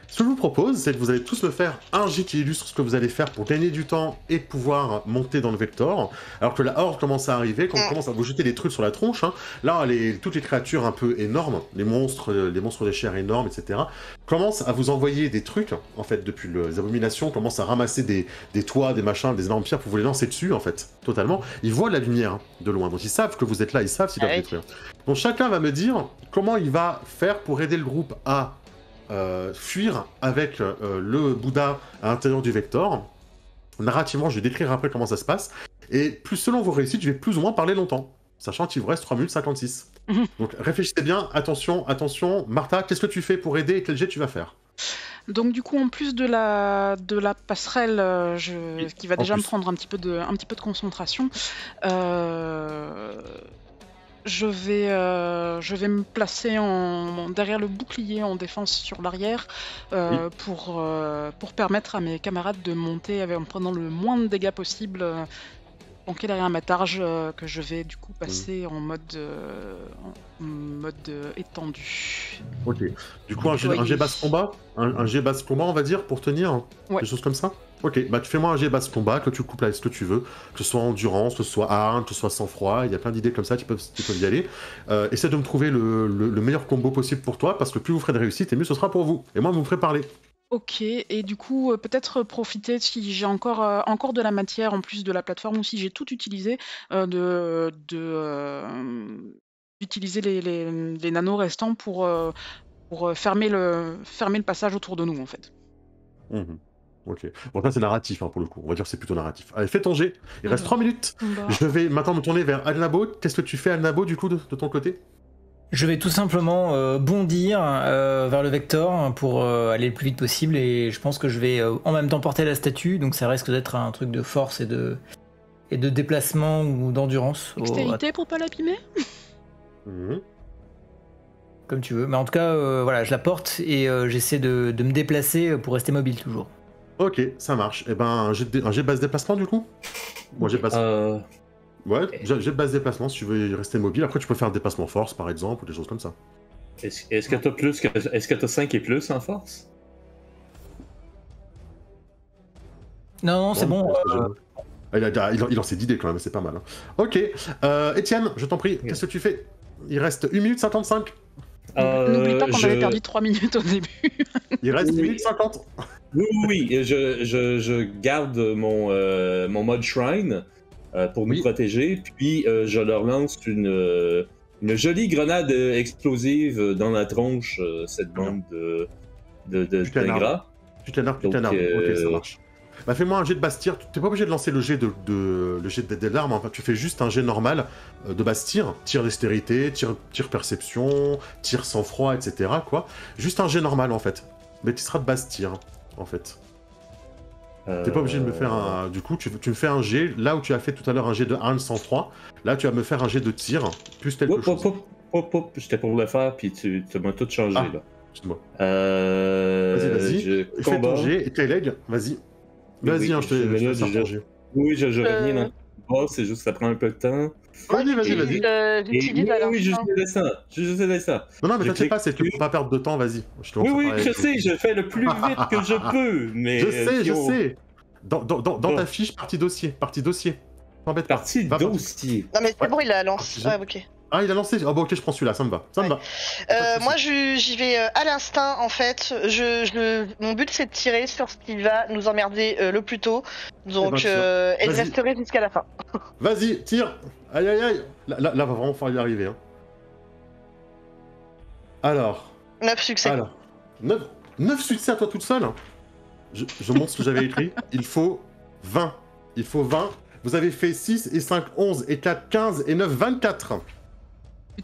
[SPEAKER 2] Ce que je vous propose, c'est que vous allez tous me faire un jet qui illustre ce que vous allez faire pour gagner du temps et pouvoir monter dans le Vector. Alors que la horde commence à arriver, quand on commence à vous jeter des trucs sur la tronche, hein, là, toutes les créatures un peu énormes, les monstres de chair énormes, etc., commencent à vous envoyer des trucs, en fait, depuis les abominations, commencent à ramasser des toits, des machins, des énormes pierres pour vous les lancer dessus, en fait, totalement. Ils voient la lumière de loin, donc ils savent que vous êtes là, ils savent s'ils doivent détruire. Donc chacun va me dire comment il va faire pour aider le groupe à fuir avec le Bouddha à l'intérieur du Vector. Narrativement, je vais décrire après comment ça se passe. Et plus selon vos réussites, je vais plus ou moins parler longtemps, sachant qu'il vous reste 3 minutes 56. Donc réfléchissez bien, attention. Martha, qu'est-ce que tu fais pour aider et quel jet tu vas faire?
[SPEAKER 3] Donc du coup, en plus de la passerelle, qui va déjà me prendre un petit peu de concentration, je vais me placer derrière le bouclier en défense sur l'arrière pour permettre à mes camarades de monter en prenant le moins de dégâts possible, planqué derrière ma targe que je vais du coup passer en mode étendu.
[SPEAKER 2] Ok. Du coup, un jet basse combat, un jet basse combat, on va dire, pour tenir, des choses comme ça. Ok, bah tu fais-moi un jet basse combat, que tu couples avec ce que tu veux, que ce soit endurance, que ce soit arme, que ce soit sang-froid, il y a plein d'idées comme ça qui peuvent y aller. Essaie de me trouver le meilleur combo possible pour toi, parce que plus vous ferez de réussite, et mieux ce sera pour vous. Et moi, vous me ferez parler.
[SPEAKER 3] Ok, et du coup, peut-être profiter, si j'ai encore de la matière en plus de la plateforme, ou si j'ai tout utilisé, d'utiliser les nanos restants pour fermer le passage autour de nous, en fait.
[SPEAKER 2] Ok. Bon, ça c'est narratif, hein, pour le coup. On va dire que c'est plutôt narratif. Allez, fais ton jet. Il reste 3 minutes. Je vais maintenant me tourner vers Alnabo. Qu'est-ce que tu fais, Alnabo, du coup, de ton côté?
[SPEAKER 4] Je vais tout simplement bondir vers le Vector pour aller le plus vite possible, et je pense que je vais en même temps porter la statue, donc ça risque d'être un truc de force et de déplacement ou d'endurance.
[SPEAKER 3] Dextérité pour pas l'abîmer.
[SPEAKER 4] Comme tu veux, mais en tout cas, voilà, je la porte et j'essaie de me déplacer pour rester mobile toujours.
[SPEAKER 2] Ok, ça marche. Et ben, un jet de base déplacement, du coup? Moi, j'ai base... Ouais, jet de base déplacement, si tu veux rester mobile. Après, tu peux faire un déplacement force, par exemple, ou des choses comme ça.
[SPEAKER 1] Est-ce que t'as plus est-ce que t'as 5 et plus en force?
[SPEAKER 4] Non, c'est bon.
[SPEAKER 2] Il en sait d'idées quand même, c'est pas mal. Hein. Ok, Étienne, je t'en prie, qu'est-ce que tu fais? Il reste 1 minute 55.
[SPEAKER 3] N'oublie pas qu'on avait perdu 3 minutes au début.
[SPEAKER 2] Il reste 1 minute 50.
[SPEAKER 1] Oui, je garde mon mode shrine pour nous protéger, puis je leur lance une jolie grenade explosive dans la tronche, cette bande d'ingrats.
[SPEAKER 2] Tu t'énerves, ok, ça marche. Bah fais-moi un jet de basse tir, t'es pas obligé de lancer le jet d'alarme, enfin, tu fais juste un jet normal de basse tir dextérité, tir perception, tir sang-froid, etc. quoi. Juste un jet normal en fait, mais tu seras de basse tir en fait. T'es pas obligé de me faire un... Du coup, tu me fais un jet, là où tu as fait tout à l'heure un jet de arme sang-froid, là tu vas me faire un jet de tir, plus quelque chose.
[SPEAKER 1] J'étais pour le faire, puis tu m'as tout changé là.
[SPEAKER 2] Excuse-moi.
[SPEAKER 1] Vas-y.
[SPEAKER 2] Fais ton jet, et tes legs, vas-y. Vas-y, je te laisse ton jet.
[SPEAKER 1] Oui, je reviens dans le bas, c'est juste que ça prend un peu de temps.
[SPEAKER 2] Vas-y.
[SPEAKER 1] Oui, je sais ça.
[SPEAKER 2] Non, mais t'inquiète pas, c'est que tu peux pas perdre de temps, vas-y.
[SPEAKER 1] Oui, je sais, je fais le plus vite que je peux, mais...
[SPEAKER 2] Je sais. Dans ta fiche, partie dossier. T'embête pas.
[SPEAKER 1] Partie dossier.
[SPEAKER 5] Non, mais c'est bon, il a lancé. Ouais, ok.
[SPEAKER 2] Ah, il a lancé. Ah bon, ok, je prends celui-là, ça me va.
[SPEAKER 5] Moi, j'y vais à l'instinct, en fait. Mon but, c'est de tirer sur ce qui va nous emmerder le plus tôt. Donc, et je resterai jusqu'à la fin.
[SPEAKER 2] Vas-y, tire. Aïe. Là, va vraiment falloir y arriver. Hein. Alors,
[SPEAKER 5] 9 succès.
[SPEAKER 2] Alors, 9 succès à toi toute seule. Je montre ce que j'avais écrit. Il faut 20. Il faut 20. Vous avez fait 6 et 5, 11 et 4, 15 et 9, 24.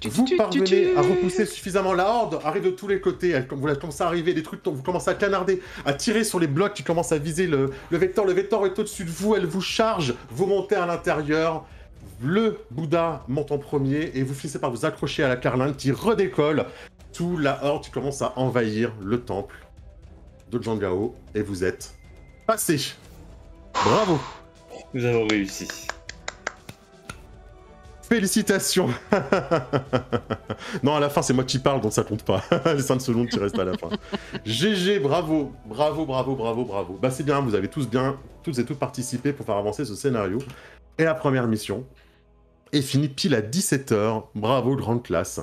[SPEAKER 2] Vous parvenez à repousser suffisamment la horde, arrive de tous les côtés, vous commencez à arriver, les trucs, vous commencez à canarder, à tirer sur les blocs qui commencent à viser le Vector. Le Vector est au-dessus de vous, elle vous charge, vous montez à l'intérieur, le Bouddha monte en premier et vous finissez par vous accrocher à la carlingue qui redécolle. Tout la horde qui commence à envahir le temple de Zhangao et vous êtes passé. Bravo.
[SPEAKER 1] Nous avons réussi.
[SPEAKER 2] Félicitations. Non, à la fin, c'est moi qui parle, donc ça compte pas. Les 5 secondes qui restent à la fin. GG, bravo. Bravo, bravo, bravo, bravo. Bah c'est bien, vous avez tous et toutes participé pour faire avancer ce scénario. Et la première mission est finie pile à 17h. Bravo, grande classe.